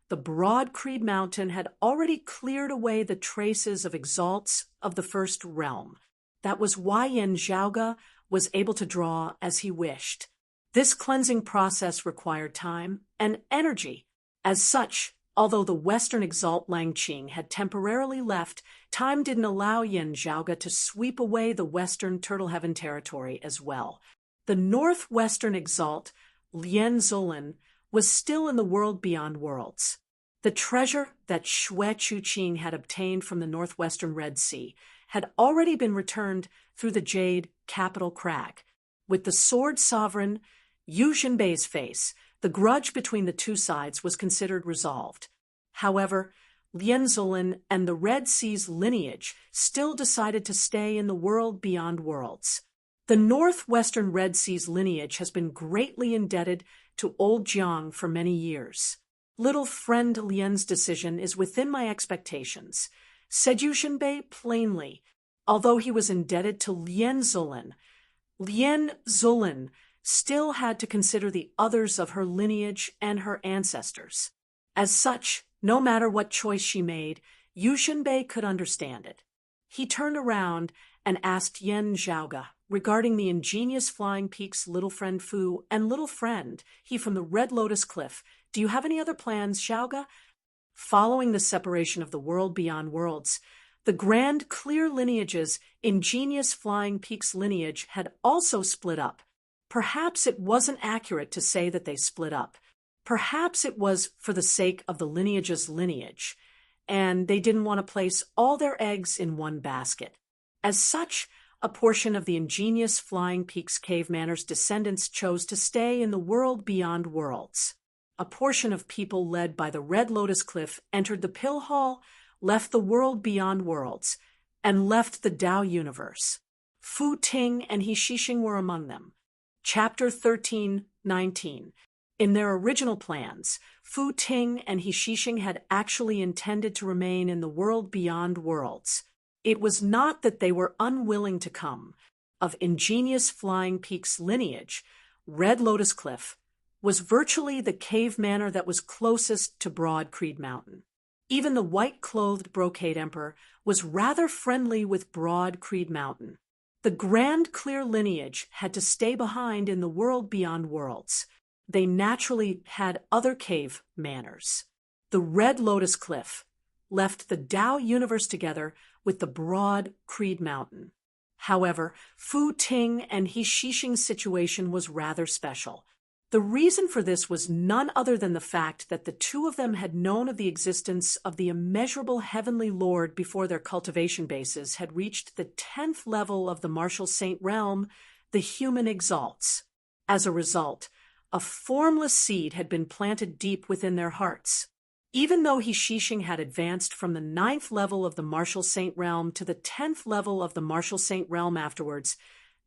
the broad Creed Mountain had already cleared away the traces of exalts of the First Realm. That was why Yen Zhaoge was able to draw as he wished. This cleansing process required time and energy. As such, although the Western Exalt Langqing had temporarily left, time didn't allow Yen Zhaoge to sweep away the Western Turtle Heaven territory as well. The Northwestern Exalt, Lien Zolin, was still in the world beyond worlds. The treasure that Xue Chuqing had obtained from the Northwestern Red Sea had already been returned through the Jade Capital Crag. With the sword sovereign Yu Xinbei's face, the grudge between the two sides was considered resolved. However, Lien Zolin and the Red Sea's lineage still decided to stay in the world beyond worlds. The Northwestern Red Sea's lineage has been greatly indebted to Old Jiang for many years. Little friend Lien's decision is within my expectations, said Yu Xinbei plainly. Although he was indebted to Lien Zolin still had to consider the others of her lineage and her ancestors. As such, no matter what choice she made, Yu Xinbei could understand it. He turned around and asked Yen Zhaoge regarding the ingenious Flying Peak's little friend Fu and little friend, he from the Red Lotus Cliff. Do you have any other plans, Zhaoge? Following the separation of the world beyond worlds, the Grand Clear lineage's ingenious Flying Peak's lineage had also split up. Perhaps it wasn't accurate to say that they split up. Perhaps it was for the sake of the lineage's lineage, and they didn't want to place all their eggs in one basket. As such, a portion of the ingenious Flying Peak's cavemaners' descendants chose to stay in the world beyond worlds. A portion of people led by the Red Lotus Cliff entered the Pill Hall, left the world beyond worlds, and left the Tao universe. Fu Ting and He Shixing were among them. Chapter 13:19. In their original plans, Fu Ting and He Shixing had actually intended to remain in the world beyond worlds. It was not that they were unwilling to come. Of ingenious Flying Peak's lineage, Red Lotus Cliff was virtually the cave manor that was closest to Broad Creed Mountain. Even the white-clothed Brocade Emperor was rather friendly with Broad Creed Mountain. The Grand Clear lineage had to stay behind in the world beyond worlds. They naturally had other cave manors. The Red Lotus Cliff left the Tao universe together with the Broad Creed Mountain. However, Fu Ting and He Shixing's situation was rather special. The reason for this was none other than the fact that the two of them had known of the existence of the immeasurable heavenly lord before their cultivation bases had reached the 10th level of the martial saint realm, the human exalts. As a result, a formless seed had been planted deep within their hearts. Even though He Shixing had advanced from the 9th level of the martial saint realm to the 10th level of the martial saint realm afterwards,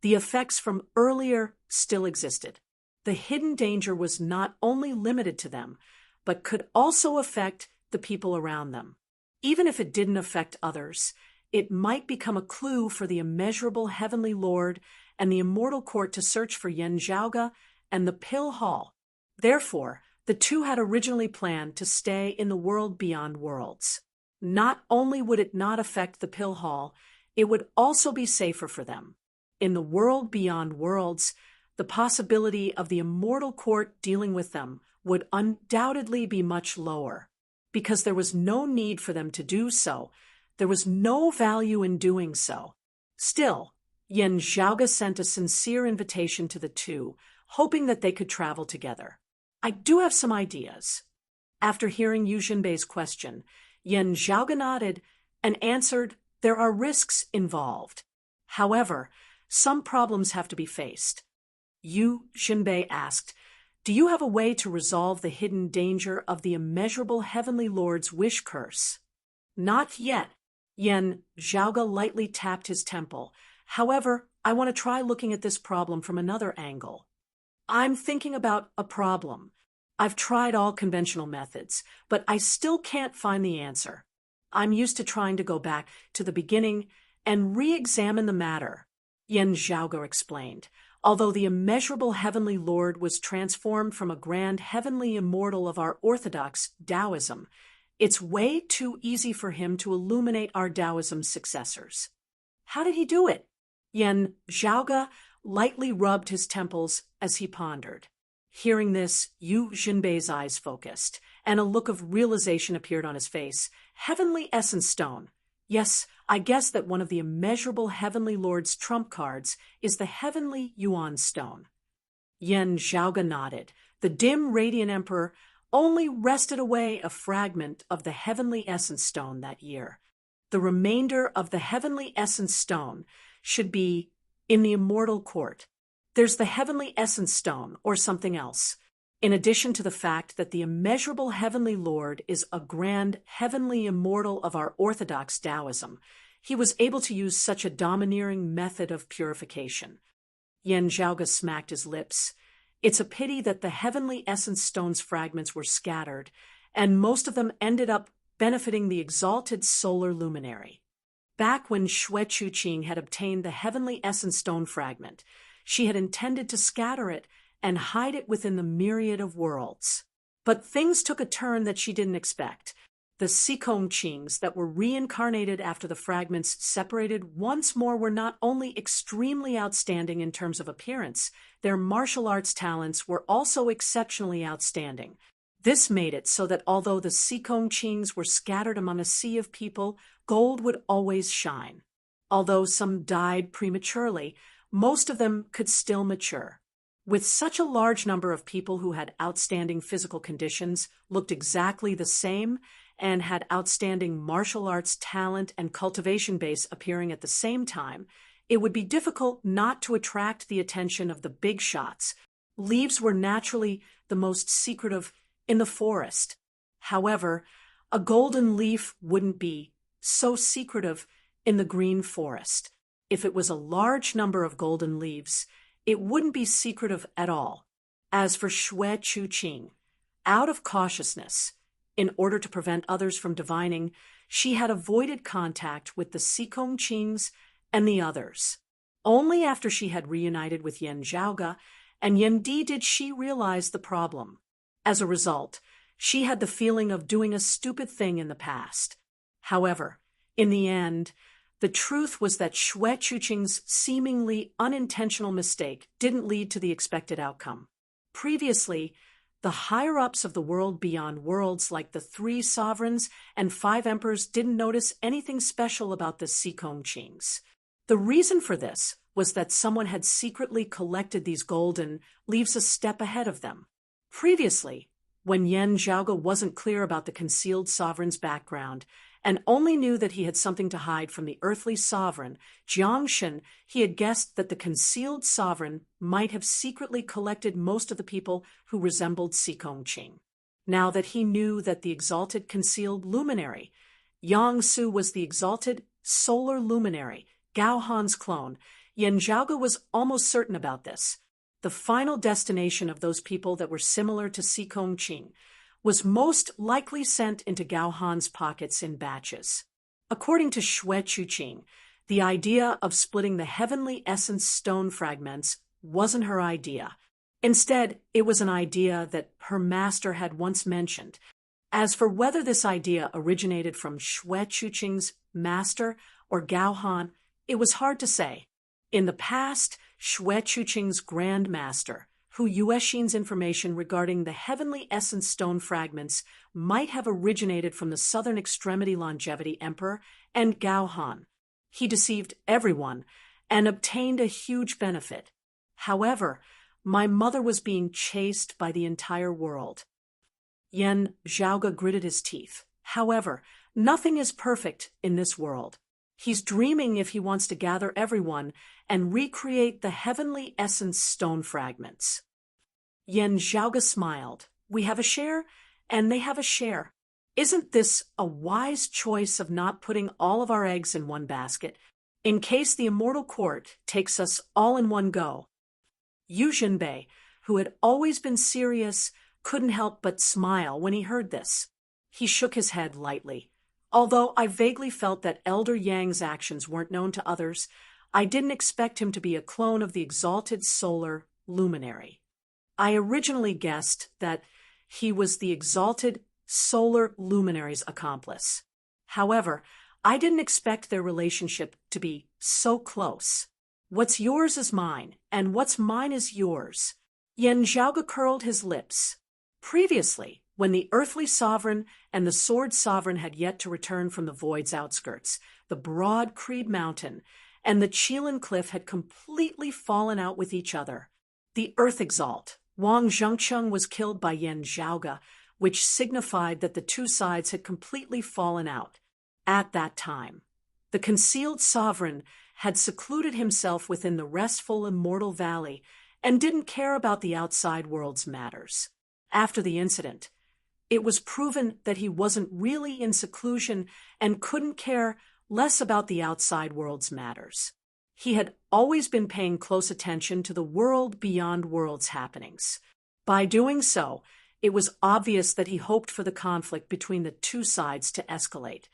the effects from earlier still existed. The hidden danger was not only limited to them, but could also affect the people around them. Even if it didn't affect others, it might become a clue for the immeasurable heavenly lord and the immortal court to search for Yen Zhaoge and the Pill Hall. Therefore, the two had originally planned to stay in the world beyond worlds. Not only would it not affect the Pill Hall, it would also be safer for them. In the world beyond worlds, the possibility of the immortal court dealing with them would undoubtedly be much lower. Because there was no need for them to do so, there was no value in doing so. Still, Yen Zhaoge sent a sincere invitation to the two, hoping that they could travel together. I do have some ideas. After hearing Yu Xinbei's question, Yen Zhaoge nodded and answered, there are risks involved. However, some problems have to be faced. Yu Xinbei asked, do you have a way to resolve the hidden danger of the immeasurable heavenly lord's wish curse? Not yet. Yen Zhaoge lightly tapped his temple. However, I want to try looking at this problem from another angle. I'm thinking about a problem. I've tried all conventional methods, but I still can't find the answer. I'm used to trying to go back to the beginning and re-examine the matter, Yen Zhaoge explained. Although the immeasurable heavenly Lord was transformed from a grand heavenly immortal of our orthodox Taoism, it's way too easy for him to illuminate our Taoism's successors. How did he do it? Yen Zhaoge lightly rubbed his temples as he pondered. Hearing this, Yu Jinbei's eyes focused, and a look of realization appeared on his face. Heavenly Essence Stone. Yes, I guess that one of the immeasurable Heavenly Lord's trump cards is the Heavenly Yuan Stone. Yen Zhaoge nodded. The dim Radiant Emperor only wrested away a fragment of the Heavenly Essence Stone that year. The remainder of the Heavenly Essence Stone should be in the Immortal Court. There's the Heavenly Essence Stone, or something else. In addition to the fact that the immeasurable Heavenly Lord is a grand heavenly immortal of our orthodox Taoism, he was able to use such a domineering method of purification. Yen Zhaoge smacked his lips. It's a pity that the Heavenly Essence Stone's fragments were scattered, and most of them ended up benefiting the exalted solar luminary. Back when Xue Chuqing had obtained the Heavenly Essence Stone fragment, she had intended to scatter it and hide it within the myriad of worlds. But things took a turn that she didn't expect. The Qings that were reincarnated after the fragments separated once more were not only extremely outstanding in terms of appearance, their martial arts talents were also exceptionally outstanding. This made it so that although the Qings were scattered among a sea of people, gold would always shine. Although some died prematurely, most of them could still mature. With such a large number of people who had outstanding physical conditions, looked exactly the same, and had outstanding martial arts talent and cultivation base appearing at the same time, it would be difficult not to attract the attention of the big shots. Leaves were naturally the most secretive in the forest. However, a golden leaf wouldn't be so secretive in the green forest. If it was a large number of golden leaves, it wouldn't be secretive at all. As for Xue Chuqing, out of cautiousness, in order to prevent others from divining, she had avoided contact with the Qings and the others. Only after she had reunited with Yen Zhaoge and Yen Di did she realize the problem. As a result, she had the feeling of doing a stupid thing in the past. However, in the end, the truth was that Xue Chuqing's seemingly unintentional mistake didn't lead to the expected outcome. Previously, the higher-ups of the world beyond worlds, like the 3 sovereigns and 5 emperors, didn't notice anything special about the Qings. The reason for this was that someone had secretly collected these golden leaves a step ahead of them. Previously, when Yen Zhaoge wasn't clear about the concealed sovereign's background, and only knew that he had something to hide from the earthly sovereign, Jiangshen, he had guessed that the concealed sovereign might have secretly collected most of the people who resembled Qing. Now that he knew that the exalted concealed luminary, Yang Su, was the exalted solar luminary, Gao Han's clone, Yen Zhaoge was almost certain about this. The final destination of those people that were similar to Qing was most likely sent into Gao Han's pockets in batches. According to Xue Chuqing, the idea of splitting the Heavenly Essence Stone fragments wasn't her idea. Instead, it was an idea that her master had once mentioned. As for whether this idea originated from Xue Chuqing's master or Gao Han, it was hard to say. In the past, Xue Chuqing's Grand Master, who Yuexin's information regarding the Heavenly Essence Stone fragments might have originated from the Southern Extremity Longevity Emperor and Gao Han. He deceived everyone and obtained a huge benefit. However, my mother was being chased by the entire world. Yen Zhaoge gritted his teeth. However, nothing is perfect in this world. He's dreaming if he wants to gather everyone and recreate the Heavenly Essence Stone fragments. Yen Zhaoge smiled. We have a share, and they have a share. Isn't this a wise choice of not putting all of our eggs in one basket, in case the Immortal Court takes us all in one go? Yu Jinbei, who had always been serious, couldn't help but smile when he heard this. He shook his head lightly. Although I vaguely felt that Elder Yang's actions weren't known to others, I didn't expect him to be a clone of the exalted solar luminary. I originally guessed that he was the exalted solar luminary's accomplice. However, I didn't expect their relationship to be so close. What's yours is mine, and what's mine is yours. Yen Zhaoga curled his lips. Previously, when the earthly sovereign and the sword sovereign had yet to return from the void's outskirts, the broad Creed Mountain and the Qilin Cliff had completely fallen out with each other. The Earth Exalt, Wang Zhengcheng, was killed by Yen Zhaoga, which signified that the two sides had completely fallen out. At that time, the concealed sovereign had secluded himself within the restful immortal valley and didn't care about the outside world's matters. After the incident, it was proven that he wasn't really in seclusion and couldn't care less about the outside world's matters. He had always been paying close attention to the world beyond worlds happenings. By doing so, it was obvious that he hoped for the conflict between the two sides to escalate.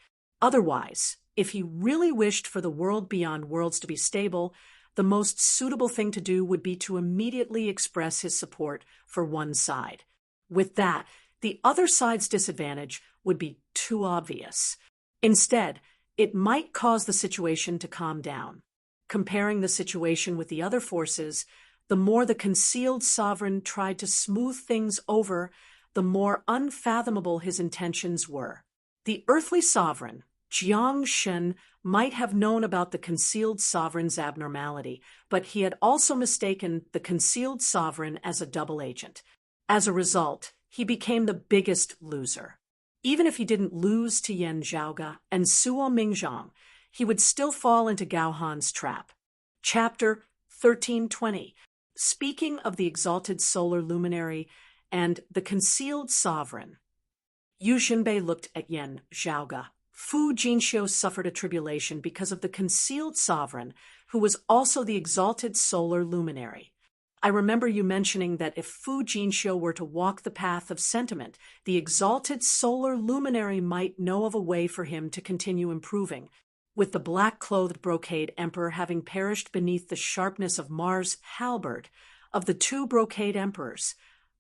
Otherwise, if he really wished for the world beyond worlds to be stable, the most suitable thing to do would be to immediately express his support for one side. With that, the other side's disadvantage would be too obvious. Instead, it might cause the situation to calm down. Comparing the situation with the other forces, the more the concealed sovereign tried to smooth things over, the more unfathomable his intentions were. The earthly sovereign, Jiang Shen, might have known about the concealed sovereign's abnormality, but he had also mistaken the concealed sovereign as a double agent. As a result, he became the biggest loser. Even if he didn't lose to Yen Zhaoga and Suo Mingzhang, he would still fall into Gao Han's trap. Chapter 1320. Speaking of the exalted solar luminary and the concealed sovereign. Yu Xinbei looked at Yen Zhaoga. Fu Jinxiu suffered a tribulation because of the concealed sovereign, who was also the exalted solar luminary. I remember you mentioning that if Fu Jinxiu were to walk the path of sentiment, the exalted solar luminary might know of a way for him to continue improving. With the black-clothed brocade emperor having perished beneath the sharpness of Mars' halberd, of the two brocade emperors,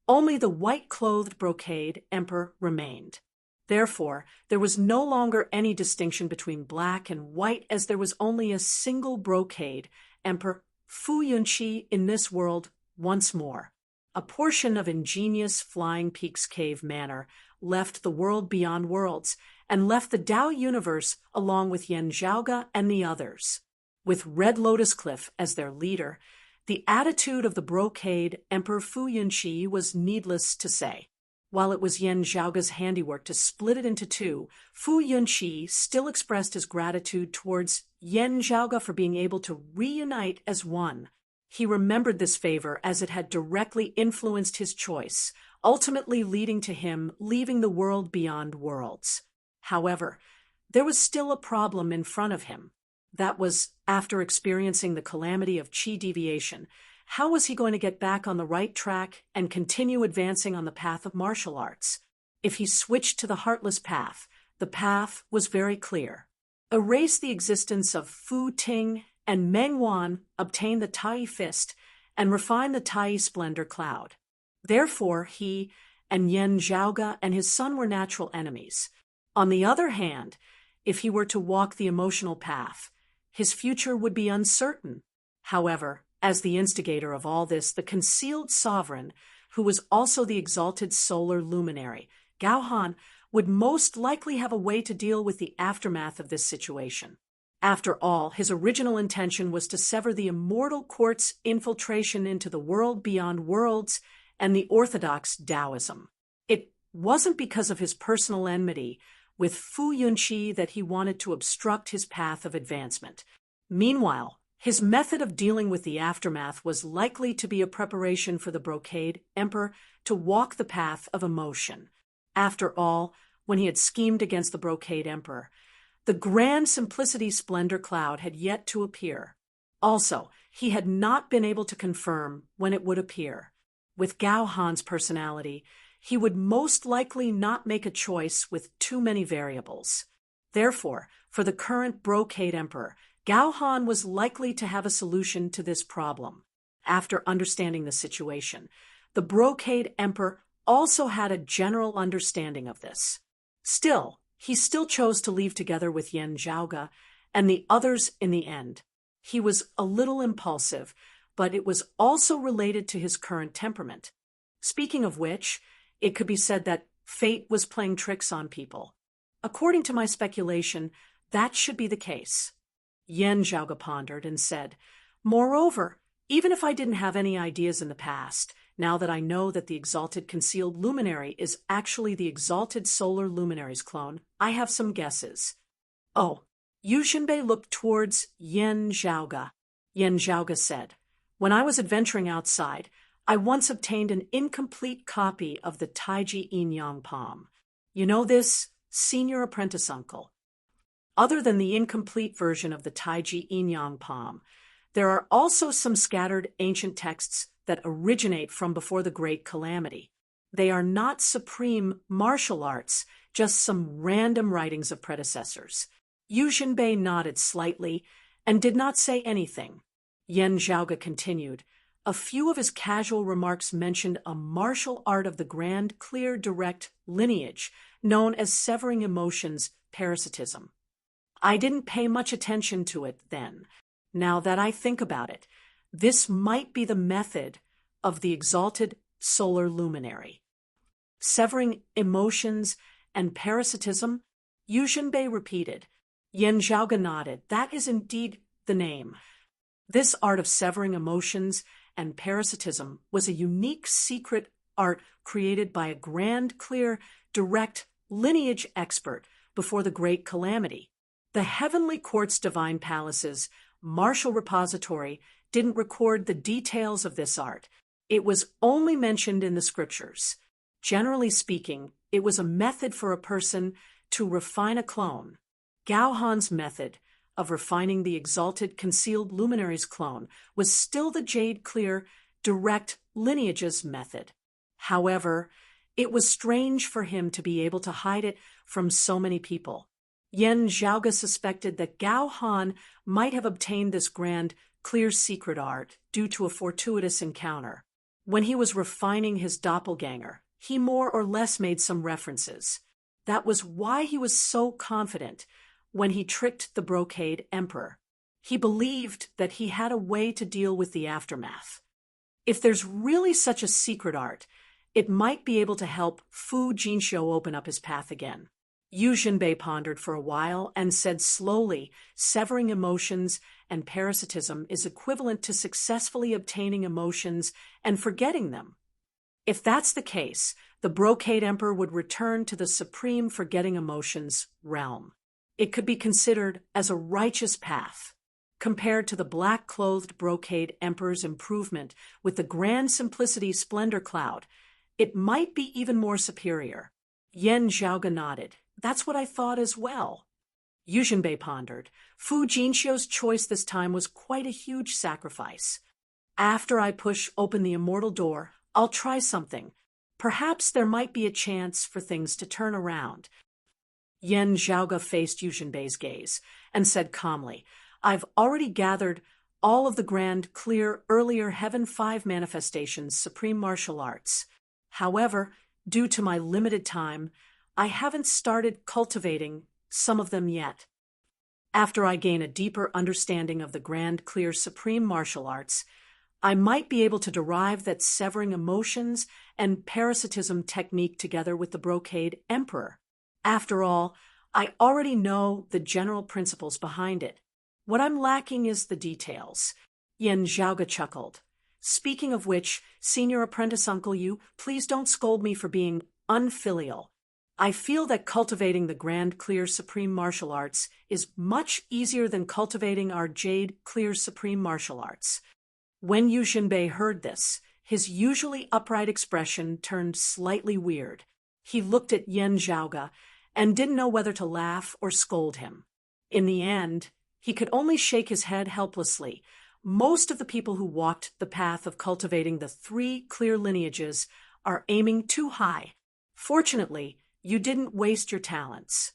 only the white-clothed brocade emperor remained. Therefore, there was no longer any distinction between black and white, as there was only a single brocade emperor, Fu Yunqi, in this world once more. A portion of ingenious Flying Peaks Cave Manor left the world beyond worlds and left the Tao universe along with Yen Zhaoga and the others. With Red Lotus Cliff as their leader, the attitude of the brocade Emperor Fu Yunqi was needless to say. While it was Yen Zhaoga's handiwork to split it into two, Fu Yunqi still expressed his gratitude towards Yen Zhaoga for being able to reunite as one. He remembered this favor as it had directly influenced his choice, ultimately leading to him leaving the world beyond worlds. However, there was still a problem in front of him. That was, after experiencing the calamity of Qi deviation, how was he going to get back on the right track and continue advancing on the path of martial arts? If he switched to the heartless path, the path was very clear. Erase the existence of Fu Ting, and Meng Wan obtain the Tai Fist and refine the Tai Splendor Cloud. Therefore, he and Yen Zhaoga and his son were natural enemies. On the other hand, if he were to walk the emotional path, his future would be uncertain. However, as the instigator of all this, the concealed sovereign, who was also the exalted solar luminary, Gao Han, would most likely have a way to deal with the aftermath of this situation. After all, his original intention was to sever the immortal court's infiltration into the world beyond worlds and the orthodox Taoism. It wasn't because of his personal enmity with Fu Yunqi that he wanted to obstruct his path of advancement. Meanwhile, his method of dealing with the aftermath was likely to be a preparation for the brocade emperor to walk the path of emotion. After all, when he had schemed against the brocade emperor, the grand simplicity splendor cloud had yet to appear. Also, he had not been able to confirm when it would appear. With Gao Han's personality, he would most likely not make a choice with too many variables. Therefore, for the current Brocade Emperor, Gao Han was likely to have a solution to this problem. After understanding the situation, the Brocade Emperor also had a general understanding of this. Still, he still chose to leave together with Yan Zhaoge and the others in the end. He was a little impulsive, but it was also related to his current temperament. Speaking of which, it could be said that fate was playing tricks on people. According to my speculation, that should be the case. Yan Zhaoge pondered and said, "Moreover, even if I didn't have any ideas in the past, now that I know that the exalted concealed luminary is actually the exalted solar luminary's clone, I have some guesses." Oh, Yu Xinbei looked towards Yan Zhaoge. Yan Zhaoge said, "When I was adventuring outside, I once obtained an incomplete copy of the Taiji Yin Yang palm. You know this, senior apprentice uncle? Other than the incomplete version of the Taiji Yin Yang palm, there are also some scattered ancient texts that originate from before the Great Calamity. They are not supreme martial arts, just some random writings of predecessors." Yu Xinbei nodded slightly and did not say anything. Yan Zhaoge continued. A few of his casual remarks mentioned a martial art of the grand, clear, direct lineage, known as severing emotions parasitism. I didn't pay much attention to it then. Now that I think about it, this might be the method of the exalted solar luminary. Severing emotions and parasitism? Yu Xinbei repeated. Yan Zhaoge nodded. That is indeed the name. This art of severing emotions and parasitism was a unique secret art created by a grand, clear, direct lineage expert before the Great Calamity. The Heavenly Court's Divine Palace's martial repository didn't record the details of this art. It was only mentioned in the scriptures. Generally speaking, it was a method for a person to refine a clone. Gao Han's method of refining the exalted concealed luminary's clone was still the jade clear, direct lineage's method. However, it was strange for him to be able to hide it from so many people. Yan Zhaoge suspected that Gao Han might have obtained this grand, clear secret art due to a fortuitous encounter. When he was refining his doppelganger, he more or less made some references. That was why he was so confident when he tricked the Brocade Emperor. He believed that he had a way to deal with the aftermath. If there's really such a secret art, it might be able to help Fu Jinxiu open up his path again. Yu Xinbei pondered for a while and said slowly, severing emotions and parasitism is equivalent to successfully obtaining emotions and forgetting them. If that's the case, the Brocade Emperor would return to the supreme forgetting emotions realm. It could be considered as a righteous path. Compared to the black-clothed Brocade Emperor's improvement with the grand simplicity splendor cloud, it might be even more superior. Yan Zhaoge nodded. That's what I thought as well. Yu Xinbei pondered. Fu Jinxiu's choice this time was quite a huge sacrifice. After I push open the immortal door, I'll try something. Perhaps there might be a chance for things to turn around. Yan Zhaoge faced Yu Xinbei's gaze and said calmly, I've already gathered all of the grand, clear, earlier Heaven 5 manifestations, supreme martial arts. However, due to my limited time, I haven't started cultivating some of them yet. After I gain a deeper understanding of the grand, clear, supreme martial arts, I might be able to derive that severing emotions and parasitism technique together with the Brocade Emperor. After all, I already know the general principles behind it. What I'm lacking is the details. Yan Zhaoge chuckled. Speaking of which, senior apprentice Uncle Yu, please don't scold me for being unfilial. I feel that cultivating the grand, clear, supreme martial arts is much easier than cultivating our jade, clear, supreme martial arts. When Yu Xinbei heard this, his usually upright expression turned slightly weird. He looked at Yan Zhaoge and didn't know whether to laugh or scold him. In the end, he could only shake his head helplessly. Most of the people who walked the path of cultivating the 3 clear lineages are aiming too high. Fortunately, you didn't waste your talents.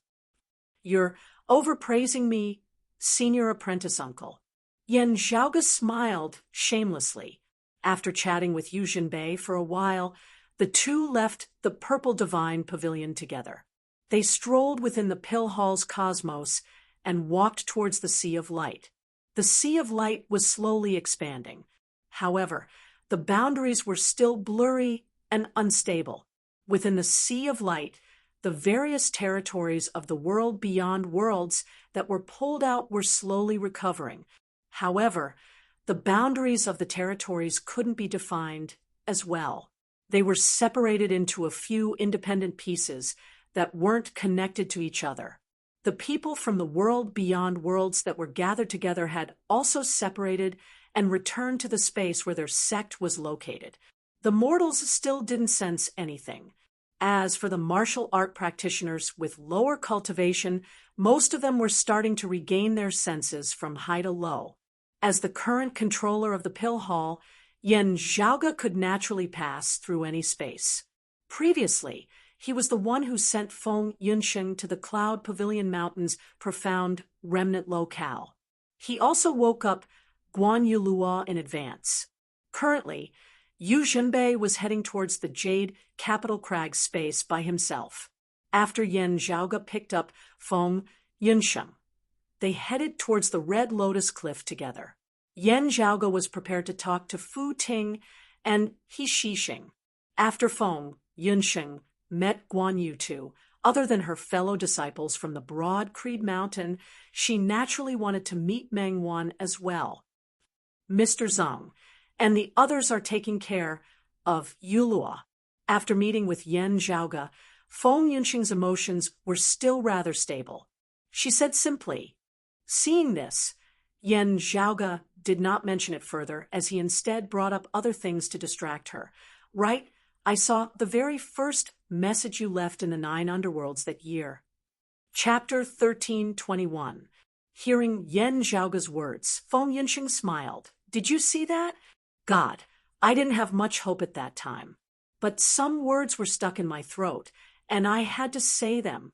You're overpraising me, senior apprentice uncle. Yan Zhaoge smiled shamelessly. After chatting with Yu Jinbei for a while, the two left the Purple Divine Pavilion together. They strolled within the pill hall's cosmos and walked towards the Sea of Light. The Sea of Light was slowly expanding. However, the boundaries were still blurry and unstable. Within the Sea of Light, the various territories of the world beyond worlds that were pulled out were slowly recovering. However, the boundaries of the territories couldn't be defined as well. They were separated into a few independent pieces that weren't connected to each other. The people from the world beyond worlds that were gathered together had also separated and returned to the space where their sect was located. The mortals still didn't sense anything. As for the martial art practitioners with lower cultivation, most of them were starting to regain their senses from high to low. As the current controller of the pill hall, Yan Zhaoge could naturally pass through any space. Previously, he was the one who sent Feng Yunsheng to the Cloud Pavilion Mountain's profound remnant locale. He also woke up Guan Yulua in advance. Currently, Yu Jinbei was heading towards the Jade Capital Crag space by himself. After Yan Zhaoge picked up Feng Yunsheng, they headed towards the Red Lotus Cliff together. Yan Zhaoge was prepared to talk to Fu Ting and He Shixing. After Feng Yunsheng met Guan Yu, other than her fellow disciples from the broad Creed Mountain, she naturally wanted to meet Meng Wan as well. Mr. Zhang and the others are taking care of Yulua. After meeting with Yan Zhaoge, Feng Yunsheng's emotions were still rather stable. She said simply. Seeing this, Yan Zhaoge did not mention it further, as he instead brought up other things to distract her. Right, I saw the very first message you left in the 9 underworlds that year. Chapter 1321. Hearing Yan Zhaoge's words, Feng Yunsheng smiled. Did you see that? God, I didn't have much hope at that time. But some words were stuck in my throat, and I had to say them.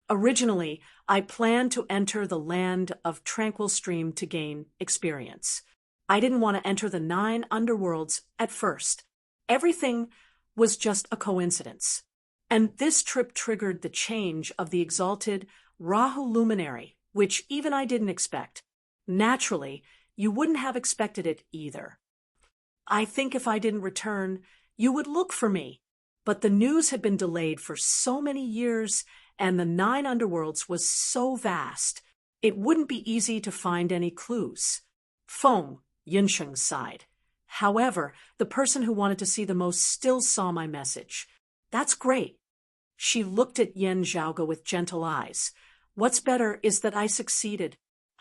Originally, I planned to enter the land of Tranquil Stream to gain experience. I didn't want to enter the 9 underworlds at first. Everything was just a coincidence. And this trip triggered the change of the exalted Rahu luminary, which even I didn't expect. Naturally, you wouldn't have expected it either. I think if I didn't return, you would look for me. But the news had been delayed for so many years, and the 9 underworlds was so vast, it wouldn't be easy to find any clues. Feng Yunsheng sighed. However, the person who wanted to see the most still saw my message. That's great. She looked at Yan Zhaoge with gentle eyes. What's better is that I succeeded.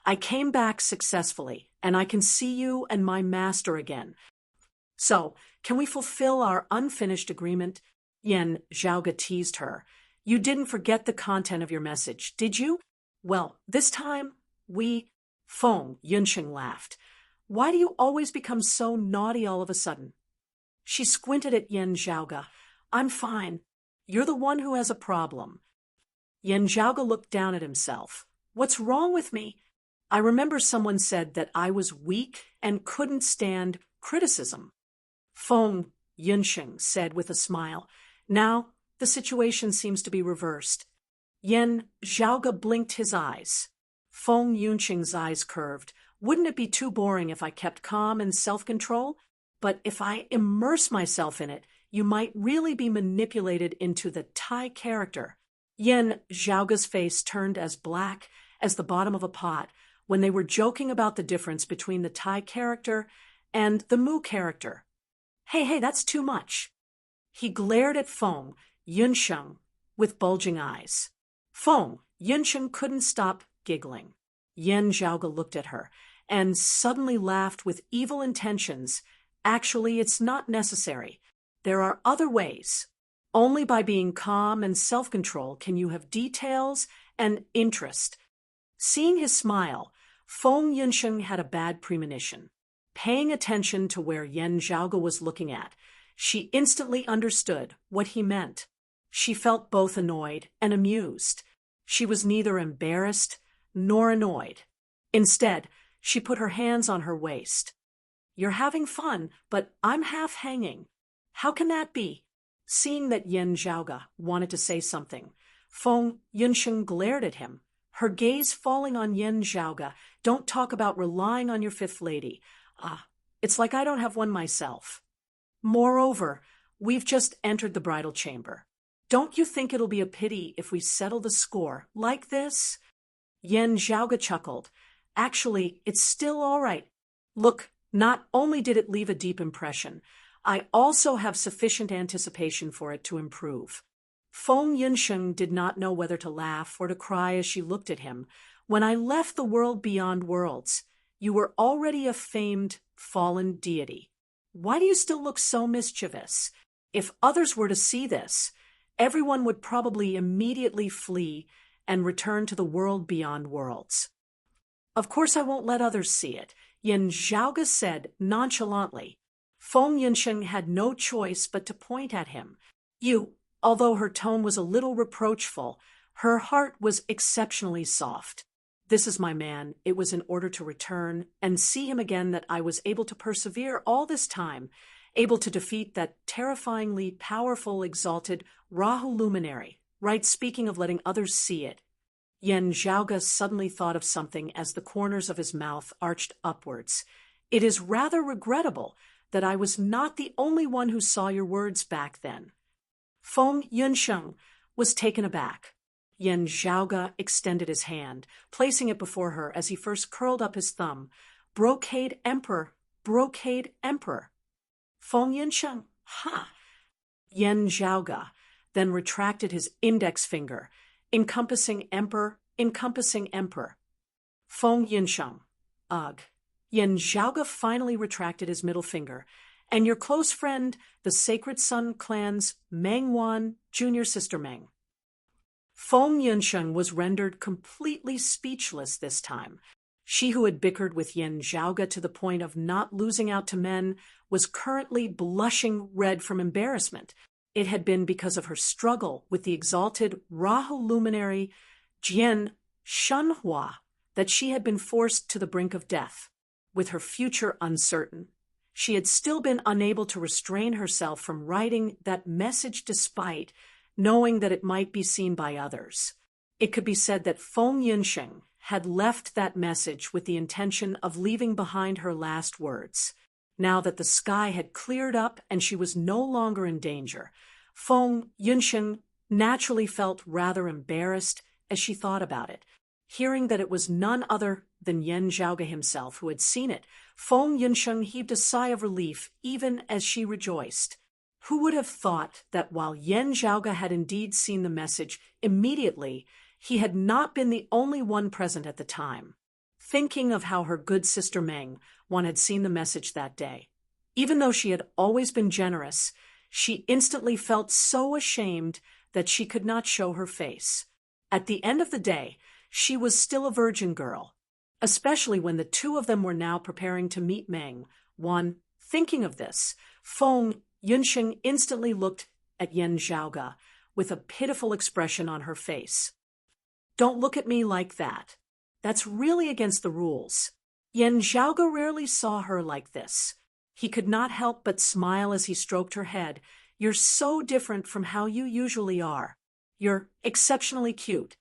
I came back successfully, and I can see you and my master again. So, can we fulfill our unfinished agreement? Yan Zhaoge teased her. You didn't forget the content of your message, did you? Well, this time, Feng Yunsheng laughed. Why do you always become so naughty all of a sudden? She squinted at Yan Zhaoge. I'm fine. You're the one who has a problem. Yan Zhaoge looked down at himself. What's wrong with me? I remember someone said that I was weak and couldn't stand criticism. Feng Yunsheng said with a smile. Now, the situation seems to be reversed. Yan Zhaoge blinked his eyes. Feng Yunsheng's eyes curved. Wouldn't it be too boring if I kept calm and self-control? But if I immerse myself in it, you might really be manipulated into the Tai character. Yan Zhaoge's face turned as black as the bottom of a pot when they were joking about the difference between the Tai character and the Mu character. Hey, that's too much. He glared at Feng Yunsheng with bulging eyes. Feng Yunsheng couldn't stop giggling. Yan Zhaoge looked at her and suddenly laughed with evil intentions. Actually, it's not necessary. There are other ways. Only by being calm and self-control can you have details and interest. Seeing his smile, Feng Yunsheng had a bad premonition. Paying attention to where Yan Zhaoge was looking at, She instantly understood what he meant. She felt both annoyed and amused. She was neither embarrassed nor annoyed. Instead, she put her hands on her waist. "You're having fun, but I'm half hanging. How can that be?" Seeing that Yen Zhaoge wanted to say something, Feng Yunsheng glared at him, her gaze falling on Yen Zhaoge. "Don't talk about relying on your fifth lady. It's like I don't have one myself. Moreover, we've just entered the bridal chamber. Don't you think it'll be a pity if we settle the score like this?" Yen Zhaoge chuckled. "Actually, it's still all right. Look, not only did it leave a deep impression, I also have sufficient anticipation for it to improve." Feng Yunsheng did not know whether to laugh or to cry as she looked at him. "When I left the world beyond worlds, you were already a famed fallen deity. Why do you still look so mischievous? If others were to see this, everyone would probably immediately flee and return to the world beyond worlds." "Of course I won't let others see it," Yen Zhaoge said nonchalantly. Feng Yunsheng had no choice but to point at him. Although her tone was a little reproachful, her heart was exceptionally soft. "This is my man. It was in order to return and see him again that I was able to persevere all this time, able to defeat that terrifyingly powerful, exalted Rahu luminary." Right, speaking of letting others see it. Yen Zhaoge suddenly thought of something as the corners of his mouth arched upwards. "It is rather regrettable that I was not the only one who saw your words back then." Feng Yunsheng was taken aback. Yen Zhaoge extended his hand, placing it before her as he first curled up his thumb. "Brocade Emperor, Brocade Emperor." Feng Yunsheng, "Ha!" Yen Zhaoge then retracted his index finger, encompassing Emperor, encompassing Emperor. Feng Yunsheng, ugh. Yen Zhaoge finally retracted his middle finger. "And your close friend, the Sacred Sun Clan's Meng Wan, junior sister Meng." Feng Yunsheng was rendered completely speechless this time. She who had bickered with Yen Zhaoge to the point of not losing out to men was currently blushing red from embarrassment. It had been because of her struggle with the exalted Rahu luminary Jian Shenhua that she had been forced to the brink of death. With her future uncertain, she had still been unable to restrain herself from writing that message despite knowing that it might be seen by others. It could be said that Feng Yunsheng had left that message with the intention of leaving behind her last words. Now that the sky had cleared up and she was no longer in danger, Feng Yunsheng naturally felt rather embarrassed as she thought about it. Hearing that it was none other than Yen Zhaoge himself who had seen it, Feng Yunsheng heaved a sigh of relief even as she rejoiced. Who would have thought that while Yen Zhaoge had indeed seen the message immediately, he had not been the only one present at the time? Thinking of how her good sister Meng Wan had seen the message that day. Even though she had always been generous, she instantly felt so ashamed that she could not show her face. At the end of the day, she was still a virgin girl, especially when the two of them were now preparing to meet Meng Wan. Thinking of this, Feng Yunsheng instantly looked at Yen Zhaoge with a pitiful expression on her face. "Don't look at me like that. That's really against the rules." Yen Zhaoge rarely saw her like this. He could not help but smile as he stroked her head. "You're so different from how you usually are. You're exceptionally cute."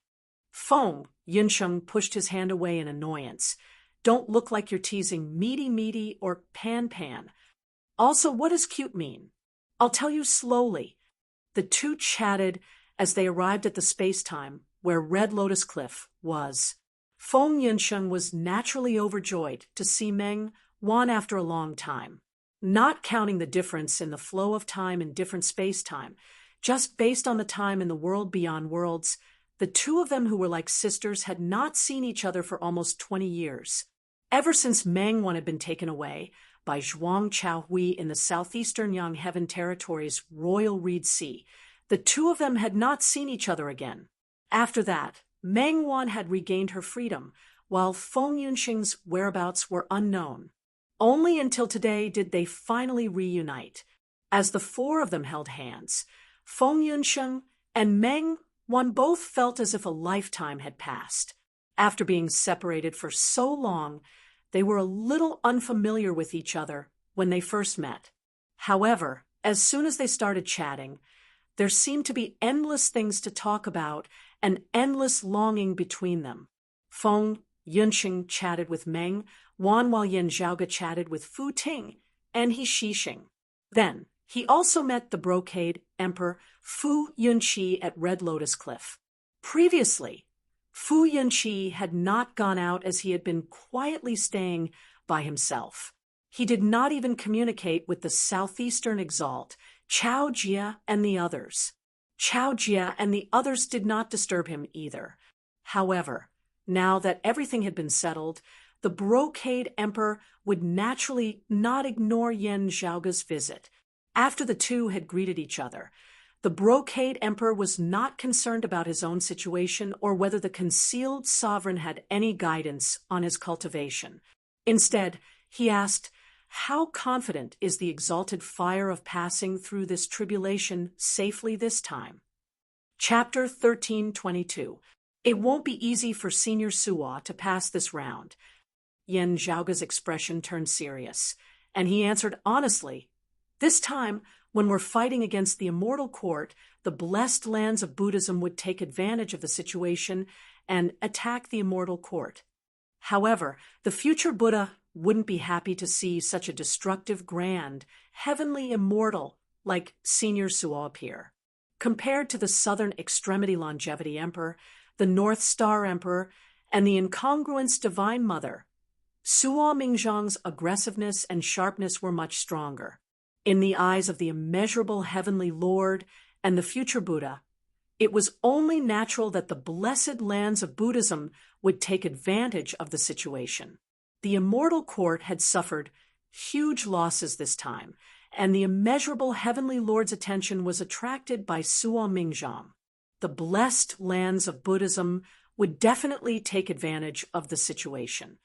Feng Yunsheng pushed his hand away in annoyance. "Don't look like you're teasing meaty or pan. Also, what does cute mean? I'll tell you slowly." The two chatted as they arrived at the space-time where Red Lotus Cliff was. Feng Yunsheng was naturally overjoyed to see Meng Wan after a long time. Not counting the difference in the flow of time in different space-time, just based on the time in the world beyond worlds, the two of them who were like sisters had not seen each other for almost 20 years. Ever since Meng Wan had been taken away by Zhuang Chaohui in the southeastern Yang Heaven Territory's Royal Reed Sea, the two of them had not seen each other again. After that, Meng Wan had regained her freedom, while Feng Yunsheng's whereabouts were unknown. Only until today did they finally reunite. As the four of them held hands, Feng Yunsheng and Meng Wan both felt as if a lifetime had passed. After being separated for so long, they were a little unfamiliar with each other when they first met. However, as soon as they started chatting, there seemed to be endless things to talk about and endless longing between them. Feng Yunsheng chatted with Meng Wan while Yan Zhaoge chatted with Fu Ting and He Shixing. Then, he also met the brocade emperor Fu Yunqi at Red Lotus Cliff. Previously, Fu Yunqi had not gone out as he had been quietly staying by himself. He did not even communicate with the southeastern exalt, Chao Jia and the others. Chao Jia and the others did not disturb him either. However, now that everything had been settled, the brocade emperor would naturally not ignore Yan Zhaoge's visit. After the two had greeted each other, the brocade emperor was not concerned about his own situation or whether the concealed sovereign had any guidance on his cultivation. Instead, he asked, "How confident is the exalted fire of passing through this tribulation safely this time?" Chapter 13:22. It won't be easy for Senior Suwa to pass this round. Yan Zhaoge's expression turned serious, and he answered honestly, "This time, when we're fighting against the immortal court, the blessed lands of Buddhism would take advantage of the situation and attack the immortal court. However, the future Buddha wouldn't be happy to see such a destructive, grand, heavenly immortal like Senior Suwa appear. Compared to the Southern Extremity Longevity Emperor, the North Star Emperor, and the Incongruence Divine Mother, Suwa Mingzhang's aggressiveness and sharpness were much stronger. In the eyes of the immeasurable heavenly Lord and the future Buddha, it was only natural that the blessed lands of Buddhism would take advantage of the situation. The immortal court had suffered huge losses this time, and the immeasurable heavenly Lord's attention was attracted by Suwa Mingzhang. The blessed lands of Buddhism would definitely take advantage of the situation.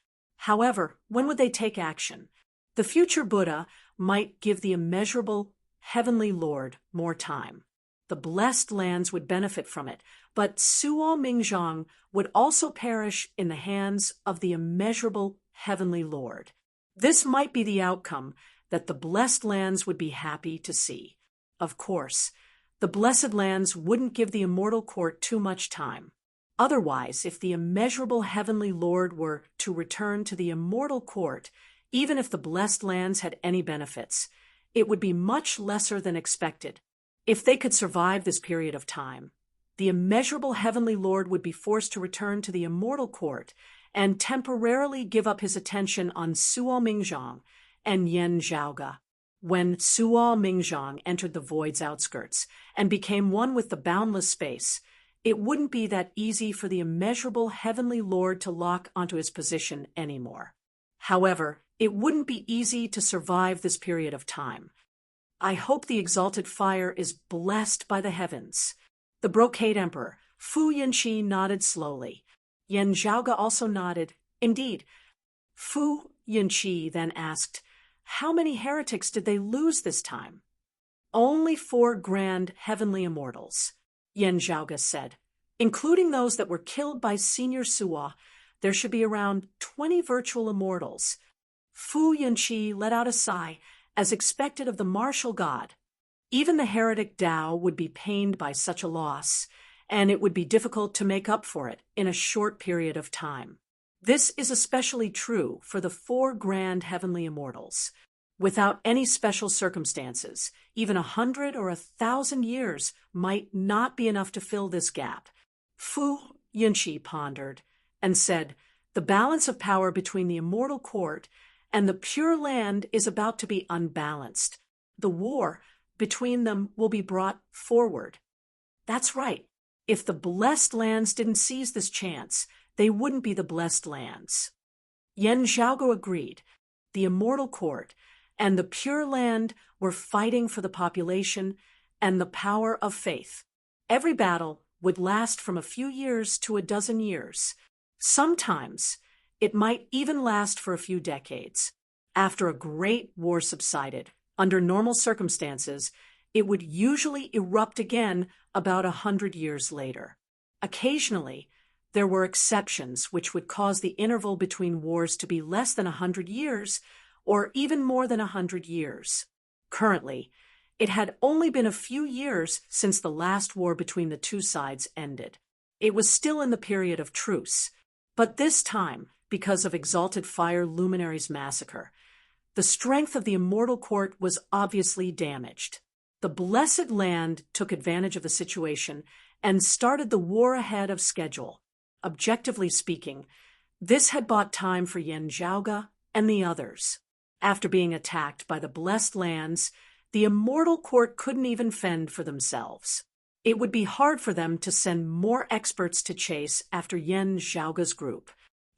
However, when would they take action? The future Buddha might give the immeasurable heavenly Lord more time. The blessed lands would benefit from it, but Suwa Mingzhang would also perish in the hands of the immeasurable heavenly Lord. This might be the outcome that the blessed lands would be happy to see. Of course, the blessed lands wouldn't give the immortal court too much time. Otherwise, if the immeasurable heavenly Lord were to return to the immortal court, even if the blessed lands had any benefits, it would be much lesser than expected. If they could survive this period of time, the immeasurable heavenly Lord would be forced to return to the immortal court and temporarily give up his attention on Suwa Mingzhang and Yan Zhaoge. When Suwa Mingzhang entered the void's outskirts and became one with the boundless space, it wouldn't be that easy for the immeasurable heavenly Lord to lock onto his position anymore. However, it wouldn't be easy to survive this period of time. I hope the exalted fire is blessed by the heavens. The brocade emperor, Fu Yunqi, nodded slowly. Yan Zhaoge also nodded. Indeed. Fu Yunqi then asked, "How many heretics did they lose this time?" "Only 4 grand heavenly immortals," Yan Zhaoge said. "Including those that were killed by Senior Suwa, there should be around 20 virtual immortals." Fu Yunqi let out a sigh, as expected of the martial god. Even the heretic Tao would be pained by such a loss, and it would be difficult to make up for it in a short period of time. This is especially true for the 4 grand heavenly immortals. Without any special circumstances, even 100 or 1,000 years might not be enough to fill this gap. Fu Yunqi pondered and said, "The balance of power between the immortal court and the Pure Land is about to be unbalanced. The war between them will be brought forward." That's right. If the blessed lands didn't seize this chance, they wouldn't be the blessed lands. Yan Zhaoge agreed. The immortal court and the Pure Land were fighting for the population and the power of faith. Every battle would last from a few years to a dozen years. Sometimes it might even last for a few decades. After a great war subsided, Under normal circumstances, it would usually erupt again about 100 years later. Occasionally, there were exceptions which would cause the interval between wars to be less than 100 years or even more than 100 years. Currently, it had only been a few years since the last war between the two sides ended. It was still in the period of truce, but this time, because of Exalted Fire Luminary's massacre, the strength of the Immortal Court was obviously damaged. The Blessed Land took advantage of the situation and started the war ahead of schedule. Objectively speaking, this had bought time for Yen Zhaoge and the others. After being attacked by the Blessed Lands, the Immortal Court couldn't even fend for themselves. It would be hard for them to send more experts to chase after Yen Zhaoge's group.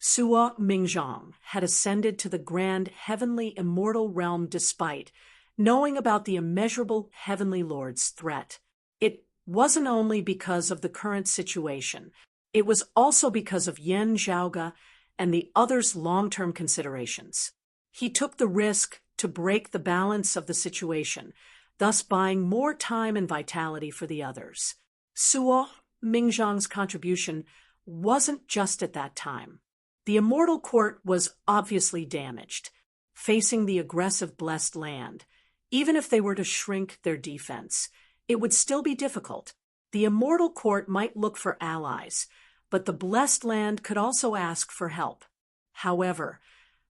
Suo Mingzhang had ascended to the grand heavenly immortal realm despite knowing about the immeasurable heavenly lord's threat. It wasn't only because of the current situation, it was also because of Yen Zhaoge and the others' long-term considerations. He took the risk to break the balance of the situation, thus buying more time and vitality for the others. Suo Mingzhang's contribution wasn't just at that time. The Immortal Court was obviously damaged, facing the aggressive Blessed Land. Even if they were to shrink their defense, it would still be difficult. The Immortal Court might look for allies, but the Blessed Land could also ask for help. However,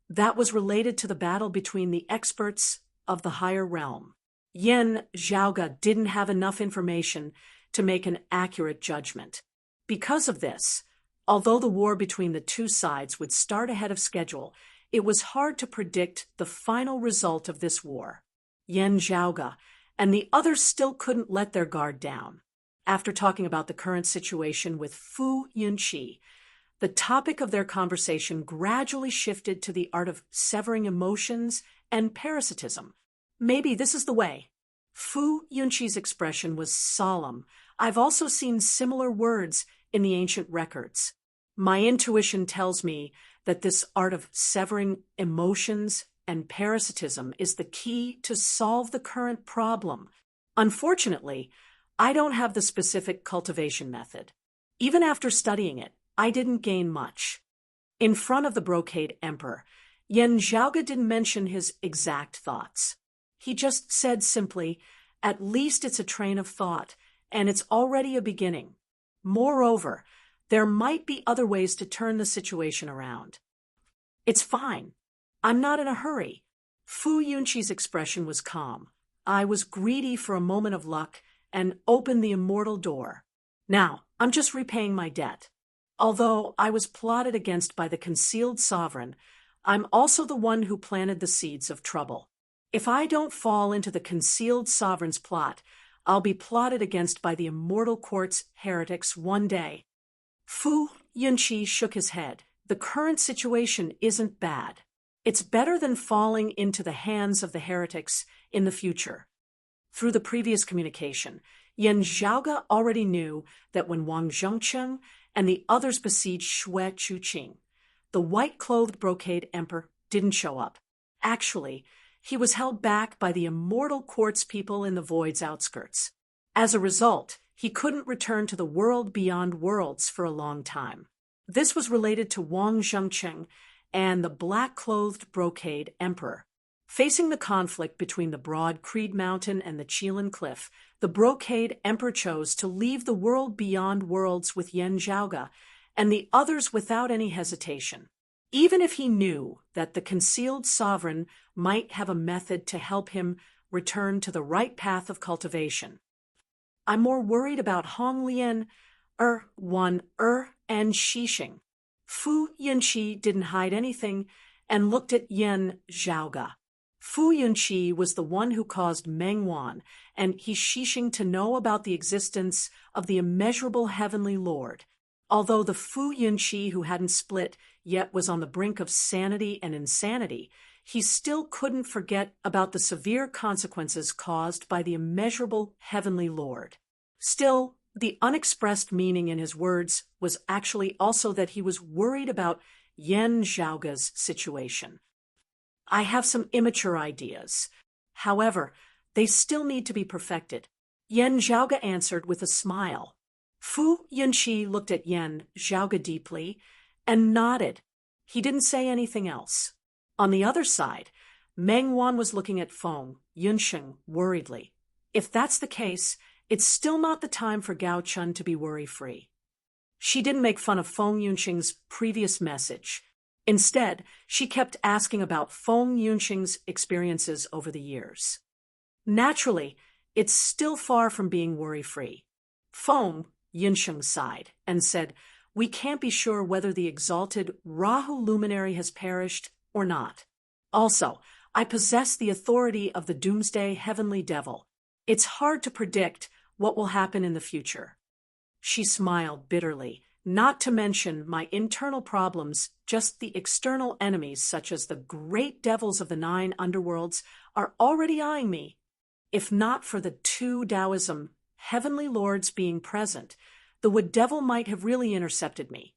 that was related to the battle between the experts of the higher realm. Yen Zhaoge didn't have enough information to make an accurate judgment. Because of this, although the war between the two sides would start ahead of schedule, it was hard to predict the final result of this war. Yen Zhaoge and the others still couldn't let their guard down. After talking about the current situation with Fu Yunqi, the topic of their conversation gradually shifted to the art of severing emotions and parasitism. Maybe this is the way. Fu Yunqi's expression was solemn. I've also seen similar words in the ancient records. My intuition tells me that this art of severing emotions and parasitism is the key to solve the current problem. Unfortunately, I don't have the specific cultivation method. Even after studying it, I didn't gain much. In front of the Brocade Emperor, Yen Zhaoge didn't mention his exact thoughts. He just said simply, "At least it's a train of thought, and it's already a beginning. Moreover, there might be other ways to turn the situation around. It's fine. I'm not in a hurry." Fu Yunqi's expression was calm. I was greedy for a moment of luck and opened the immortal door. Now, I'm just repaying my debt. Although I was plotted against by the concealed sovereign, I'm also the one who planted the seeds of trouble. If I don't fall into the concealed sovereign's plot, I'll be plotted against by the Immortal Court's heretics one day. Fu Yunqi shook his head. The current situation isn't bad. It's better than falling into the hands of the heretics in the future. Through the previous communication, Yen Zhaoge already knew that when Wang Zhongcheng and the others besieged Xue Chuqing, the white-clothed Brocade Emperor didn't show up. Actually, he was held back by the Immortal Court's people in the Void's outskirts. As a result, he couldn't return to the world beyond worlds for a long time. This was related to Wang Zhongcheng and the black-clothed Brocade Emperor. Facing the conflict between the broad Creed Mountain and the Qilin Cliff, the Brocade Emperor chose to leave the world beyond worlds with Yen Zhaoge and the others without any hesitation. Even if he knew that the concealed sovereign might have a method to help him return to the right path of cultivation. I'm more worried about Hong Lian, Wan and Xixing. Fu Yunqi didn't hide anything and looked at Yen Zhaoge. Fu Yunqi was the one who caused Meng Wan and He Xixing to know about the existence of the immeasurable heavenly lord. Although the Fu Yunqi who hadn't split yet was on the brink of sanity and insanity, he still couldn't forget about the severe consequences caused by the immeasurable heavenly lord. Still, the unexpressed meaning in his words was actually also that he was worried about Yen Zhaoge's situation. I have some immature ideas. However, they still need to be perfected. Yan Zhaoge answered with a smile. Fu Yunqi looked at Yan Zhaoge deeply and nodded. He didn't say anything else. On the other side, Meng Wan was looking at Feng Yunsheng worriedly. If that's the case, it's still not the time for Gao Chun to be worry-free. She didn't make fun of Feng Yunsheng's previous message. Instead, she kept asking about Feng Yunsheng's experiences over the years. Naturally, it's still far from being worry-free. Feng Yunsheng sighed and said, "We can't be sure whether the exalted Rahu luminary has perished or not. Also, I possess the authority of the doomsday heavenly devil. It's hard to predict what will happen in the future." She smiled bitterly. "Not to mention my internal problems, just the external enemies such as the great devils of the 9 underworlds are already eyeing me. If not for the 2 Taoism heavenly lords being present, the wood devil might have really intercepted me."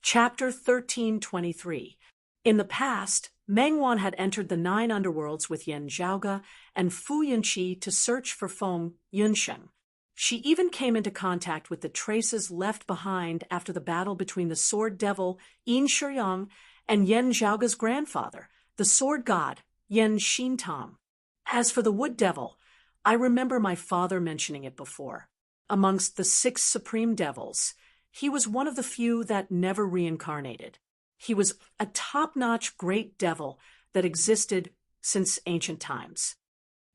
Chapter 1323. In the past, Meng Wan had entered the 9 underworlds with Yan Zhaoge and Fu Yunqi to search for Feng Yunsheng. She even came into contact with the traces left behind after the battle between the sword devil Yin Shiyang and Yan Zhaoge's grandfather, the sword god Yan Xintong. As for the wood devil, I remember my father mentioning it before. Amongst the 6 supreme devils, he was one of the few that never reincarnated. He was a top-notch great devil that existed since ancient times.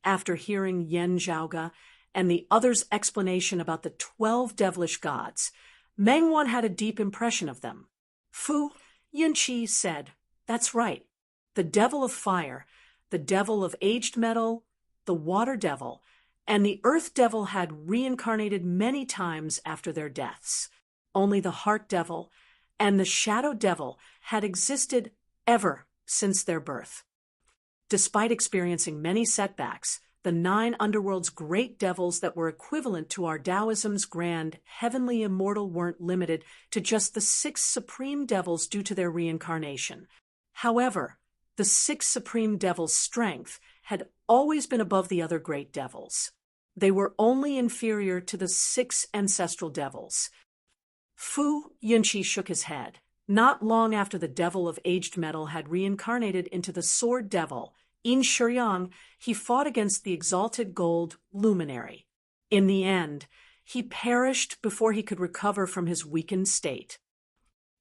After hearing Yan Zhaoge and the others' explanation about the 12 devilish gods, Meng Wan had a deep impression of them. Fu Yunqi said, "That's right. The devil of fire, the devil of aged metal, the water devil, and the earth devil had reincarnated many times after their deaths. Only the heart devil and the shadow devil had existed ever since their birth. Despite experiencing many setbacks, the 9 underworld's great devils that were equivalent to our Taoism's grand heavenly immortal weren't limited to just the 6 supreme devils due to their reincarnation. However, the 6 supreme devils' strength had always been above the other great devils. They were only inferior to the 6 ancestral devils." Fu Yunqi shook his head. Not long after the devil of aged metal had reincarnated into the sword devil, Yin Shiyang, he fought against the exalted gold luminary. In the end, he perished before he could recover from his weakened state.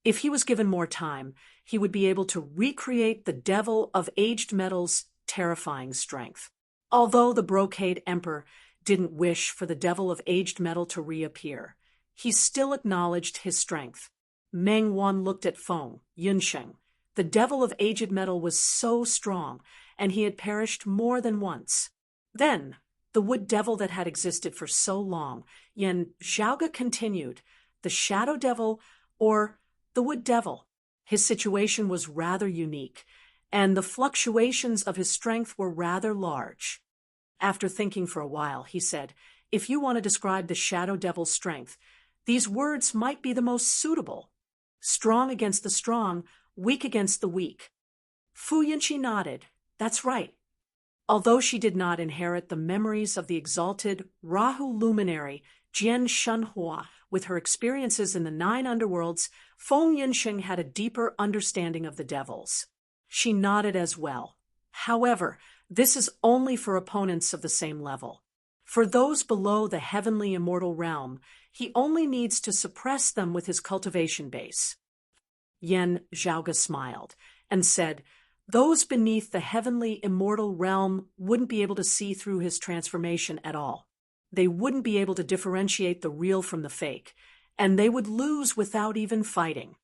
If he was given more time, he would be able to recreate the devil of aged metal's terrifying strength. Although the Brocade Emperor didn't wish for the devil of aged metal to reappear, he still acknowledged his strength. Meng Wan looked at Feng Yunsheng. The devil of aged metal was so strong, and he had perished more than once. Then, the wood devil that had existed for so long, Yan Zhaoge continued, the shadow devil or the wood devil. His situation was rather unique, and the fluctuations of his strength were rather large. After thinking for a while, he said, "If you want to describe the shadow devil's strength, these words might be the most suitable. Strong against the strong, weak against the weak." Fu Yunqi nodded. "That's right." Although she did not inherit the memories of the exalted Rahu luminary Jian Shenhua with her experiences in the 9 underworlds, Feng Yunsheng had a deeper understanding of the devils. She nodded as well. However, this is only for opponents of the same level. For those below the heavenly immortal realm, he only needs to suppress them with his cultivation base. Yan Zhaoge smiled and said, "Those beneath the heavenly immortal realm wouldn't be able to see through his transformation at all. They wouldn't be able to differentiate the real from the fake, and they would lose without even fighting."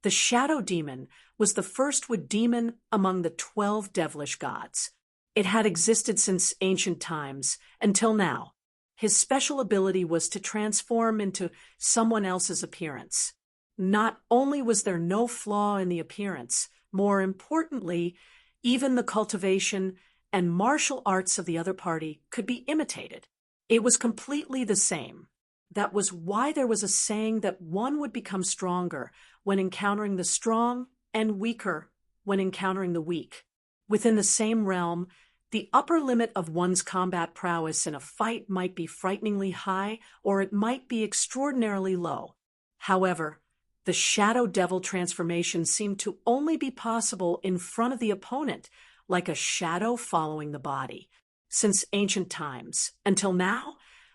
The shadow demon was the first wood demon among the 12 devilish gods. It had existed since ancient times until now. His special ability was to transform into someone else's appearance. Not only was there no flaw in the appearance, more importantly, even the cultivation and martial arts of the other party could be imitated. It was completely the same. That was why there was a saying that one would become stronger when encountering the strong and weaker when encountering the weak. Within the same realm, The upper limit of one's combat prowess in a fight might be frighteningly high, or it might be extraordinarily low. However, the shadow devil transformation seemed to only be possible in front of the opponent, like a shadow following the body. Since ancient times, until now,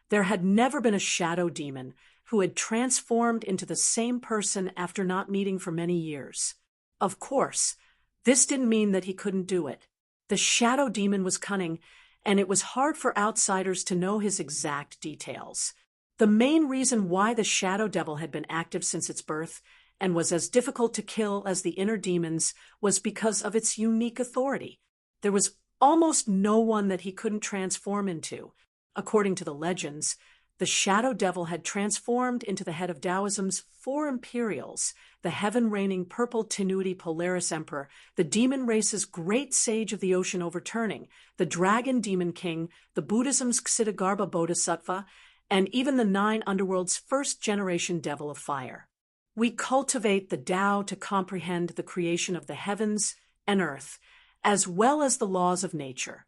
there had never been a shadow demon who had transformed into the same person after not meeting for many years. Of course, this didn't mean that he couldn't do it. The shadow demon was cunning, and it was hard for outsiders to know his exact details. The main reason why the shadow devil had been active since its birth and was as difficult to kill as the inner demons was because of its unique authority. There was almost no one that he couldn't transform into. According to the legends, the shadow devil had transformed into the head of Taoism's 4 imperials, the heaven-reigning purple tenuity Polaris Emperor, the demon race's great sage of the ocean overturning, the dragon demon king, the Buddhism's Ksitigarbha Bodhisattva, and even the 9 underworld's first-generation devil of fire. We cultivate the Tao to comprehend the creation of the heavens and earth, as well as the laws of nature.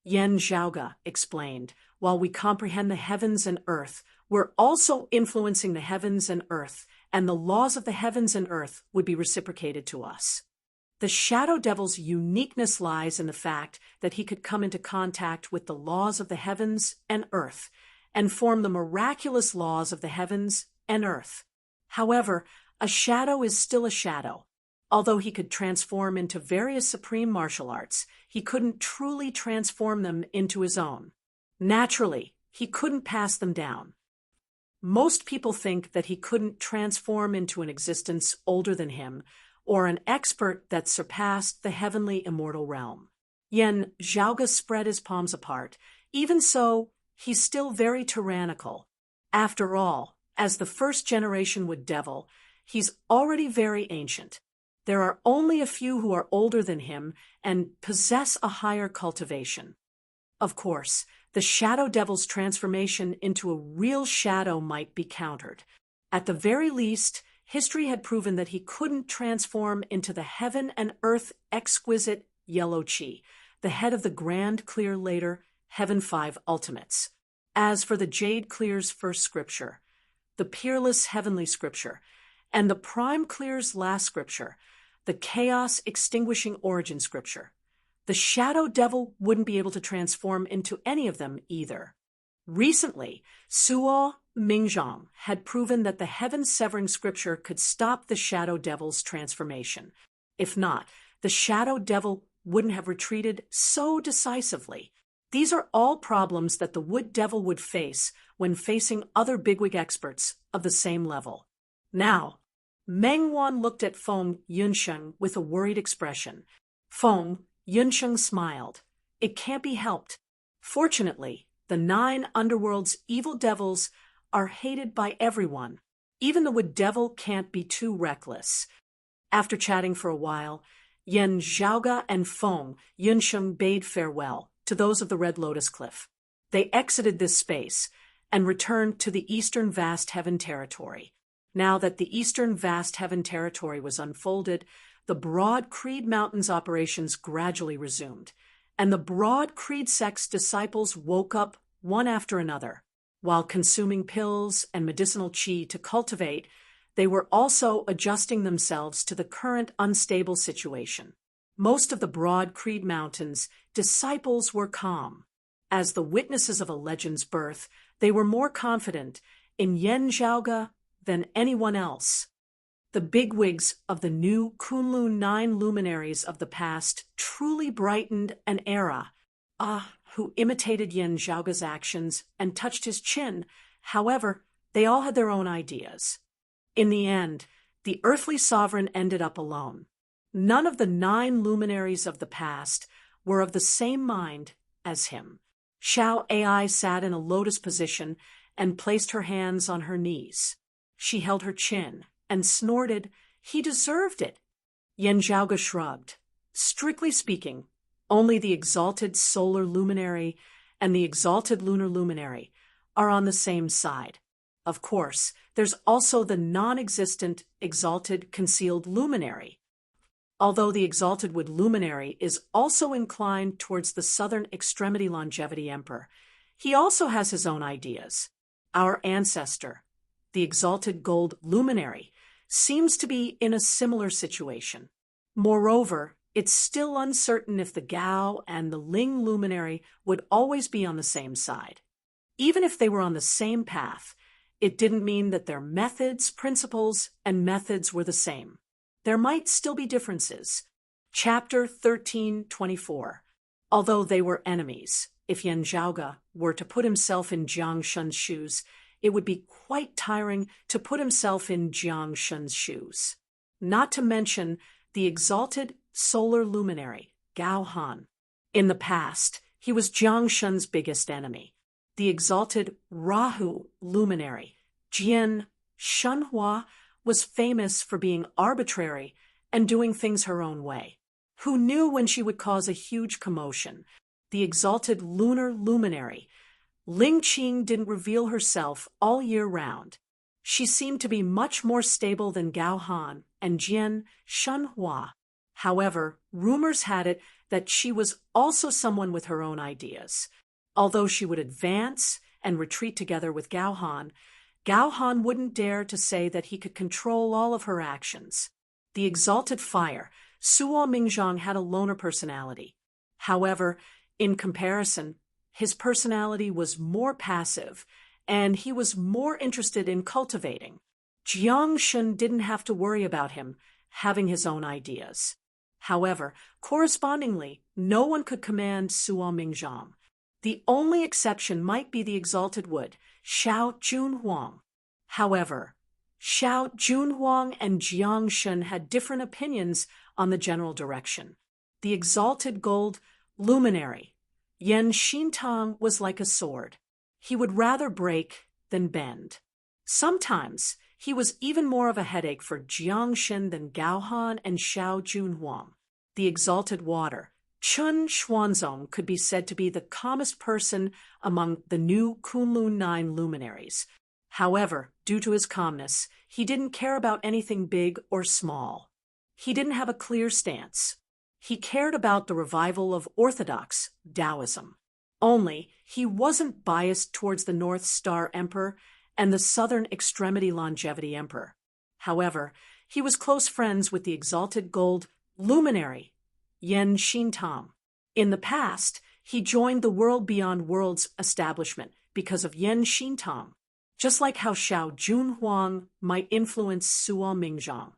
Yen Zhaoge explained, while we comprehend the heavens and earth, we're also influencing the heavens and earth, and the laws of the heavens and earth would be reciprocated to us. The shadow devil's uniqueness lies in the fact that he could come into contact with the laws of the heavens and earth, and form the miraculous laws of the heavens and earth. However, a shadow is still a shadow. Although he could transform into various supreme martial arts, he couldn't truly transform them into his own. Naturally, he couldn't pass them down. Most people think that he couldn't transform into an existence older than him, or an expert that surpassed the heavenly immortal realm. Yen Zhaoge spread his palms apart. Even so, he's still very tyrannical. After all, as the first generation Wood Devil, he's already very ancient. There are only a few who are older than him and possess a higher cultivation. Of course, the shadow devil's transformation into a real shadow might be countered. At the very least, history had proven that he couldn't transform into the heaven and earth exquisite yellow chi, the head of the Grand Clear later Heaven 5 Ultimates. As for the Jade Clear's first scripture, the Peerless Heavenly Scripture, and the Prime Clear's last scripture, the Chaos Extinguishing Origin Scripture, the shadow devil wouldn't be able to transform into any of them either. Recently, Suo Mingzhang had proven that the heaven-severing scripture could stop the shadow devil's transformation. If not, the shadow devil wouldn't have retreated so decisively. These are all problems that the Wood Devil would face when facing other bigwig experts of the same level. Now, Meng Wan looked at Feng Yunsheng with a worried expression. Feng Yunsheng smiled. It can't be helped. Fortunately, the 9 underworld's evil devils are hated by everyone. Even the Wood Devil can't be too reckless. After chatting for a while, Yen Zhaoge and Feng Yunsheng bade farewell to those of the Red Lotus Cliff. They exited this space and returned to the Eastern Vast Heaven Territory. Now that the Eastern Vast Heaven Territory was unfolded, the Broad Creed Mountains operations gradually resumed, and the Broad Creed sect's disciples woke up one after another. While consuming pills and medicinal qi to cultivate, they were also adjusting themselves to the current unstable situation. Most of the Broad Creed Mountains' disciples were calm. As the witnesses of a legend's birth, they were more confident in Yen Zhaoge than anyone else. The bigwigs of the new Kunlun 9 luminaries of the past truly brightened an era. Who imitated Yen Zhaoge's actions and touched his chin. However, they all had their own ideas. In the end, the earthly sovereign ended up alone. None of the 9 luminaries of the past were of the same mind as him. Xiao Ai sat in a lotus position and placed her hands on her knees. She held her chin and snorted, "He deserved it." Yen Zhaoge shrugged. Strictly speaking, only the exalted solar luminary and the exalted lunar luminary are on the same side. Of course, there's also the non-existent exalted concealed luminary. although the Exalted Wood Luminary is also inclined towards the Southern Extremity Longevity Emperor, he also has his own ideas. Our ancestor, the Exalted Gold Luminary, seems to be in a similar situation. Moreover, it's still uncertain if the Gao and the Ling Luminary would always be on the same side. Even if they were on the same path, it didn't mean that their methods, principles, and methods were the same. There might still be differences. Chapter 13:24. Although they were enemies, if Yan Zhaoge were to put himself in Jiang Shun's shoes, it would be quite tiring to put himself in Jiang Shun's shoes. Not to mention the Exalted Solar Luminary, Gao Han. In the past, he was Jiang Shun's biggest enemy. The Exalted Rahu Luminary, Jian Shunhua, was famous for being arbitrary and doing things her own way. Who knew when she would cause a huge commotion? The Exalted Lunar Luminary, Ling Qing, didn't reveal herself all year round. She seemed to be much more stable than Gao Han and Jian Shunhua. However, rumors had it that she was also someone with her own ideas. Although she would advance and retreat together with Gao Han wouldn't dare to say that he could control all of her actions. The Exalted Fire, Suo Mingzhang, had a loner personality. However, in comparison, his personality was more passive, and he was more interested in cultivating. Jiang Shun didn't have to worry about him having his own ideas. However, correspondingly, no one could command Suo Mingzhang. The only exception might be the Exalted Wood, Xiao Junhuang. However, Xiao Junhuang and Jiang Shun had different opinions on the general direction. The Exalted Gold Luminary, Yan Xintang, was like a sword. He would rather break than bend. Sometimes he was even more of a headache for Jiang Shun than Gao Han and Xiao Junhuang. The Exalted Water, Chun Xuanzong, could be said to be the calmest person among the new Kunlun 9 luminaries. However, due to his calmness, he didn't care about anything big or small. He didn't have a clear stance. He cared about the revival of orthodox Taoism. Only, he wasn't biased towards the North Star Emperor and the Southern Extremity Longevity Emperor. However, he was close friends with the Exalted Gold Luminary, Yan Xintang. In the past, he joined the World Beyond Worlds establishment because of Yan Xintang. Just like how Xiao Junhuang might influence Suo Mingzhang,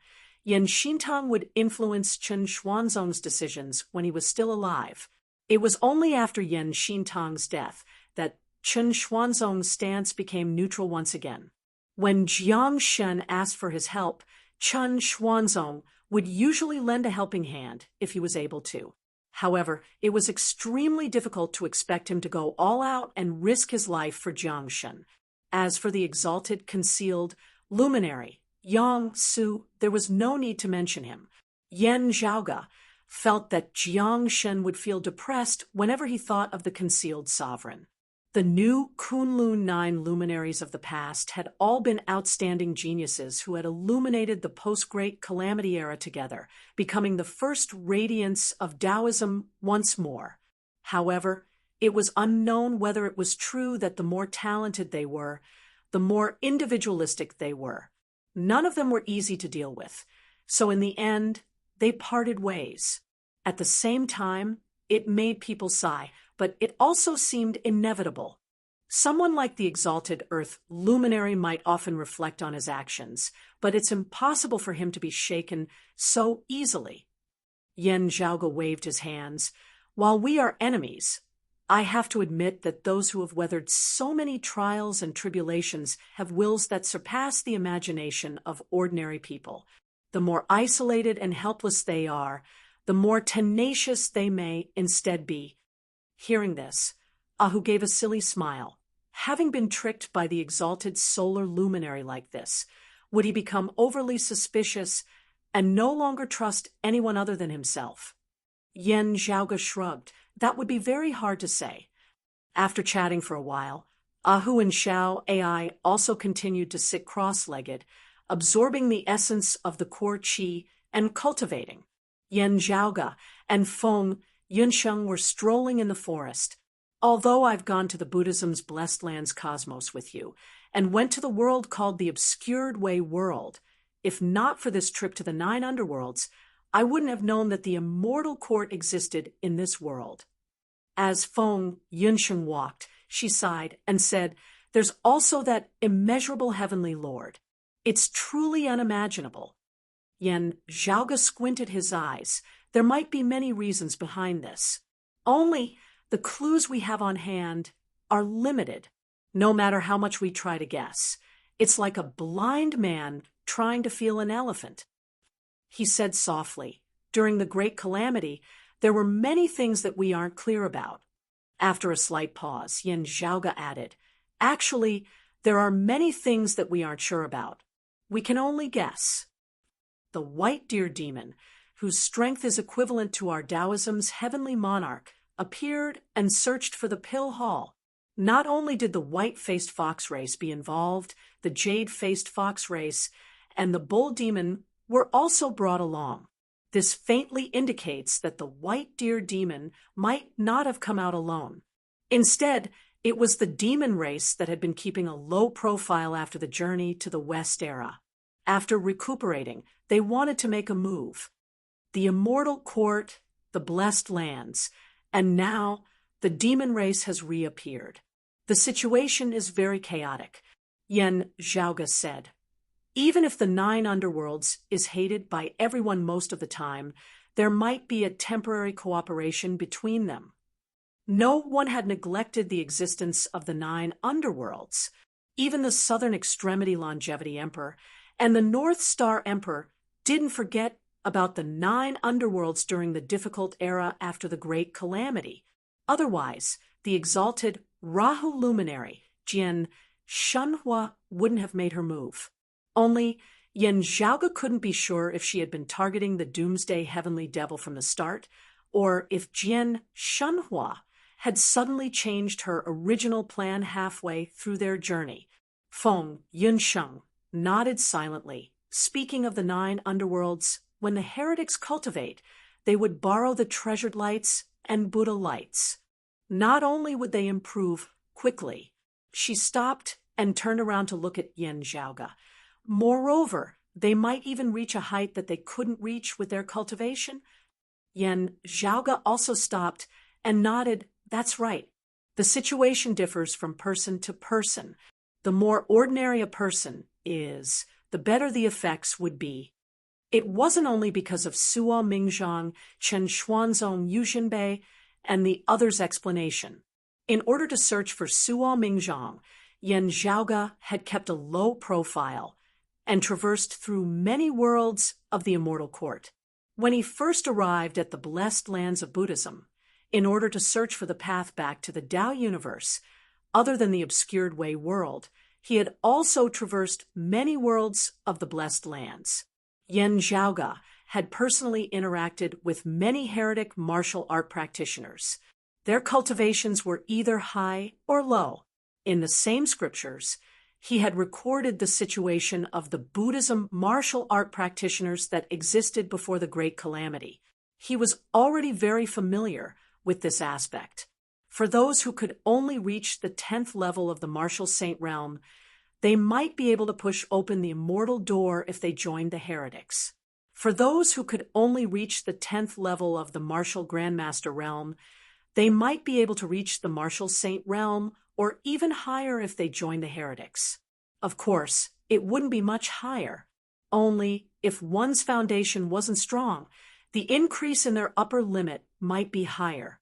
Yan Xintang would influence Chen Xuanzong's decisions when he was still alive. It was only after Yan Xintang's death that Chen Xuanzong's stance became neutral once again. When Jiang Shun asked for his help, Chen Xuanzong would usually lend a helping hand if he was able to. However, it was extremely difficult to expect him to go all out and risk his life for Jiang Shun. As for the Exalted Concealed Luminary, Yang Su, there was no need to mention him. Yan Zhaoge felt that Jiang Shun would feel depressed whenever he thought of the concealed sovereign. The new Kunlun 9 luminaries of the past had all been outstanding geniuses who had illuminated the post-Great Calamity era together, becoming the first radiance of Taoism once more. However, it was unknown whether it was true that the more talented they were, the more individualistic they were. None of them were easy to deal with, so in the end, they parted ways. At the same time, it made people sigh, but it also seemed inevitable. Someone like the Exalted Earth Luminary might often reflect on his actions, but it's impossible for him to be shaken so easily. Yan Zhaoge waved his hands. While we are enemies, I have to admit that those who have weathered so many trials and tribulations have wills that surpass the imagination of ordinary people. The more isolated and helpless they are, the more tenacious they may instead be. Hearing this, Ahu gave a silly smile. Having been tricked by the Exalted Solar Luminary like this, would he become overly suspicious and no longer trust anyone other than himself? Yan Zhaoge shrugged. That would be very hard to say. After chatting for a while, Ahu and Xiao AI also continued to sit cross-legged, absorbing the essence of the core qi and cultivating. Yan Zhaoge and Feng Yunsheng were strolling in the forest. Although I've gone to the Buddhism's Blessed Lands cosmos with you, and went to the world called the Obscured Way World, if not for this trip to the 9 underworlds, I wouldn't have known that the immortal court existed in this world. As Feng Yunsheng walked, she sighed and said, "There's also that immeasurable heavenly lord. It's truly unimaginable." Yan Zhaoge squinted his eyes. There might be many reasons behind this. Only the clues we have on hand are limited, no matter how much we try to guess. It's like a blind man trying to feel an elephant. He said softly, "During the Great Calamity, there were many things that we aren't clear about." After a slight pause, Yan Zhaoge added, "Actually, there are many things that we aren't sure about. We can only guess." The white deer demon, whose strength is equivalent to our Taoism's heavenly monarch, appeared and searched for the pill hall. Not only did the white-faced fox race be involved, the jade-faced fox race and the bull demon were also brought along. This faintly indicates that the white deer demon might not have come out alone. Instead, it was the demon race that had been keeping a low profile after the journey to the West era. After recuperating, they wanted to make a move. The immortal court, the blessed lands, and now the demon race has reappeared. The situation is very chaotic, Yan Zhaoge said. Even if the 9 underworlds is hated by everyone most of the time, there might be a temporary cooperation between them. No one had neglected the existence of the 9 underworlds. Even the Southern Extremity Longevity Emperor and the North Star Emperor didn't forget about the 9 underworlds during the difficult era after the Great Calamity. Otherwise, the exalted Rahu luminary, Jian Shenhua, wouldn't have made her move. Only Yan Zhaoge couldn't be sure if she had been targeting the Doomsday Heavenly Devil from the start, or if Jian Shenhua had suddenly changed her original plan halfway through their journey. Feng Yunsheng nodded silently. Speaking of the 9 underworlds, when the heretics cultivate, they would borrow the treasured lights and Buddha lights. Not only would they improve quickly, she stopped and turned around to look at Yan Zhaoge. Moreover, they might even reach a height that they couldn't reach with their cultivation. Yan Zhaoge also stopped and nodded. That's right. The situation differs from person to person. The more ordinary a person is, the better the effects would be. It wasn't only because of Suo Mingzhang, Chen Xuanzong Yuzhinbei, and the others' explanation. In order to search for Suo Mingzhang, Yan Zhaoge had kept a low profile and traversed through many worlds of the immortal court. When he first arrived at the blessed lands of Buddhism, in order to search for the path back to the Tao universe, other than the obscured way world, he had also traversed many worlds of the blessed lands. Yan Zhaoge had personally interacted with many heretic martial art practitioners. Their cultivations were either high or low. In the same scriptures, he had recorded the situation of the Buddhism martial art practitioners that existed before the Great Calamity. He was already very familiar with this aspect. For those who could only reach the 10th level of the martial saint realm, they might be able to push open the immortal door if they joined the heretics. For those who could only reach the 10th level of the martial grandmaster realm, they might be able to reach the martial saint realm or even higher if they joined the heretics. Of course, it wouldn't be much higher. Only, if one's foundation wasn't strong, the increase in their upper limit might be higher.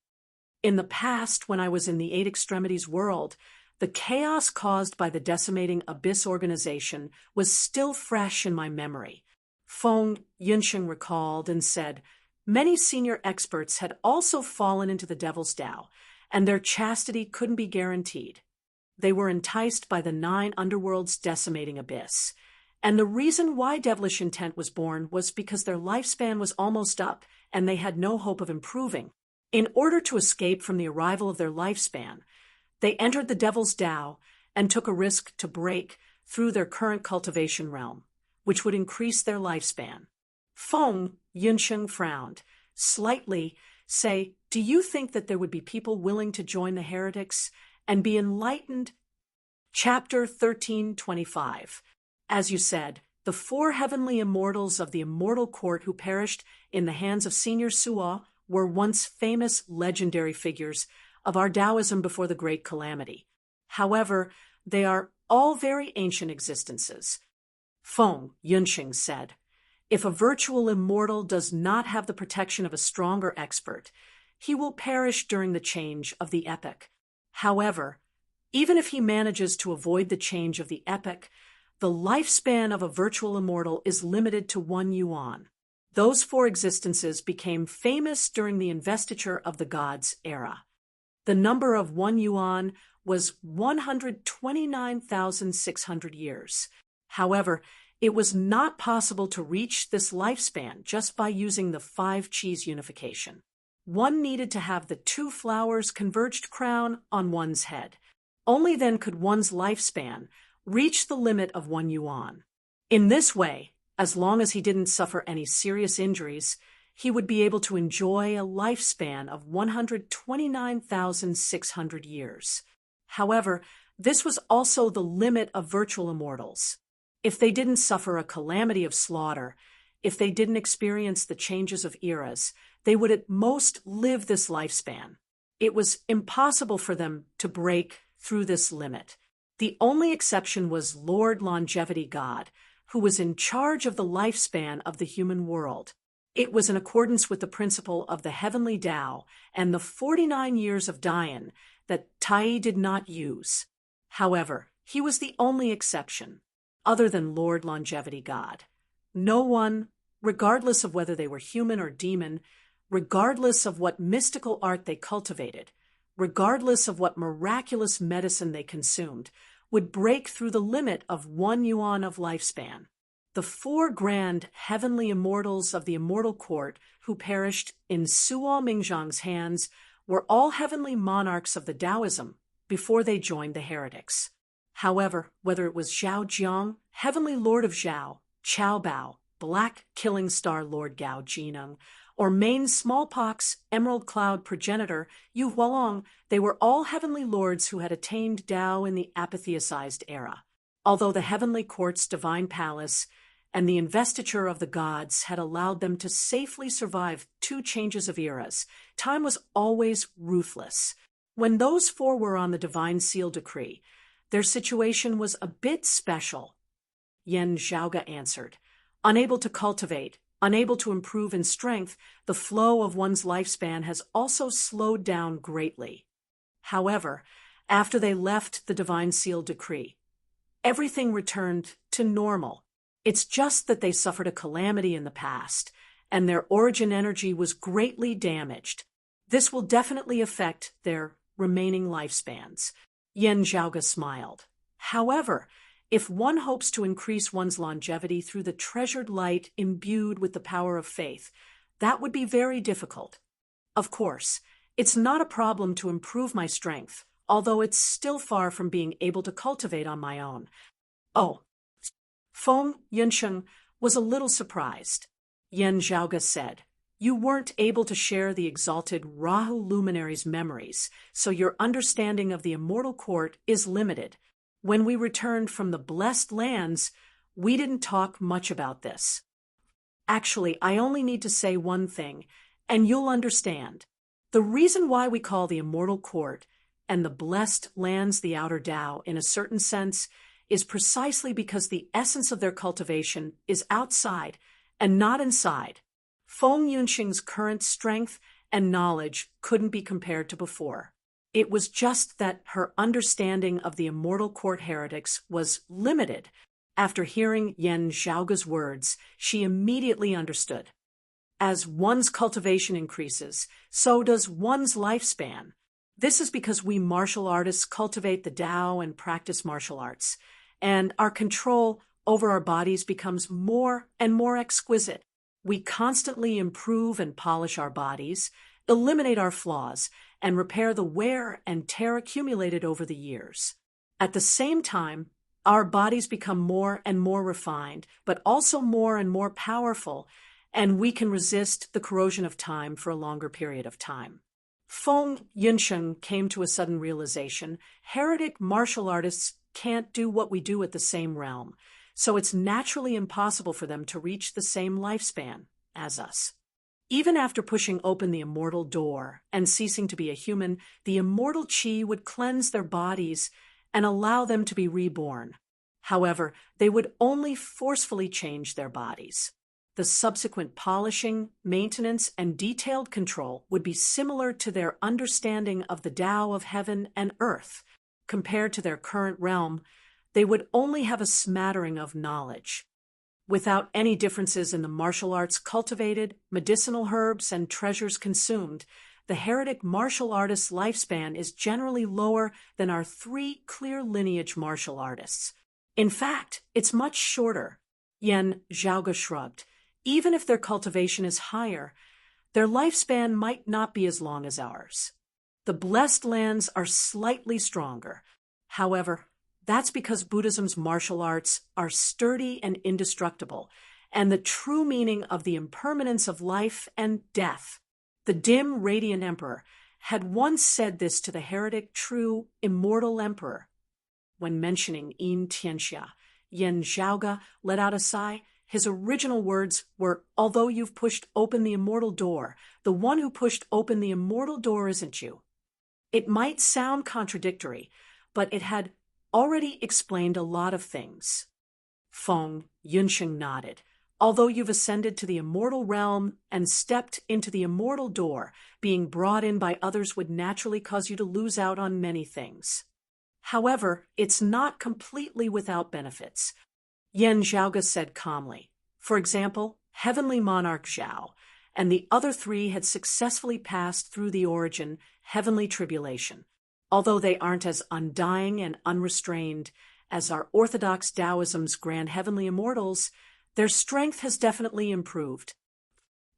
In the past, when I was in the 8 extremities world, the chaos caused by the decimating Abyss organization was still fresh in my memory. Feng Yunsheng recalled and said, many senior experts had also fallen into the Devil's Tao, and their chastity couldn't be guaranteed. They were enticed by the 9 underworlds decimating Abyss. And the reason why Devilish Intent was born was because their lifespan was almost up, and they had no hope of improving. In order to escape from the arrival of their lifespan, they entered the Devil's Tao and took a risk to break through their current cultivation realm, which would increase their lifespan. Feng Yunsheng frowned slightly, say, "Do you think that there would be people willing to join the heretics and be enlightened?" Chapter 1325. As you said, the four heavenly immortals of the immortal court who perished in the hands of Senior Suo were once famous legendary figures of our Taoism before the Great Calamity. However, they are all very ancient existences. Feng Yunxing said, "If a virtual immortal does not have the protection of a stronger expert, he will perish during the change of the epoch. However, even if he manages to avoid the change of the epoch, the lifespan of a virtual immortal is limited to 1 yuan. Those four existences became famous during the investiture of the gods era. The number of 1 yuan was 129,600 years. However, it was not possible to reach this lifespan just by using the 5 Qis unification. One needed to have the 2 flowers converged crown on one's head. Only then could one's lifespan reach the limit of 1 yuan. In this way, as long as he didn't suffer any serious injuries, he would be able to enjoy a lifespan of 129,600 years. However, this was also the limit of virtual immortals. If they didn't suffer a calamity of slaughter, if they didn't experience the changes of eras, they would at most live this lifespan. It was impossible for them to break through this limit. The only exception was Lord Longevity God, who was in charge of the lifespan of the human world. It was in accordance with the principle of the heavenly Tao and the 49 years of Dian that Tai did not use. However, he was the only exception, other than Lord Longevity God. No one, regardless of whether they were human or demon, regardless of what mystical art they cultivated, regardless of what miraculous medicine they consumed, would break through the limit of 1 yuan of lifespan. The 4 grand heavenly immortals of the immortal court who perished in Suo Mingzhang's hands were all heavenly monarchs of the Taoism before they joined the heretics. However, whether it was Zhao Jiang, heavenly lord of Zhao, Chao Bao, black killing star lord Gao Jineng, or main smallpox emerald cloud progenitor Yu Hualong, they were all heavenly lords who had attained Tao in the apatheosized era. Although the heavenly court's divine palace and the investiture of the gods had allowed them to safely survive 2 changes of eras, time was always ruthless. When those 4 were on the divine seal decree, their situation was a bit special. Yen Zhaoge answered, "Unable to cultivate, unable to improve in strength, the flow of one's lifespan has also slowed down greatly. However, after they left the divine seal decree, everything returned to normal. It's just that they suffered a calamity in the past, and their origin energy was greatly damaged. This will definitely affect their remaining lifespans." Yen Zhaoge smiled. "However, if one hopes to increase one's longevity through the treasured light imbued with the power of faith, that would be very difficult. Of course, it's not a problem to improve my strength, although it's still far from being able to cultivate on my own." "Oh." Feng Yunsheng was a little surprised. Yen Zhaoge said, "You weren't able to share the exalted Rahu luminary's memories, so your understanding of the immortal court is limited. When we returned from the blessed lands, we didn't talk much about this. Actually, I only need to say one thing, and you'll understand. The reason why we call the immortal court and the blessed lands the outer Tao in a certain sense is precisely because the essence of their cultivation is outside and not inside. Feng Yunxing's current strength and knowledge couldn't be compared to before. It was just that her understanding of the immortal court heretics was limited. After hearing Yen Zhaoge's words, she immediately understood. As one's cultivation increases, so does one's lifespan. This is because we martial artists cultivate the Tao and practice martial arts, and our control over our bodies becomes more and more exquisite. We constantly improve and polish our bodies, eliminate our flaws, and repair the wear and tear accumulated over the years. At the same time, our bodies become more and more refined, but also more and more powerful, and we can resist the corrosion of time for a longer period of time. Feng Yunsheng came to a sudden realization: heretic martial artists can't do what we do at the same realm, so it's naturally impossible for them to reach the same lifespan as us. Even after pushing open the immortal door and ceasing to be a human, the immortal qi would cleanse their bodies and allow them to be reborn. However, they would only forcefully change their bodies. The subsequent polishing, maintenance, and detailed control would be similar to their understanding of the Tao of heaven and earth. Compared to their current realm, they would only have a smattering of knowledge. Without any differences in the martial arts cultivated, medicinal herbs, and treasures consumed, the heretic martial artist's lifespan is generally lower than our 3 clear lineage martial artists. In fact, it's much shorter. Yan Zhaoge shrugged. Even if their cultivation is higher, their lifespan might not be as long as ours. The blessed lands are slightly stronger. However, that's because Buddhism's martial arts are sturdy and indestructible, and the true meaning of the impermanence of life and death. The dim, radiant emperor had once said this to the heretic, true, immortal emperor. When mentioning Yin Tianxia, Yan Zhaoge let out a sigh. His original words were, "Although you've pushed open the immortal door, the one who pushed open the immortal door isn't you." It might sound contradictory, but it had already explained a lot of things. Feng Yunsheng nodded. Although you've ascended to the immortal realm and stepped into the immortal door, being brought in by others would naturally cause you to lose out on many things. However, it's not completely without benefits. Yan Zhaoge said calmly. For example, Heavenly Monarch Zhao and the other 3 had successfully passed through the origin, heavenly tribulation. Although they aren't as undying and unrestrained as our orthodox Taoism's grand heavenly immortals, their strength has definitely improved.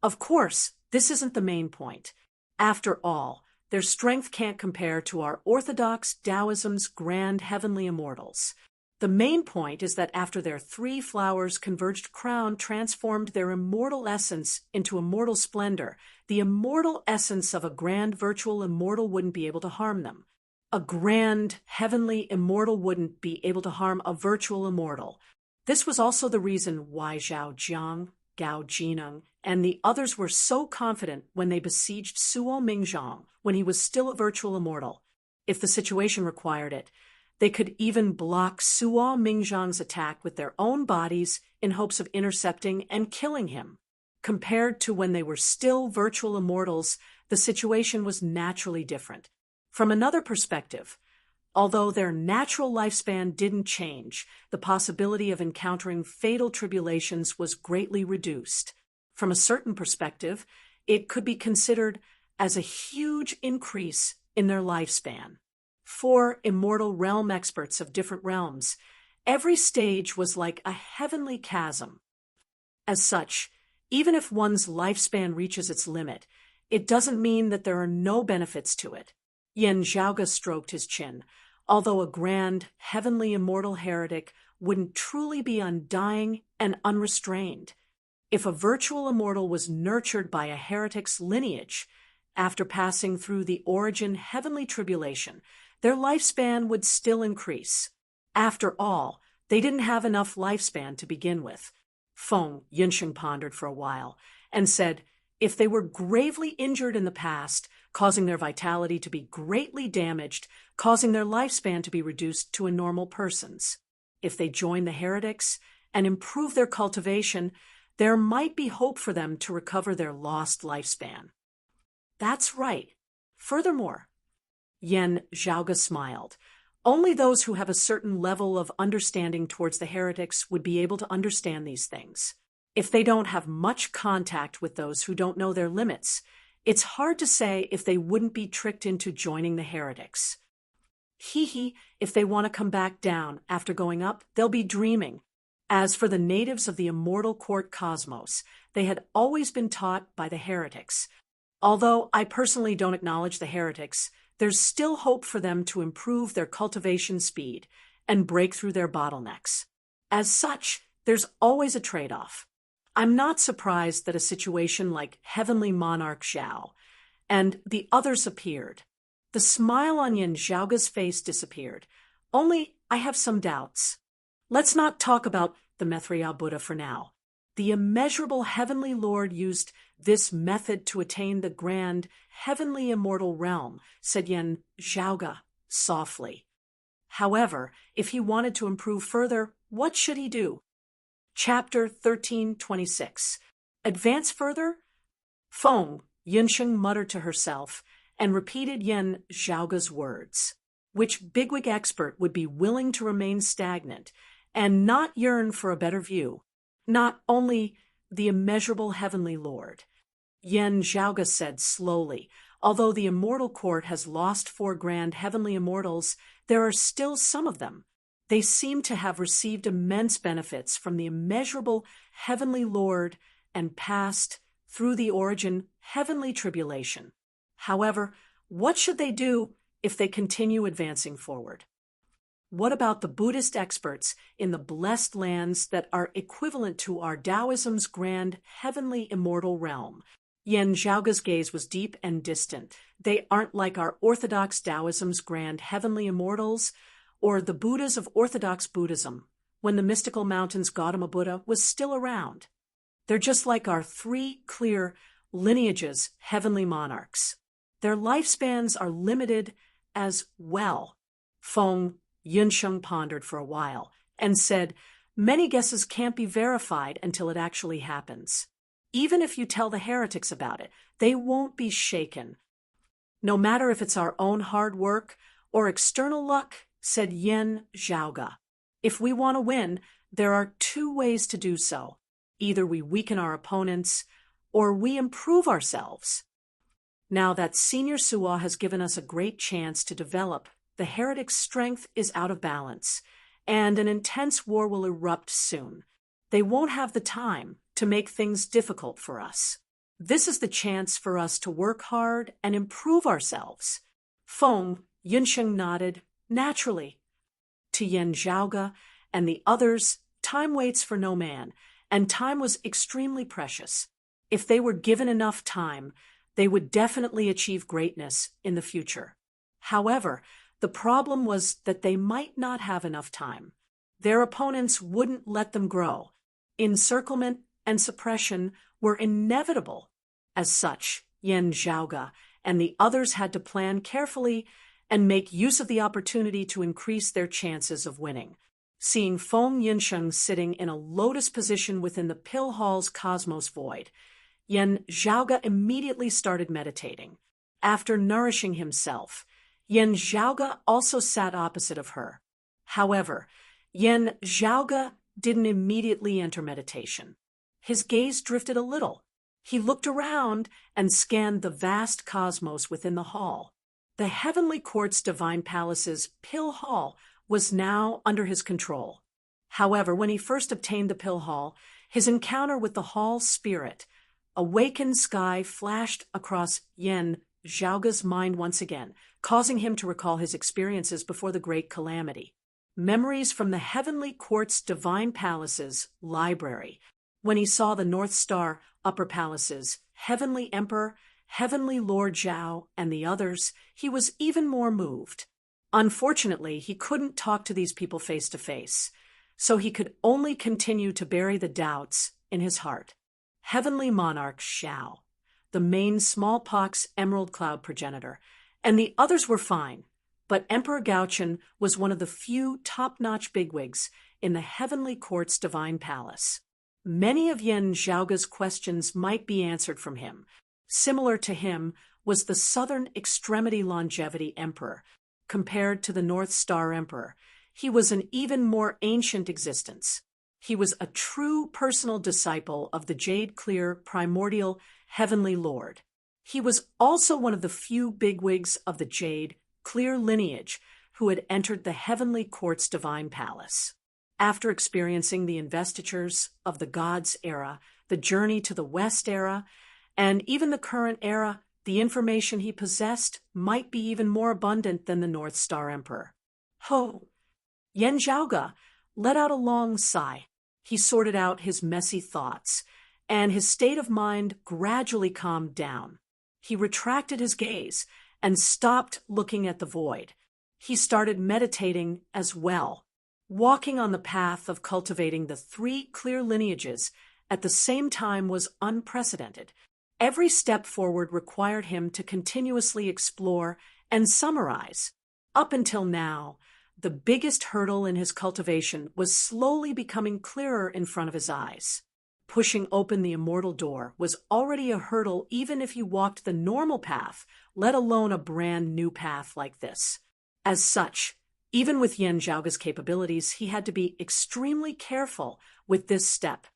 Of course, this isn't the main point. After all, their strength can't compare to our orthodox Taoism's grand heavenly immortals. The main point is that after their 3 flowers converged crown transformed their immortal essence into immortal splendor, the immortal essence of a grand virtual immortal wouldn't be able to harm them. A grand heavenly immortal wouldn't be able to harm a virtual immortal. This was also the reason why Zhao Jiang, Gao Jineng, and the others were so confident when they besieged Suo Mingzhang when he was still a virtual immortal. If the situation required it, they could even block Suo Mingzhang's attack with their own bodies in hopes of intercepting and killing him. Compared to when they were still virtual immortals, the situation was naturally different. From another perspective, although their natural lifespan didn't change, the possibility of encountering fatal tribulations was greatly reduced. From a certain perspective, it could be considered as a huge increase in their lifespan. For immortal realm experts of different realms, every stage was like a heavenly chasm. As such, even if one's lifespan reaches its limit, it doesn't mean that there are no benefits to it. Yan Zhaoge stroked his chin. Although a grand, heavenly immortal heretic wouldn't truly be undying and unrestrained. If a virtual immortal was nurtured by a heretic's lineage, after passing through the origin heavenly tribulation, their lifespan would still increase. After all, they didn't have enough lifespan to begin with. Feng Yunsheng pondered for a while and said, if they were gravely injured in the past, causing their vitality to be greatly damaged, causing their lifespan to be reduced to a normal person's. If they join the heretics and improve their cultivation, there might be hope for them to recover their lost lifespan. That's right. Furthermore, Yan Zhaoge smiled. Only those who have a certain level of understanding towards the heretics would be able to understand these things. If they don't have much contact with those who don't know their limits, it's hard to say if they wouldn't be tricked into joining the heretics. If they want to come back down after going up, they'll be dreaming. As for the natives of the immortal court cosmos, they had always been taught by the heretics. Although I personally don't acknowledge the heretics, there's still hope for them to improve their cultivation speed and break through their bottlenecks. As such, there's always a trade-off. I'm not surprised that a situation like Heavenly Monarch Zhao and the others appeared. The smile on Yin Zhaoga's face disappeared. Only I have some doubts. Let's not talk about the Maitreya Buddha for now. The immeasurable Heavenly Lord used this method to attain the grand, heavenly immortal realm, said Yin Zhaoga softly. However, if he wanted to improve further, what should he do? Chapter 1326. Advance further? Feng, Yinsheng muttered to herself and repeated Yin Zhaoga's words. Which bigwig expert would be willing to remain stagnant and not yearn for a better view? Not only the immeasurable Heavenly Lord. Yin Zhaoga said slowly, although the immortal court has lost 4 grand heavenly immortals, there are still some of them. They seem to have received immense benefits from the immeasurable Heavenly Lord and passed through the origin heavenly tribulation. However, what should they do if they continue advancing forward? What about the Buddhist experts in the blessed lands that are equivalent to our Taoism's grand heavenly immortal realm? Yin Zhaoga's gaze was deep and distant. They aren't like our Orthodox Taoism's grand heavenly immortals or the Buddhas of Orthodox Buddhism when the mystical mountains Gautama Buddha was still around. They're just like our 3 clear lineages heavenly monarchs. Their lifespans are limited as well. Feng Yinsheng pondered for a while and said, many guesses can't be verified until it actually happens. Even if you tell the heretics about it, they won't be shaken. No matter if it's our own hard work or external luck, said Yin Zhaoga. If we want to win, there are 2 ways to do so. Either we weaken our opponents or we improve ourselves. Now that Senior Suwa has given us a great chance to develop, the heretics' strength is out of balance, and an intense war will erupt soon. They won't have the time to make things difficult for us. This is the chance for us to work hard and improve ourselves. Feng Yinsheng nodded, naturally. To Yin Zhaoga and the others, time waits for no man, and time was extremely precious. If they were given enough time, they would definitely achieve greatness in the future. However, the problem was that they might not have enough time. Their opponents wouldn't let them grow. Encirclement and suppression were inevitable. As such, Yin Zhaoga and the others had to plan carefully and make use of the opportunity to increase their chances of winning. Seeing Feng Yinsheng sitting in a lotus position within the pill hall's cosmos void, Yin Zhaoga immediately started meditating. After nourishing himself, Yin Zhaoga also sat opposite of her. However, Yin Zhaoga didn't immediately enter meditation. His gaze drifted a little. He looked around and scanned the vast cosmos within the hall. The Heavenly Court's Divine Palace's Pill Hall was now under his control. However, when he first obtained the Pill Hall, his encounter with the hall's spirit, awakened sky flashed across Yin Zhaoga's mind once again, causing him to recall his experiences before the Great Calamity. Memories from the Heavenly Court's Divine Palace's library, when he saw the North Star Upper Palace's Heavenly Emperor, Heavenly Lord Zhao, and the others, he was even more moved. Unfortunately, he couldn't talk to these people face to face, so he could only continue to bury the doubts in his heart. Heavenly Monarch Zhao, the main smallpox emerald cloud progenitor, and the others were fine, but Emperor Gaochen was one of the few top-notch bigwigs in the Heavenly Court's Divine Palace. Many of Yin Zhaoga's questions might be answered from him. Similar to him was the Southern Extremity Longevity Emperor. Compared to the North Star Emperor, he was an even more ancient existence. He was a true personal disciple of the Jade Clear Primordial Heavenly Lord. He was also one of the few bigwigs of the Jade Clear lineage who had entered the Heavenly Court's Divine Palace. After experiencing the investitures of the Gods era, the journey to the West era, and even the current era, the information he possessed might be even more abundant than the North Star Emperor. Ho! Yin Zhaoga let out a long sigh. He sorted out his messy thoughts and his state of mind gradually calmed down. He retracted his gaze and stopped looking at the void. He started meditating as well, walking on the path of cultivating the 3 clear lineages at the same time was unprecedented. Every step forward required him to continuously explore and summarize. Up until now, the biggest hurdle in his cultivation was slowly becoming clearer in front of his eyes. Pushing open the immortal door was already a hurdle even if you walked the normal path, let alone a brand new path like this. As such, even with Yan Zhaoge's capabilities, he had to be extremely careful with this step.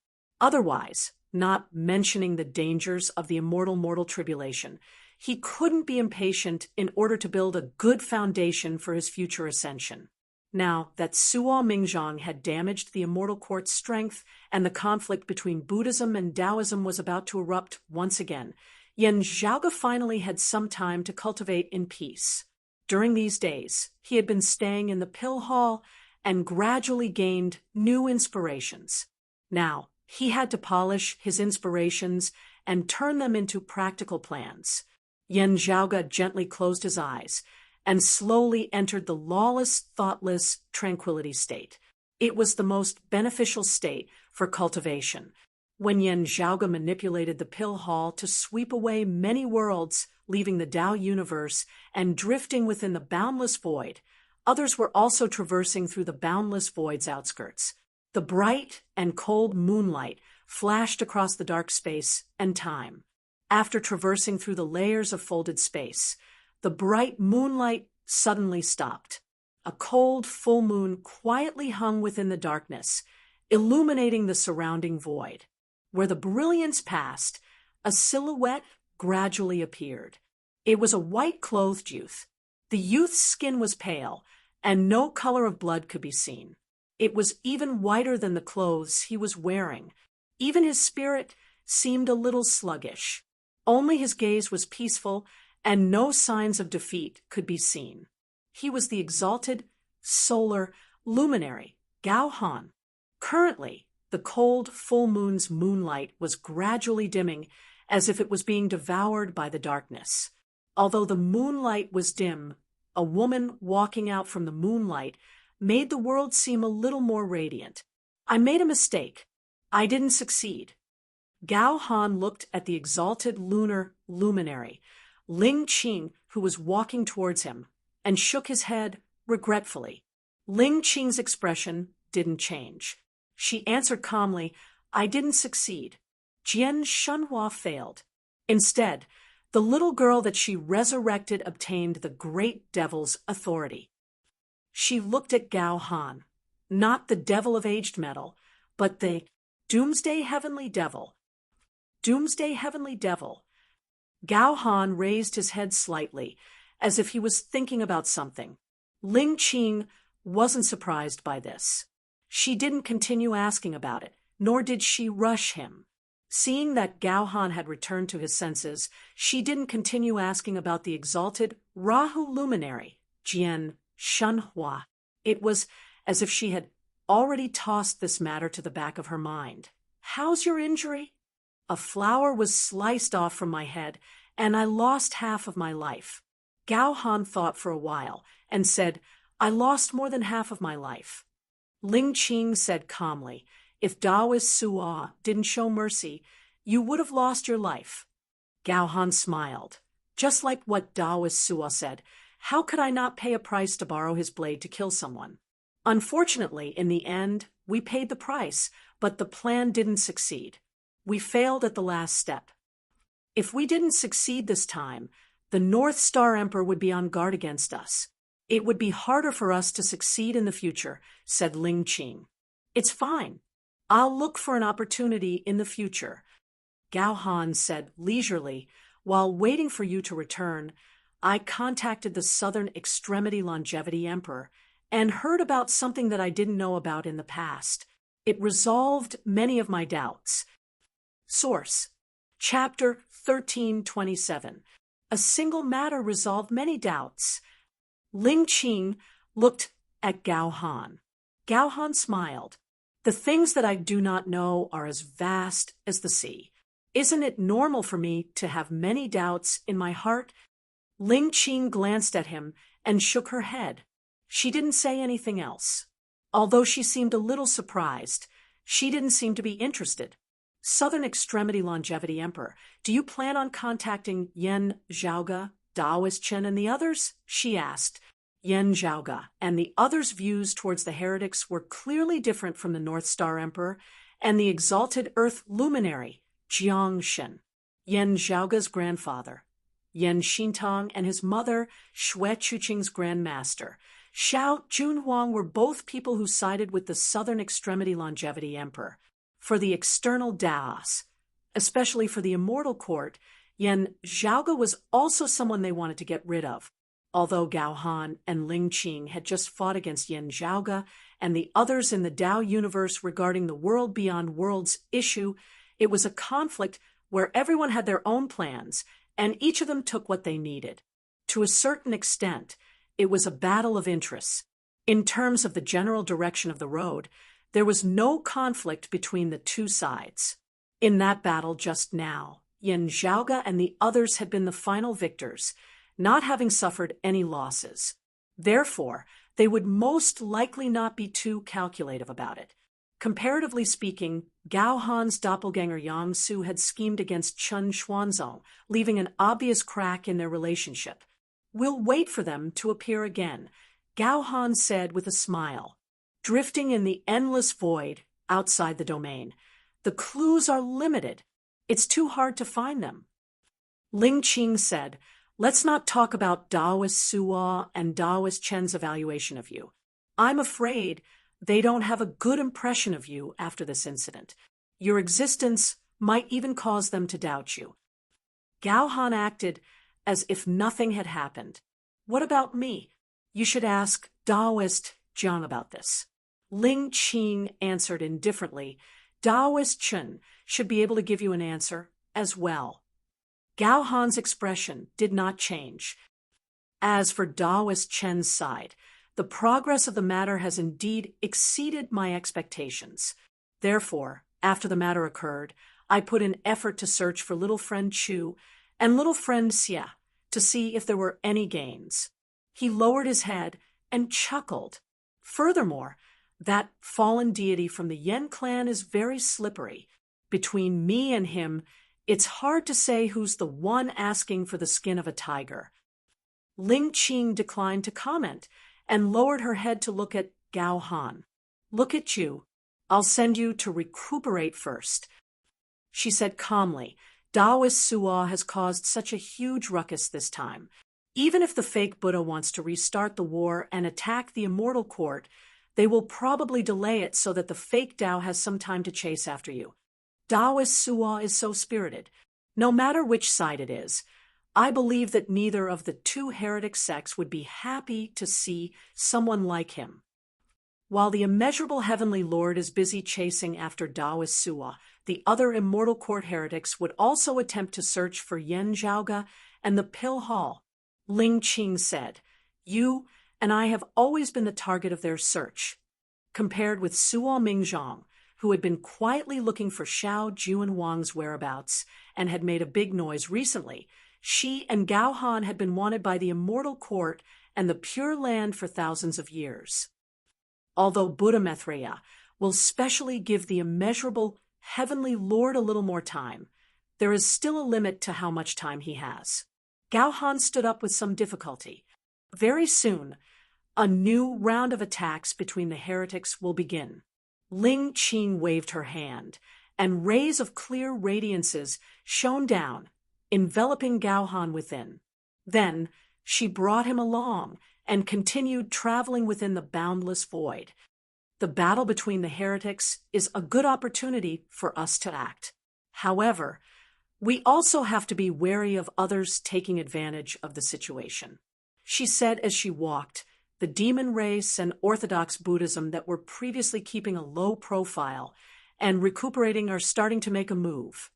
Otherwise, not mentioning the dangers of the immortal mortal tribulation, he couldn't be impatient in order to build a good foundation for his future ascension. Now that Suo Mingzhang had damaged the immortal court's strength and the conflict between Buddhism and Taoism was about to erupt once again, Yan Zhaoge finally had some time to cultivate in peace. During these days, he had been staying in the pill hall and gradually gained new inspirations. Now, he had to polish his inspirations and turn them into practical plans. Yan Zhaoge gently closed his eyes and slowly entered the lawless, thoughtless tranquility state. It was the most beneficial state for cultivation. When Yan Zhaoge manipulated the pill hall to sweep away many worlds, leaving the Tao universe and drifting within the boundless void, others were also traversing through the boundless void's outskirts. The bright and cold moonlight flashed across the dark space and time. After traversing through the layers of folded space, the bright moonlight suddenly stopped. A cold full moon quietly hung within the darkness, illuminating the surrounding void. Where the brilliance passed, a silhouette gradually appeared. It was a white-clothed youth. The youth's skin was pale, and no color of blood could be seen. It was even whiter than the clothes he was wearing. Even his spirit seemed a little sluggish. Only his gaze was peaceful, and no signs of defeat could be seen. He was the exalted, solar luminary, Gao Han. Currently, the cold, full moon's moonlight was gradually dimming, as if it was being devoured by the darkness. Although the moonlight was dim, a woman walking out from the moonlight made the world seem a little more radiant. I made a mistake. I didn't succeed. Gao Han looked at the exalted lunar luminary, Ling Qing, who was walking towards him, and shook his head regretfully. Ling Qing's expression didn't change. She answered calmly, I didn't succeed. Jian Shunhua failed. Instead, the little girl that she resurrected obtained the great devil's authority. She looked at Gao Han, not the devil of aged metal, but the Doomsday Heavenly Devil. Doomsday Heavenly Devil. Gao Han raised his head slightly, as if he was thinking about something. Ling Qing wasn't surprised by this. She didn't continue asking about it, nor did she rush him. Seeing that Gao Han had returned to his senses, she didn't continue asking about the exalted Rahu luminary, Jian Shunhua. It was as if she had already tossed this matter to the back of her mind. How's your injury? A flower was sliced off from my head, and I lost half of my life. Gao Han thought for a while and said, I lost more than half of my life. Ling Qing said calmly, if Taoist Suo didn't show mercy, you would have lost your life. Gao Han smiled. Just like what Taoist Suo said, how could I not pay a price to borrow his blade to kill someone? Unfortunately, in the end, we paid the price, but the plan didn't succeed. We failed at the last step. If we didn't succeed this time, the North Star Emperor would be on guard against us. It would be harder for us to succeed in the future, said Ling Qing. It's fine. I'll look for an opportunity in the future. Gao Han said leisurely, while waiting for you to return, I contacted the Southern Extremity Longevity Emperor and heard about something that I didn't know about in the past. It resolved many of my doubts. Source: Chapter 1327. A single matter resolved many doubts. Ling Qing looked at Gao Han. Gao Han smiled. The things that I do not know are as vast as the sea. Isn't it normal for me to have many doubts in my heart? Ling Qing glanced at him and shook her head. She didn't say anything else. Although she seemed a little surprised, she didn't seem to be interested. Southern Extremity Longevity Emperor, do you plan on contacting Yen Zhaoge, Daoist Chen, and the others? She asked. Yen Zhaoge and the others' views towards the heretics were clearly different from the North Star Emperor and the exalted Earth luminary, Jiang Shen. Yen Zhaoge's grandfather, Yen Xintong, and his mother, Xue Chuqing's grandmaster, Xiao Junhuang, were both people who sided with the Southern Extremity Longevity Emperor. For the external Daos, especially for the immortal court, Yen Zhaoge was also someone they wanted to get rid of. Although Gao Han and Ling Qing had just fought against Yen Zhaoge and the others in the Dao universe regarding the world beyond worlds issue, it was a conflict where everyone had their own plans and each of them took what they needed. To a certain extent, it was a battle of interests. In terms of the general direction of the road, there was no conflict between the two sides. In that battle just now, Yen Zhaoge and the others had been the final victors, not having suffered any losses. Therefore, they would most likely not be too calculative about it. Comparatively speaking, Gao Han's doppelganger Yang Su had schemed against Chen Xuanzong, leaving an obvious crack in their relationship. We'll wait for them to appear again, Gao Han said with a smile. Drifting in the endless void outside the domain, the clues are limited. It's too hard to find them. Ling Qing said, let's not talk about Daoist Suo and Daoist Chen's evaluation of you. I'm afraid they don't have a good impression of you after this incident. Your existence might even cause them to doubt you. Gao Han acted as if nothing had happened. What about me? You should ask Daoist Jiang about this. Ling Qing answered indifferently. Daoist Chen should be able to give you an answer as well. Gao Han's expression did not change. As for Daoist Chen's side, the progress of the matter has indeed exceeded my expectations. Therefore, after the matter occurred, I put in effort to search for little friend Chu and little friend Xia to see if there were any gains. He lowered his head and chuckled. Furthermore, that fallen deity from the Yen clan is very slippery. Between me and him, it's hard to say who's the one asking for the skin of a tiger. Ling Qing declined to comment and lowered her head to look at Gao Han. Look at you. I'll send you to recuperate first. She said calmly, Daoist Suo has caused such a huge ruckus this time. Even if the fake Buddha wants to restart the war and attack the immortal court, they will probably delay it so that the fake Dao has some time to chase after you. Daoist Suo is so spirited. No matter which side it is, I believe that neither of the two heretic sects would be happy to see someone like him. While the immeasurable heavenly lord is busy chasing after Daoist Suo, the other immortal court heretics would also attempt to search for Yen Zhaoge and the Pill Hall. Ling Qing said, you and I have always been the target of their search. Compared with Suo Mingzhong, who had been quietly looking for Xiao Junhuang's whereabouts and had made a big noise recently, she and Gao Han had been wanted by the immortal court and the Pure Land for thousands of years. Although Buddha Maitreya will specially give the immeasurable heavenly lord a little more time, there is still a limit to how much time he has. Gao Han stood up with some difficulty. Very soon, a new round of attacks between the heretics will begin. Ling Qing waved her hand, and rays of clear radiances shone down, enveloping Gao Han within. Then she brought him along and continued traveling within the boundless void. The battle between the heretics is a good opportunity for us to act. However, we also have to be wary of others taking advantage of the situation. She said as she walked, the demon race and Orthodox Buddhism that were previously keeping a low profile and recuperating are starting to make a move.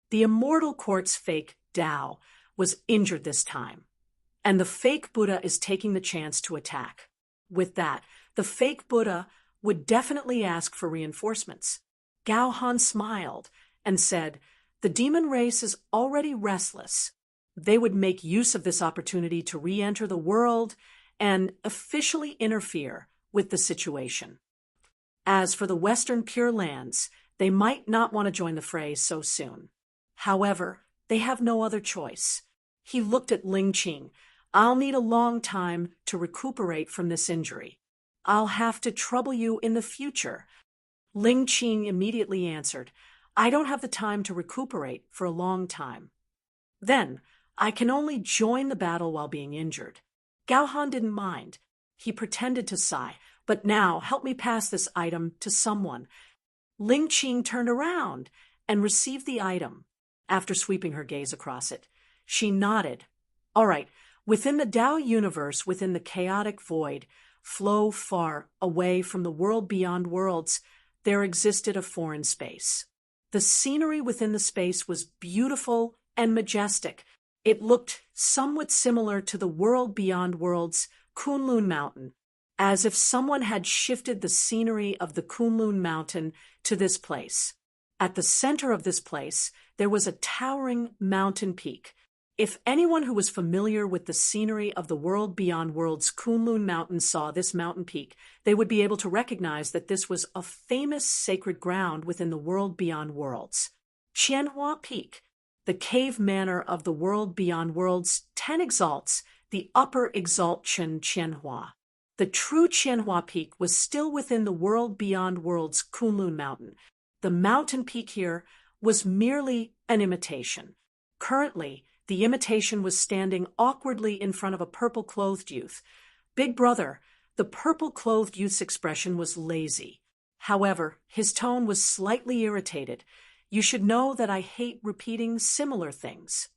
The immortal court's fake Dao was injured this time, and the fake Buddha is taking the chance to attack. With that, the fake Buddha would definitely ask for reinforcements. Gao Han smiled and said, "The demon race is already restless. They would make use of this opportunity to re-enter the world and officially interfere with the situation. As for the Western Pure Lands, they might not want to join the fray so soon. However, they have no other choice." He looked at Ling Qing. "I'll need a long time to recuperate from this injury. I'll have to trouble you in the future." Ling Qing immediately answered, "I don't have the time to recuperate for a long time. Then, I can only join the battle while being injured." Gao Han didn't mind. He pretended to sigh, "But now, help me pass this item to someone." Ling Qing turned around and received the item. After sweeping her gaze across it, she nodded. "All right, within the Tao universe, within the chaotic void, flow far away from the world beyond worlds, there existed a foreign space. The scenery within the space was beautiful and majestic. It looked somewhat similar to the world beyond worlds, Kunlun Mountain, as if someone had shifted the scenery of the Kunlun Mountain to this place. At the center of this place, there was a towering mountain peak. If anyone who was familiar with the scenery of the world beyond worlds Kunlun Mountain saw this mountain peak, they would be able to recognize that this was a famous sacred ground within the world beyond worlds. Qianhua Peak, the cave manor of the world beyond worlds, 10 exalts, the upper exalt Qianhua. The true Qianhua Peak was still within the world beyond worlds Kunlun Mountain. The mountain peak here was merely an imitation. Currently, the imitation was standing awkwardly in front of a purple-clothed youth. "Big brother," the purple-clothed youth's expression was lazy. However, his tone was slightly irritated. "You should know that I hate repeating similar things."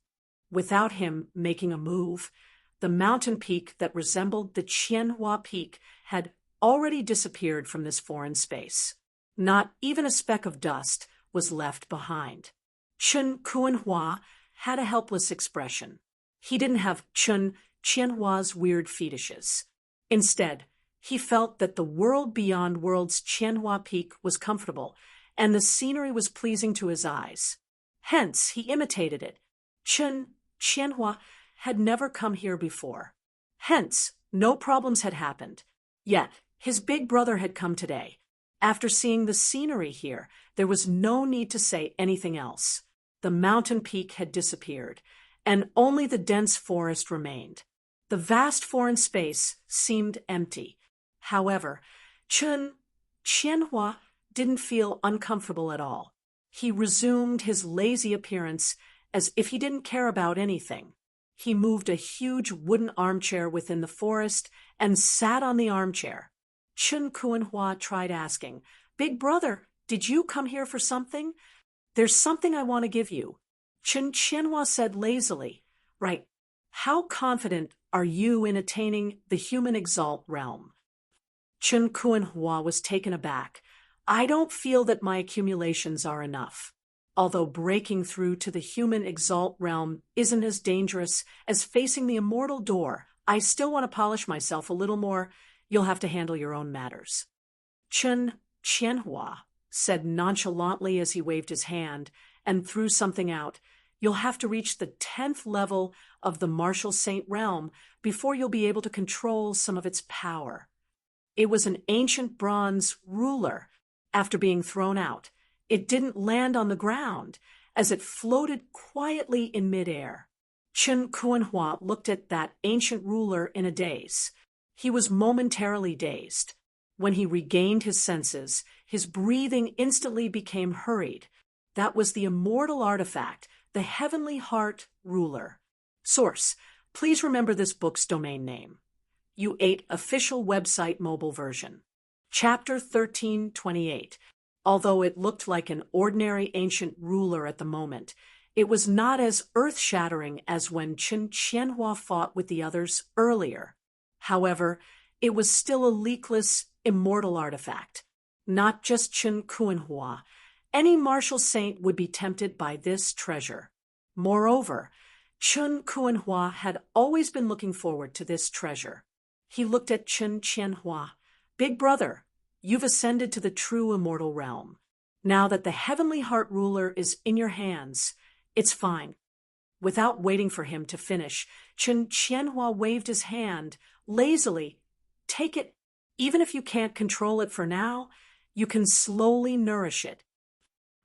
Without him making a move, the mountain peak that resembled the Qianhua Peak had already disappeared from this foreign space. Not even a speck of dust was left behind. Chen Kuanhua had a helpless expression. He didn't have Qianhua's weird fetishes. Instead, he felt that the world beyond worlds Qianhua Peak was comfortable, and the scenery was pleasing to his eyes. Hence, he imitated it. Qianhua had never come here before. Hence, no problems had happened. Yet, his big brother had come today. After seeing the scenery here, there was no need to say anything else. The mountain peak had disappeared, and only the dense forest remained. The vast foreign space seemed empty. However, Qianhua didn't feel uncomfortable at all. He resumed his lazy appearance as if he didn't care about anything. He moved a huge wooden armchair within the forest and sat on the armchair. Chen Kuanhua tried asking, "Big brother, did you come here for something?" "There's something I want to give you." Qianhua said lazily, "Right. How confident are you in attaining the human exalt realm?" Chen Kuanhua was taken aback. "I don't feel that my accumulations are enough. Although breaking through to the human exalt realm isn't as dangerous as facing the immortal door, I still want to polish myself a little more. You'll have to handle your own matters." Qianhua said nonchalantly as he waved his hand and threw something out. "You'll have to reach the 10th level of the Martial Saint realm before you'll be able to control some of its power." It was an ancient bronze ruler. After being thrown out, it didn't land on the ground, as it floated quietly in midair. Chen Kuanhua looked at that ancient ruler in a daze. He was momentarily dazed. When he regained his senses, his breathing instantly became hurried. That was the immortal artifact, the Heavenly Heart Ruler. Source: please remember this book's domain name. U8 official website mobile version. Chapter 1328. Although it looked like an ordinary ancient ruler at the moment, it was not as earth-shattering as when Qianhua fought with the others earlier. However, it was still a leakless, immortal artifact. Not just Chen Kuanhua. Any martial saint would be tempted by this treasure. Moreover, Chen Kuanhua had always been looking forward to this treasure. He looked at Qianhua. "Big brother, you've ascended to the true immortal realm. Now that the heavenly heart ruler is in your hands, it's fine." Without waiting for him to finish, Chen Qianhua waved his hand lazily. "Take it. Even if you can't control it for now, you can slowly nourish it."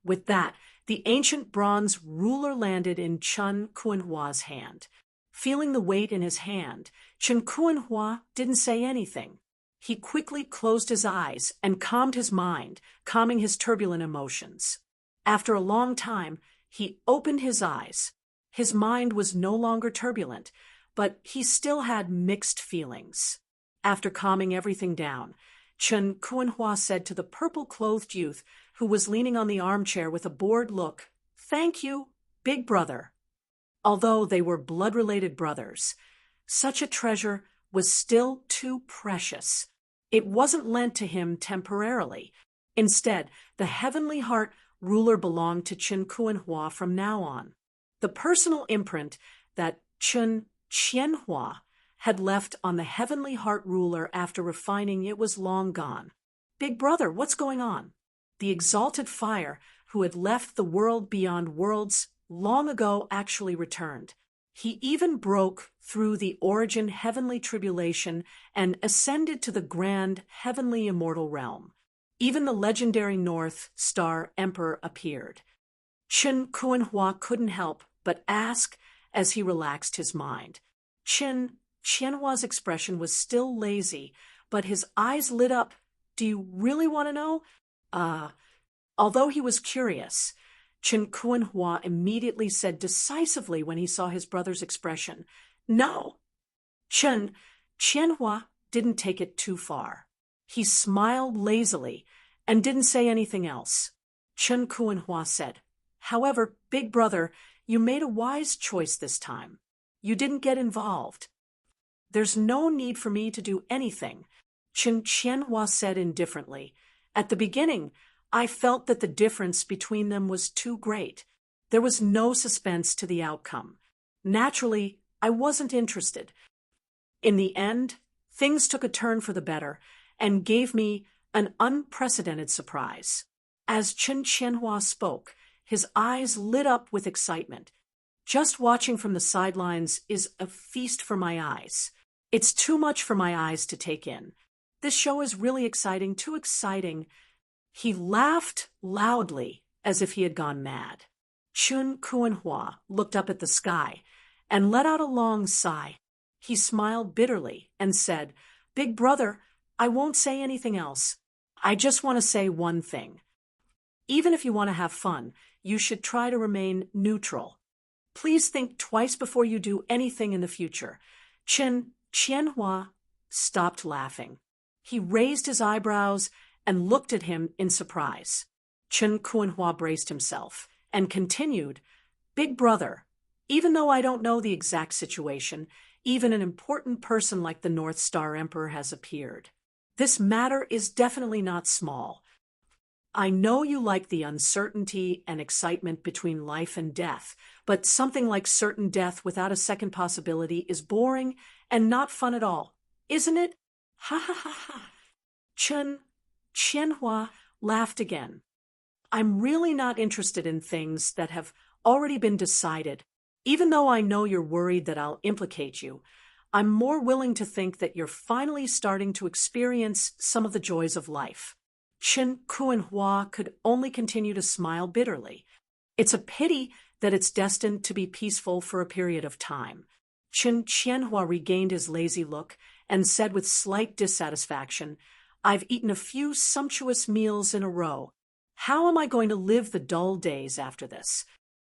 With that, the ancient bronze ruler landed in Chen Kuanhua's hand. Feeling the weight in his hand, Chen Kuanhua didn't say anything. He quickly closed his eyes and calmed his mind, calming his turbulent emotions. After a long time, he opened his eyes. His mind was no longer turbulent, but he still had mixed feelings. After calming everything down, Chen Kuanhua said to the purple-clothed youth who was leaning on the armchair with a bored look, "Thank you, big brother." Although they were blood-related brothers, such a treasure was still too precious. It wasn't lent to him temporarily. Instead, the heavenly heart ruler belonged to Chen Kuanhua from now on. The personal imprint that Chen Qianhua had left on the heavenly heart ruler after refining it was long gone. "Big brother, what's going on?" The exalted fire who had left the world beyond worlds long ago actually returned. He even broke through the origin heavenly tribulation and ascended to the grand heavenly immortal realm. Even the legendary North Star Emperor appeared. Chen Kuanhua couldn't help but ask as he relaxed his mind. Chen Qianhua's expression was still lazy, but his eyes lit up. "Do you really want to know?" Although he was curious, Chen Kuanhua immediately said decisively when he saw his brother's expression, "No." Chen Qianhua didn't take it too far. He smiled lazily and didn't say anything else. Chen Kuanhua said, "However, big brother, you made a wise choice this time. You didn't get involved." "There's no need for me to do anything," Chen Qianhua said indifferently. "At the beginning, I felt that the difference between them was too great. There was no suspense to the outcome. Naturally, I wasn't interested. In the end, things took a turn for the better and gave me an unprecedented surprise." As Chen Qianhua spoke, his eyes lit up with excitement. "Just watching from the sidelines is a feast for my eyes. It's too much for my eyes to take in. This show is really exciting, too exciting." He laughed loudly as if he had gone mad. Chen Kuanhua looked up at the sky and let out a long sigh. He smiled bitterly and said, "Big brother, I won't say anything else. I just want to say one thing. Even if you want to have fun, you should try to remain neutral. Please think twice before you do anything in the future." Chen Qianhua stopped laughing. He raised his eyebrows and looked at him in surprise. Chen Kuanhua braced himself and continued, "Big brother, even though I don't know the exact situation, even an important person like the North Star Emperor has appeared. This matter is definitely not small. I know you like the uncertainty and excitement between life and death, but something like certain death without a second possibility is boring and not fun at all, isn't it? Ha ha ha ha." Chen Qianhua laughed again. "I'm really not interested in things that have already been decided. Even though I know you're worried that I'll implicate you, I'm more willing to think that you're finally starting to experience some of the joys of life." Chen Kuanhua could only continue to smile bitterly. It's a pity that it's destined to be peaceful for a period of time. Chen Qianhua regained his lazy look and said with slight dissatisfaction, "I've eaten a few sumptuous meals in a row. How am I going to live the dull days after this?"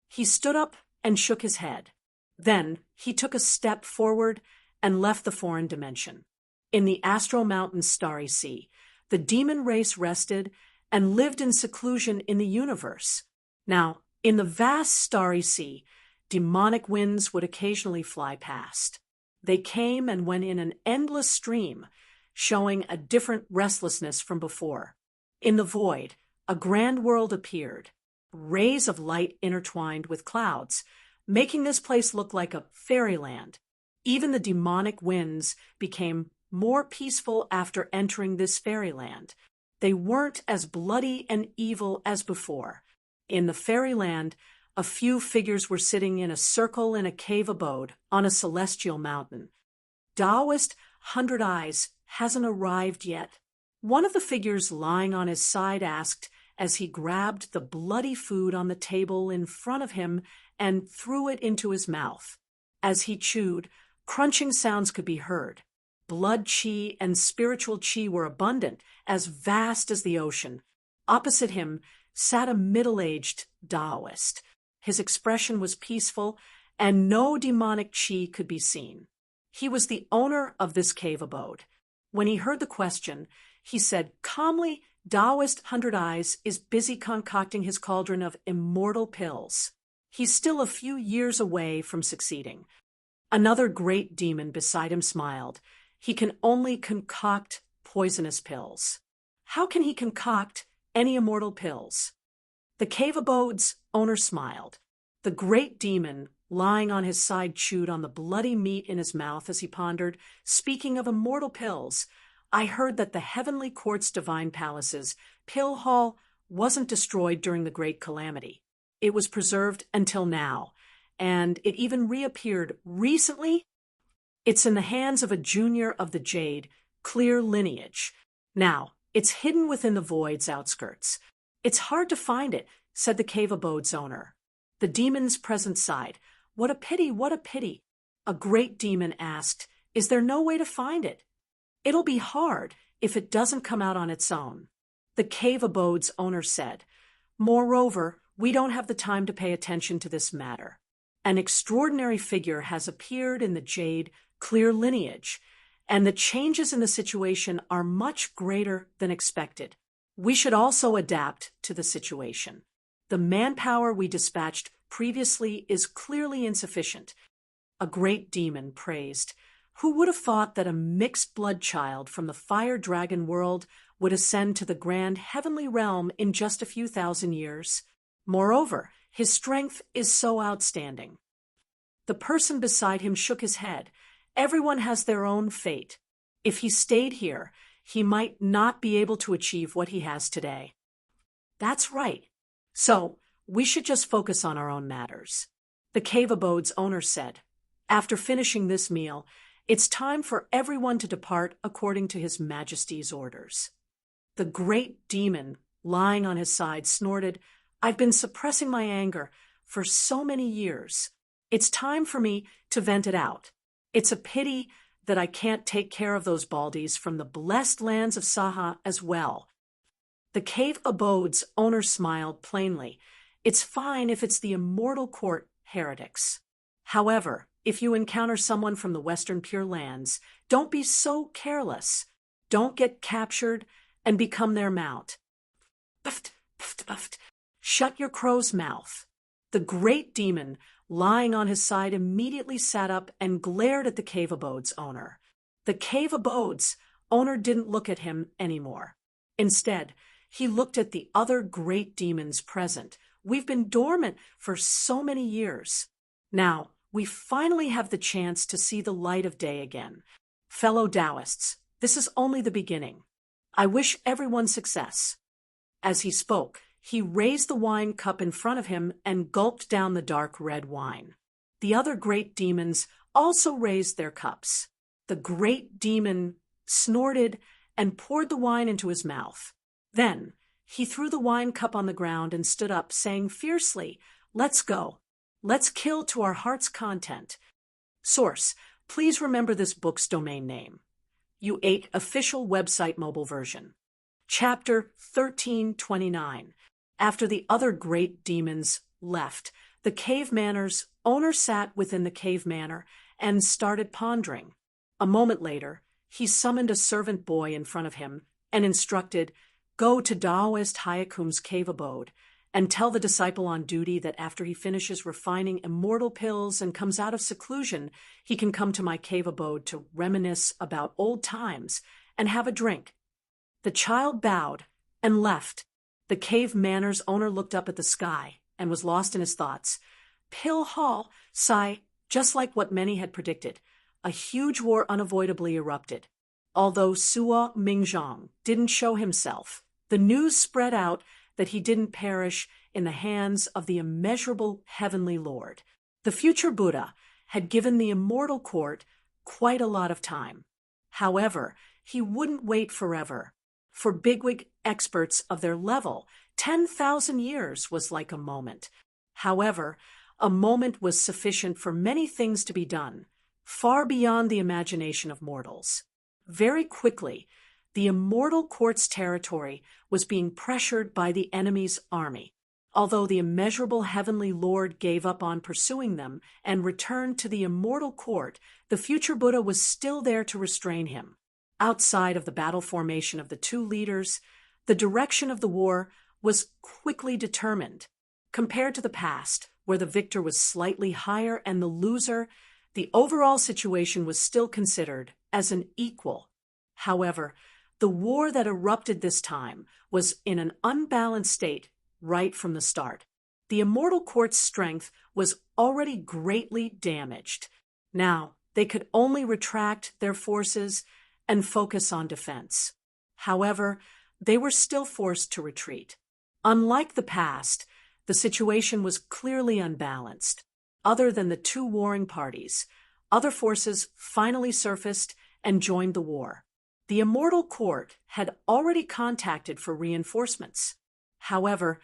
He stood up and shook his head. Then he took a step forward and left the foreign dimension. In the Astral Mountain's starry sea, the demon race rested and lived in seclusion in the universe. Now, in the vast starry sea, demonic winds would occasionally fly past. They came and went in an endless stream, showing a different restlessness from before. In the void, a grand world appeared, rays of light intertwined with clouds, making this place look like a fairyland. Even the demonic winds became more peaceful after entering this fairyland. they weren't as bloody and evil as before. In the fairyland, a few figures were sitting in a circle in a cave abode on a celestial mountain. Taoist 100 Eyes hasn't arrived yet. One of the figures lying on his side asked as he grabbed the bloody food on the table in front of him and threw it into his mouth. As he chewed, crunching sounds could be heard. Blood chi and spiritual chi were abundant, as vast as the ocean. Opposite him sat a middle-aged Taoist. His expression was peaceful, and no demonic chi could be seen. He was the owner of this cave abode. When he heard the question, he said calmly, Taoist 100 Eyes is busy concocting his cauldron of immortal pills. He's still a few years away from succeeding. Another great demon beside him smiled. He can only concoct poisonous pills. How can he concoct any immortal pills? The cave abode's owner smiled. The great demon, lying on his side, chewed on the bloody meat in his mouth as he pondered, speaking of immortal pills, I heard that the heavenly court's divine palaces, Pill Hall, wasn't destroyed during the Great Calamity. It was preserved until now, and it even reappeared recently. It's in the hands of a junior of the Jade, clear lineage. Now, it's hidden within the void's outskirts. It's hard to find it, said the cave abode's owner. The demon's present sighed. What a pity, what a pity. A great demon asked, is there no way to find it? It'll be hard if it doesn't come out on its own. The cave abode's owner said, moreover, we don't have the time to pay attention to this matter. An extraordinary figure has appeared in the Jade clear lineage, and the changes in the situation are much greater than expected. We should also adapt to the situation. The manpower we dispatched previously is clearly insufficient. A great demon praised. Who would have thought that a mixed blood child from the fire dragon world would ascend to the grand heavenly realm in just a few thousand years? Moreover, his strength is so outstanding. The person beside him shook his head. Everyone has their own fate. If he stayed here, he might not be able to achieve what he has today. That's right. So, we should just focus on our own matters. The cave abode's owner said, after finishing this meal, it's time for everyone to depart according to His Majesty's orders. The great demon, lying on his side, snorted, I've been suppressing my anger for so many years. It's time for me to vent it out. It's a pity that I can't take care of those baldies from the blessed lands of Saha as well. The cave abode's owner smiled plainly. It's fine if it's the immortal court heretics. However, if you encounter someone from the Western Pure Lands, don't be so careless. Don't get captured and become their mount. Puffed, puffed, puffed. Shut your crow's mouth. The great demon, lying on his side, immediately sat up and glared at the cave abode's owner. The cave abode's owner didn't look at him anymore. Instead, he looked at the other great demons present. We've been dormant for so many years. Now, we finally have the chance to see the light of day again. Fellow Taoists, this is only the beginning. I wish everyone success. As he spoke, he raised the wine cup in front of him and gulped down the dark red wine. The other great demons also raised their cups. The great demon snorted and poured the wine into his mouth. Then he threw the wine cup on the ground and stood up, saying fiercely, let's go. Let's kill to our heart's content. Source, please remember this book's domain name. U8 official website mobile version. Chapter 1329. After the other great demons left, the cave manor's owner sat within the cave manor and started pondering. A moment later, he summoned a servant boy in front of him and instructed, go to Taoist Hyakum's cave abode and tell the disciple on duty that after he finishes refining immortal pills and comes out of seclusion, he can come to my cave abode to reminisce about old times and have a drink. The child bowed and left. The cave manor's owner looked up at the sky and was lost in his thoughts. Pill Hall, just like what many had predicted, a huge war unavoidably erupted. Although Suo Mingzhong didn't show himself, The news spread out that he didn't perish in the hands of the immeasurable heavenly Lord. The future Buddha had given the immortal court quite a lot of time. However, he wouldn't wait forever. For bigwig experts of their level, 10,000 years was like a moment. However, a moment was sufficient for many things to be done, far beyond the imagination of mortals. Very quickly, the immortal court's territory was being pressured by the enemy's army. Although the immeasurable heavenly Lord gave up on pursuing them and returned to the immortal court, the future Buddha was still there to restrain him. Outside of the battle formation of the two leaders, the direction of the war was quickly determined. Compared to the past, where the victor was slightly higher and the loser, the overall situation was still considered as an equal. However, the war that erupted this time was in an unbalanced state right from the start. The immortal court's strength was already greatly damaged. Now, they could only retract their forces and focus on defense. However, they were still forced to retreat. Unlike the past, the situation was clearly unbalanced. Other than the two warring parties, other forces finally surfaced and joined the war. The immortal court had already contacted for reinforcements. However,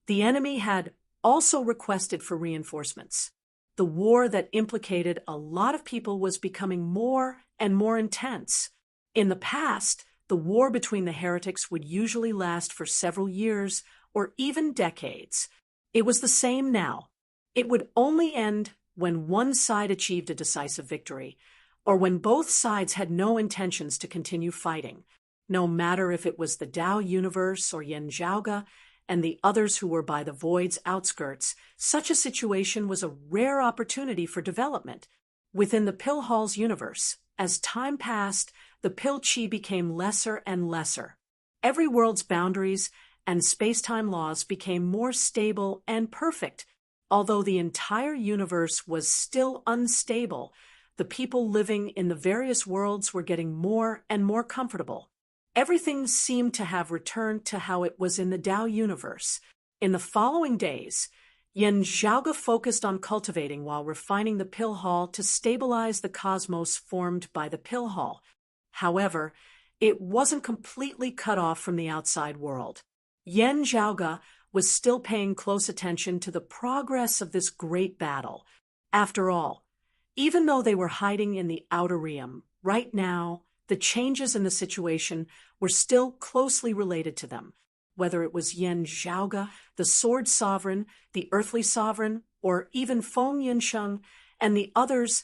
the enemy had also requested for reinforcements. The war that implicated a lot of people was becoming more and more intense. In the past, the war between the heretics would usually last for several years or even decades. It was the same now. It would only end when one side achieved a decisive victory, or when both sides had no intentions to continue fighting. No matter if it was the Tao universe or Yin Zhaoge and the others who were by the void's outskirts, such a situation was a rare opportunity for development. Within the Pill Hall's universe, as time passed, the pill chi became lesser and lesser. Every world's boundaries and space-time laws became more stable and perfect. Although the entire universe was still unstable, the people living in the various worlds were getting more and more comfortable. Everything seemed to have returned to how it was in the Tao universe. In the following days, Yin Zhaoge focused on cultivating while refining the Pill Hall to stabilize the cosmos formed by the Pill Hall. However, it wasn't completely cut off from the outside world. Yin Zhaoge was still paying close attention to the progress of this great battle. After all, even though they were hiding in the outer realm, right now, the changes in the situation were still closely related to them. Whether it was Yin Zhaoge, the Sword Sovereign, the Earthly Sovereign, or even Feng Yinsheng and the others,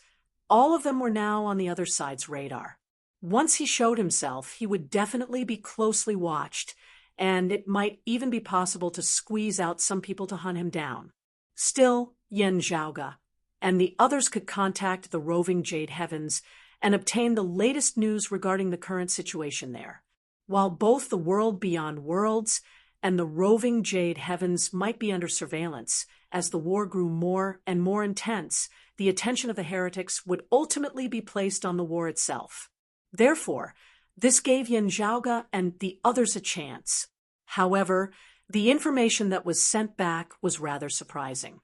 all of them were now on the other side's radar. Once he showed himself, he would definitely be closely watched, and it might even be possible to squeeze out some people to hunt him down. Still, Yin Zhaoge and the others could contact the roving Jade Heavens and obtain the latest news regarding the current situation there. While both the world beyond worlds and the roving Jade Heavens might be under surveillance, as the war grew more and more intense, the attention of the heretics would ultimately be placed on the war itself. Therefore, this gave Yin Zhaoge and the others a chance. However, the information that was sent back was rather surprising.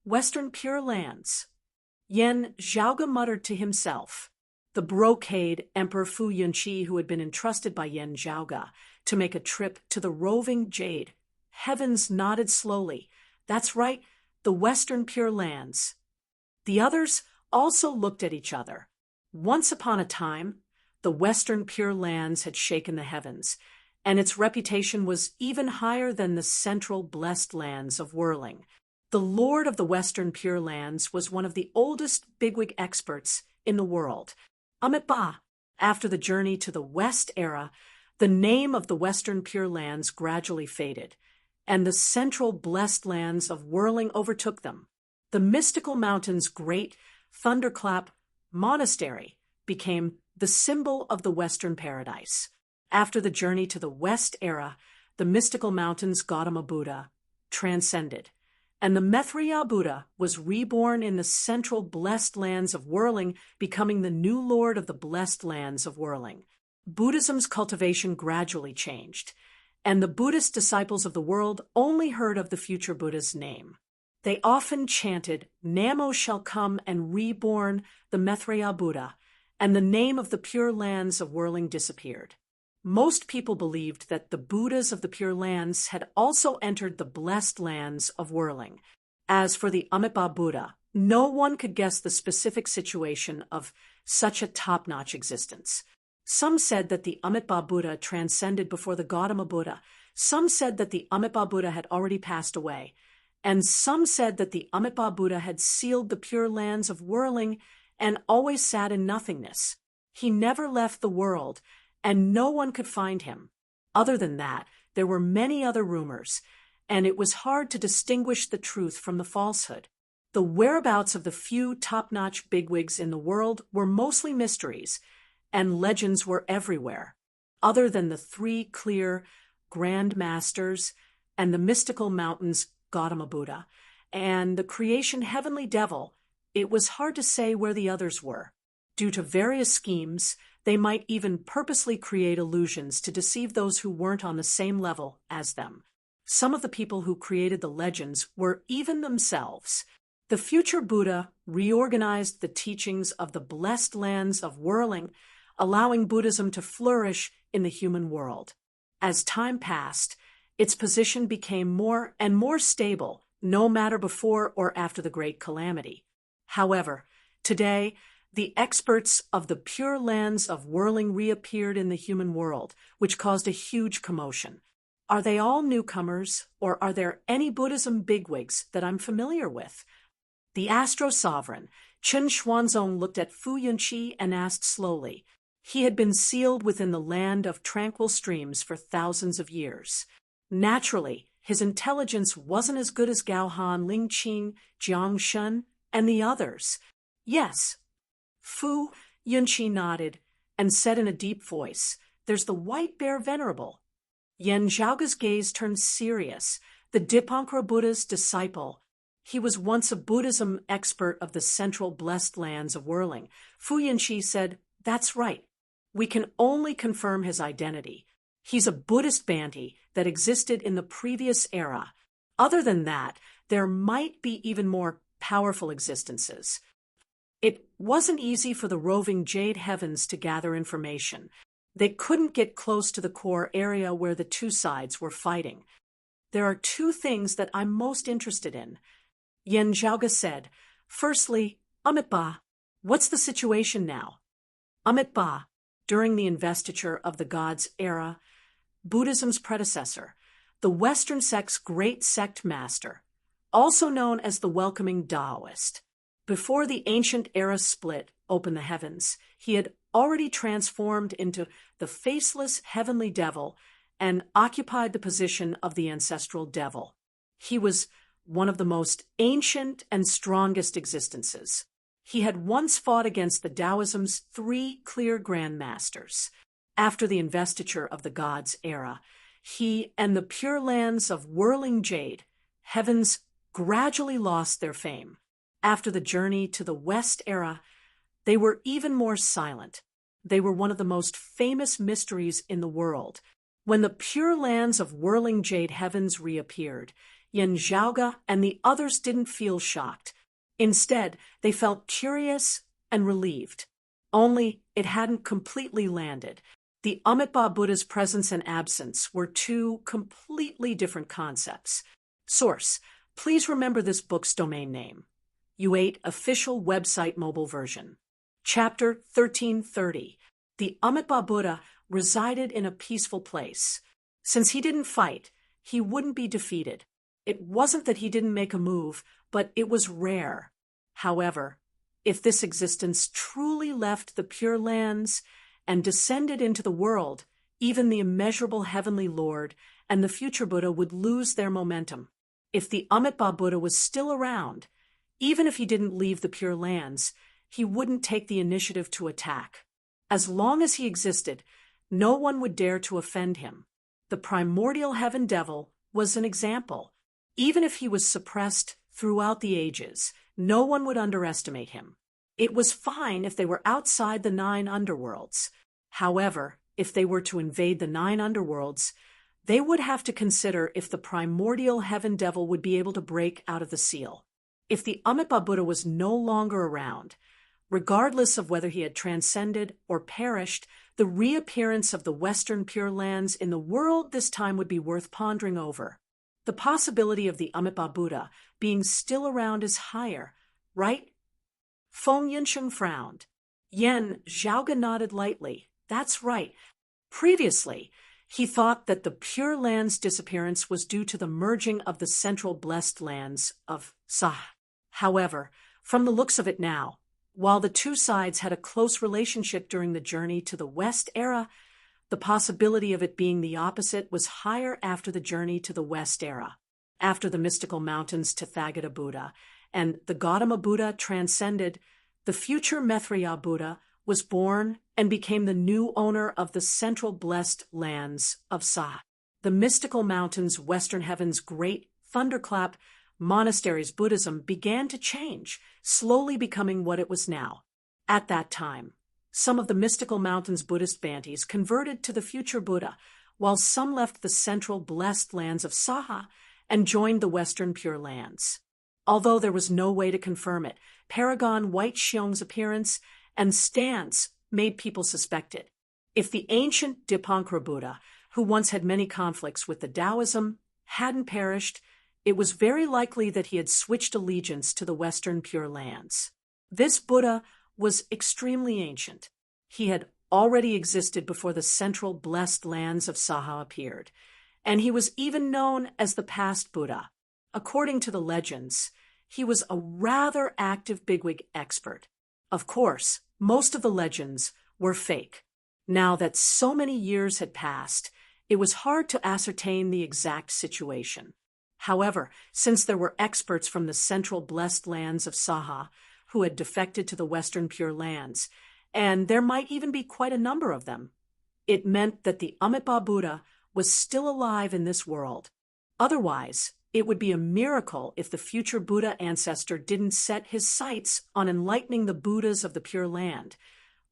Western Pure Lands. Yin Zhaoge muttered to himself. The brocade Emperor Fu Yunqi, who had been entrusted by Yin Zhaoge to make a trip to the roving Jade Heavens, nodded slowly. That's right, the Western Pure Lands. The others also looked at each other. Once upon a time, the Western Pure Lands had shaken the heavens, and its reputation was even higher than the central blessed lands of Whirling. The Lord of the Western Pure Lands was one of the oldest bigwig experts in the world. Amit Ba. After the journey to the West era, the name of the Western Pure Lands gradually faded, and the central blessed lands of Whirling overtook them. The mystical mountain's great thunderclap monastery became the symbol of the Western paradise. After the journey to the West era, the mystical mountain's Gautama Buddha transcended, and the Maitreya Buddha was reborn in the central blessed lands of Whirling, becoming the new lord of the blessed lands of Whirling. Buddhism's cultivation gradually changed, and the Buddhist disciples of the world only heard of the future Buddha's name. They often chanted, "Namo shall come and reborn the Maitreya Buddha," and the name of the Pure Lands of Whirling disappeared. Most people believed that the Buddhas of the Pure Lands had also entered the blessed lands of Whirling. As for the Amitabha Buddha, no one could guess the specific situation of such a top-notch existence. Some said that the Amitabha Buddha transcended before the Gautama Buddha. Some said that the Amitabha Buddha had already passed away. And some said that the Amitabha Buddha had sealed the Pure Lands of Whirling and always sat in nothingness. He never left the world, and no one could find him. Other than that, there were many other rumors, and it was hard to distinguish the truth from the falsehood. The whereabouts of the few top-notch bigwigs in the world were mostly mysteries, and legends were everywhere. Other than the three clear Grand Masters and the mystical mountains Gautama Buddha and the creation heavenly devil, it was hard to say where the others were. Due to various schemes, they might even purposely create illusions to deceive those who weren't on the same level as them. Some of the people who created the legends were even themselves. The future Buddha reorganized the teachings of the blessed lands of Whirling, allowing Buddhism to flourish in the human world. As time passed, its position became more and more stable, no matter before or after the Great Calamity. However, today, the experts of the Pure Lands of Whirling reappeared in the human world, which caused a huge commotion. Are they all newcomers, or are there any Buddhism bigwigs that I'm familiar with? The Astro Sovereign, Chen Xuanzong, looked at Fu Yunqi and asked slowly. He had been sealed within the land of tranquil streams for thousands of years. Naturally, his intelligence wasn't as good as Gao Han, Ling Qing, Jiang Shun, and the others. Yes. Fu Yunqi nodded and said in a deep voice, "There's the White Bear Venerable." Yen Zhaoga's gaze turned serious. The Dipankara Buddha's disciple. He was once a Buddhism expert of the central blessed lands of Whirling. Fu Yunqi said, "That's right. We can only confirm his identity. He's a Buddhist Banti that existed in the previous era. Other than that, there might be even more powerful existences." It wasn't easy for the roving Jade Heavens to gather information. They couldn't get close to the core area where the two sides were fighting. "There are two things that I'm most interested in," Yen Zhaoga said. "Firstly, Amitabha. What's the situation now?" Amitabha, during the investiture of the gods era, Buddhism's predecessor, the Western sect's great sect master, also known as the welcoming Taoist. Before the ancient era split open the heavens, he had already transformed into the faceless heavenly devil and occupied the position of the ancestral devil. He was one of the most ancient and strongest existences. He had once fought against the Taoism's three clear Grand Masters. After the investiture of the gods era, he and the Pure Lands of Whirling Jade Heavens gradually lost their fame. After the journey to the West era, they were even more silent. They were one of the most famous mysteries in the world. When the Pure Lands of Whirling Jade Heavens reappeared, Yen Zhaoga and the others didn't feel shocked. Instead, they felt curious and relieved. Only it hadn't completely landed. The Amitabha Buddha's presence and absence were two completely different concepts. Source: please remember this book's domain name. U8 official website mobile version. Chapter 1330. The Amitabha Buddha resided in a peaceful place. Since he didn't fight, he wouldn't be defeated. It wasn't that he didn't make a move, but it was rare. However, if this existence truly left the Pure Lands and descended into the world, even the immeasurable heavenly Lord and the future Buddha would lose their momentum. If the Amitabha Buddha was still around, even if he didn't leave the Pure Lands, he wouldn't take the initiative to attack. As long as he existed, no one would dare to offend him. The primordial heaven devil was an example. Even if he was suppressed throughout the ages, no one would underestimate him. It was fine if they were outside the 9 underworlds. However, if they were to invade the 9 underworlds, They would have to consider if the primordial heaven devil would be able to break out of the seal. If the Amitabha Buddha was no longer around, regardless of whether he had transcended or perished, the reappearance of the Western Pure Lands in the world this time would be worth pondering over. The possibility of the Amitabha Buddha being still around is higher, right? Feng Yinsheng frowned. Yan Zhaoga nodded lightly. That's right. Previously, he thought that the Pure Lands disappearance was due to the merging of the central blessed lands of Saha. However, from the looks of it now, while the two sides had a close relationship during the journey to the West era, the possibility of it being the opposite was higher after the journey to the West era, after the mystical mountains Tathagata Buddha and the Gautama Buddha transcended. The future Maitreya Buddha was born and became the new owner of the central blessed lands of Saha. The mystical mountains, Western Heaven's great thunderclap, monasteries Buddhism began to change, slowly becoming what it was now. At that time, some of the mystical mountains Buddhist Bantis converted to the future Buddha, while some left the central blessed lands of Saha and joined the Western Pure Lands. Although there was no way to confirm it, Paragon White Xiong's appearance and stance made people suspect it. If the ancient Dipankara Buddha, who once had many conflicts with the Taoism, hadn't perished, it was very likely that he had switched allegiance to the Western Pure Lands. This Buddha was extremely ancient. He had already existed before the central blessed lands of Saha appeared, and he was even known as the past Buddha. According to the legends, he was a rather active bigwig expert. Of course, most of the legends were fake. Now that so many years had passed, it was hard to ascertain the exact situation. However, since there were experts from the central blessed lands of Saha who had defected to the Western Pure Lands, and there might even be quite a number of them, it meant that the Amitabha Buddha was still alive in this world. Otherwise, it would be a miracle if the future Buddha ancestor didn't set his sights on enlightening the Buddhas of the Pure Land,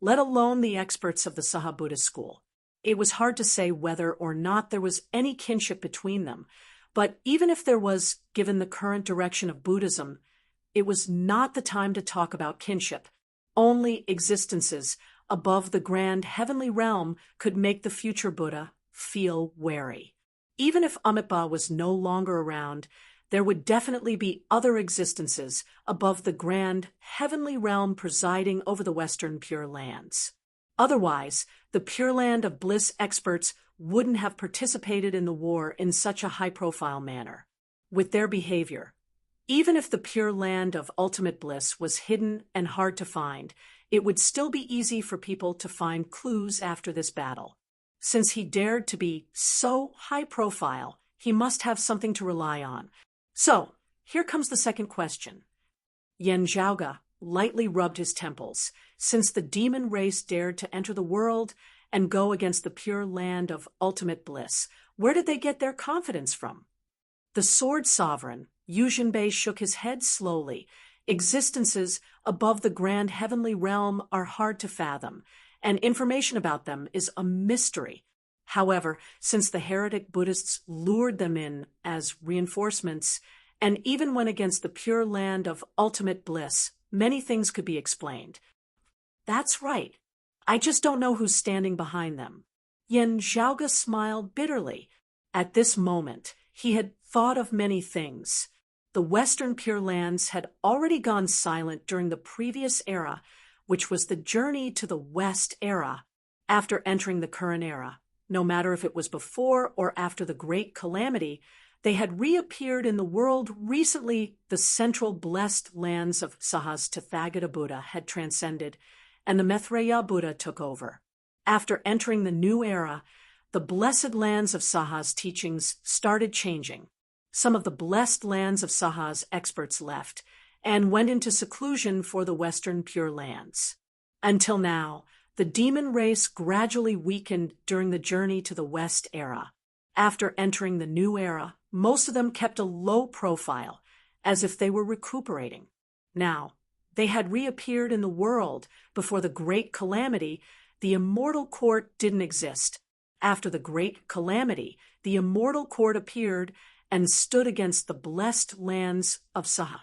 let alone the experts of the Saha Buddhist school. It was hard to say whether or not there was any kinship between them, but even if there was, given the current direction of Buddhism, it was not the time to talk about kinship. Only existences above the grand heavenly realm could make the future Buddha feel wary. Even if Amitabha was no longer around, there would definitely be other existences above the grand heavenly realm presiding over the Western Pure Lands. Otherwise, the Pure Land of Bliss experts wouldn't have participated in the war in such a high-profile manner. With their behavior, even if the Pure Land of Ultimate Bliss was hidden and hard to find, it would still be easy for people to find clues after this battle. Since he dared to be so high-profile, he must have something to rely on. So, here comes the second question. Yan Zhaoga lightly rubbed his temples. Since the demon race dared to enter the world and go against the Pure Land of Ultimate Bliss, where did they get their confidence from? The Sword Sovereign, Yu Jinbei, shook his head slowly. Existences above the grand heavenly realm are hard to fathom, and information about them is a mystery. However, since the heretic Buddhists lured them in as reinforcements, and even went against the Pure Land of Ultimate Bliss, many things could be explained. That's right. I just don't know who's standing behind them. Yan Zhaoga smiled bitterly. At this moment, he had thought of many things. The Western Pure Lands had already gone silent during the previous era, which was the journey to the West era, after entering the current era. No matter if it was before or after the Great Calamity, they had reappeared in the world recently. The central blessed lands of Saha's Tathagata Buddha had transcended, and the Maitreya Buddha took over. After entering the new era, the blessed lands of Saha's teachings started changing. Some of the blessed lands of Saha's experts left and went into seclusion for the Western Pure Lands. Until now, the demon race gradually weakened during the journey to the West era. After entering the new era, most of them kept a low profile, as if they were recuperating. Now, they had reappeared in the world before the Great Calamity. The immortal court didn't exist. After the great calamity, the immortal court appeared and stood against the blessed lands of Saha.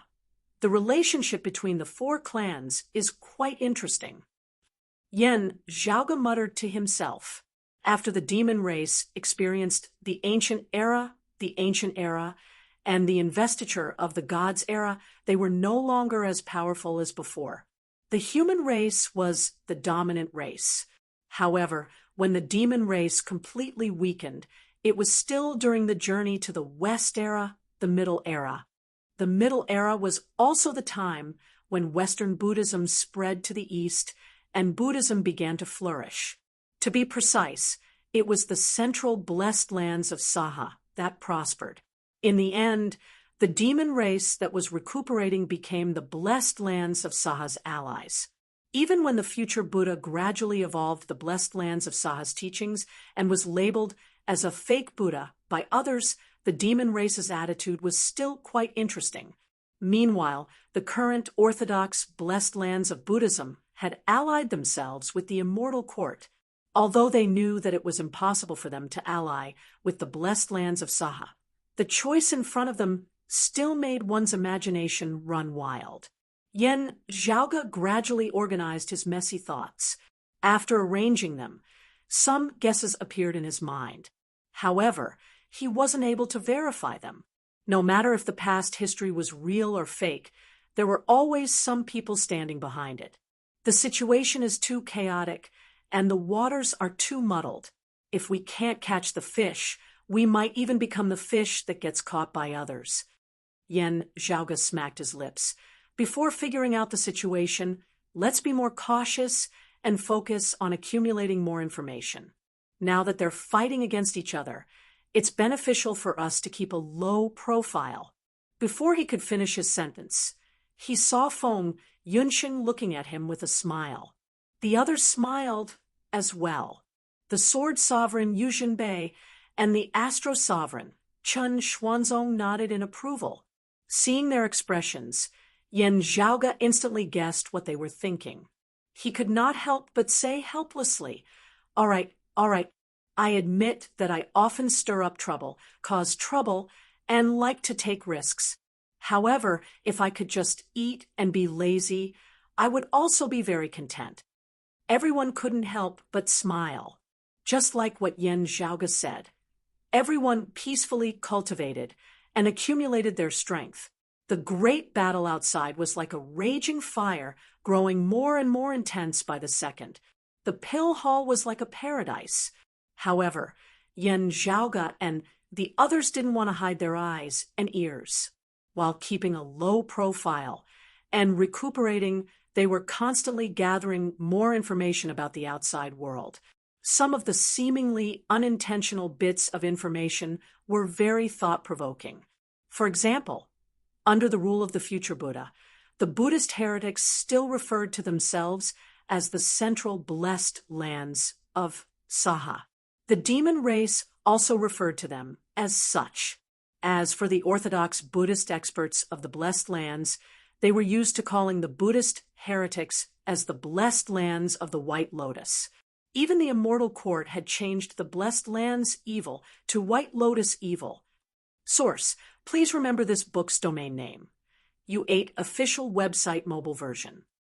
The relationship between the four clans is quite interesting. Yen Zhaoge muttered to himself. After the demon race experienced the ancient era, and the investiture of the gods era, they were no longer as powerful as before. The human race was the dominant race. However, when the demon race completely weakened, it was still during the journey to the West era, the Middle era. The Middle era was also the time when Western Buddhism spread to the East and Buddhism began to flourish. To be precise, it was the central blessed lands of Saha that prospered. In the end, the demon race that was recuperating became the blessed lands of Saha's allies. Even when the future Buddha gradually evolved the blessed lands of Saha's teachings and was labeled as a fake Buddha by others, the demon race's attitude was still quite interesting. Meanwhile, the current orthodox blessed lands of Buddhism had allied themselves with the immortal court, although they knew that it was impossible for them to ally with the blessed lands of Saha. The choice in front of them still made one's imagination run wild. Yen Zhaoge gradually organized his messy thoughts. After arranging them, some guesses appeared in his mind. However, he wasn't able to verify them. No matter if the past history was real or fake, there were always some people standing behind it. The situation is too chaotic, and the waters are too muddled. If we can't catch the fish, we might even become the fish that gets caught by others. Yen Zhaoge smacked his lips. Before figuring out the situation, let's be more cautious and focus on accumulating more information. Now that they're fighting against each other, it's beneficial for us to keep a low profile. Before he could finish his sentence, he saw Feng Yunshin looking at him with a smile. The others smiled as well. The Sword Sovereign Yu Jinbei and the Astro Sovereign Chen Xuanzong nodded in approval. Seeing their expressions, Yen Zhaoge instantly guessed what they were thinking. He could not help but say helplessly, all right, I admit that I often stir up trouble, cause trouble, and like to take risks. However, if I could just eat and be lazy, I would also be very content. Everyone couldn't help but smile. Just like what Yen Zhaoge said. Everyone peacefully cultivated and accumulated their strength. The great battle outside was like a raging fire, growing more and more intense by the second. The pill hall was like a paradise. However, Yen Zhaoge and the others didn't want to hide their eyes and ears. While keeping a low profile and recuperating, they were constantly gathering more information about the outside world. Some of the seemingly unintentional bits of information were very thought-provoking. For example, under the rule of the future Buddha, the Buddhist heretics still referred to themselves as the central blessed lands of Saha. The demon race also referred to them as such. As for the orthodox Buddhist experts of the blessed lands, they were used to calling the Buddhist heretics as the blessed lands of the White Lotus. Even the immortal court had changed the blessed lands evil to White Lotus evil. Source: please remember this book's domain name. U8 official website mobile version.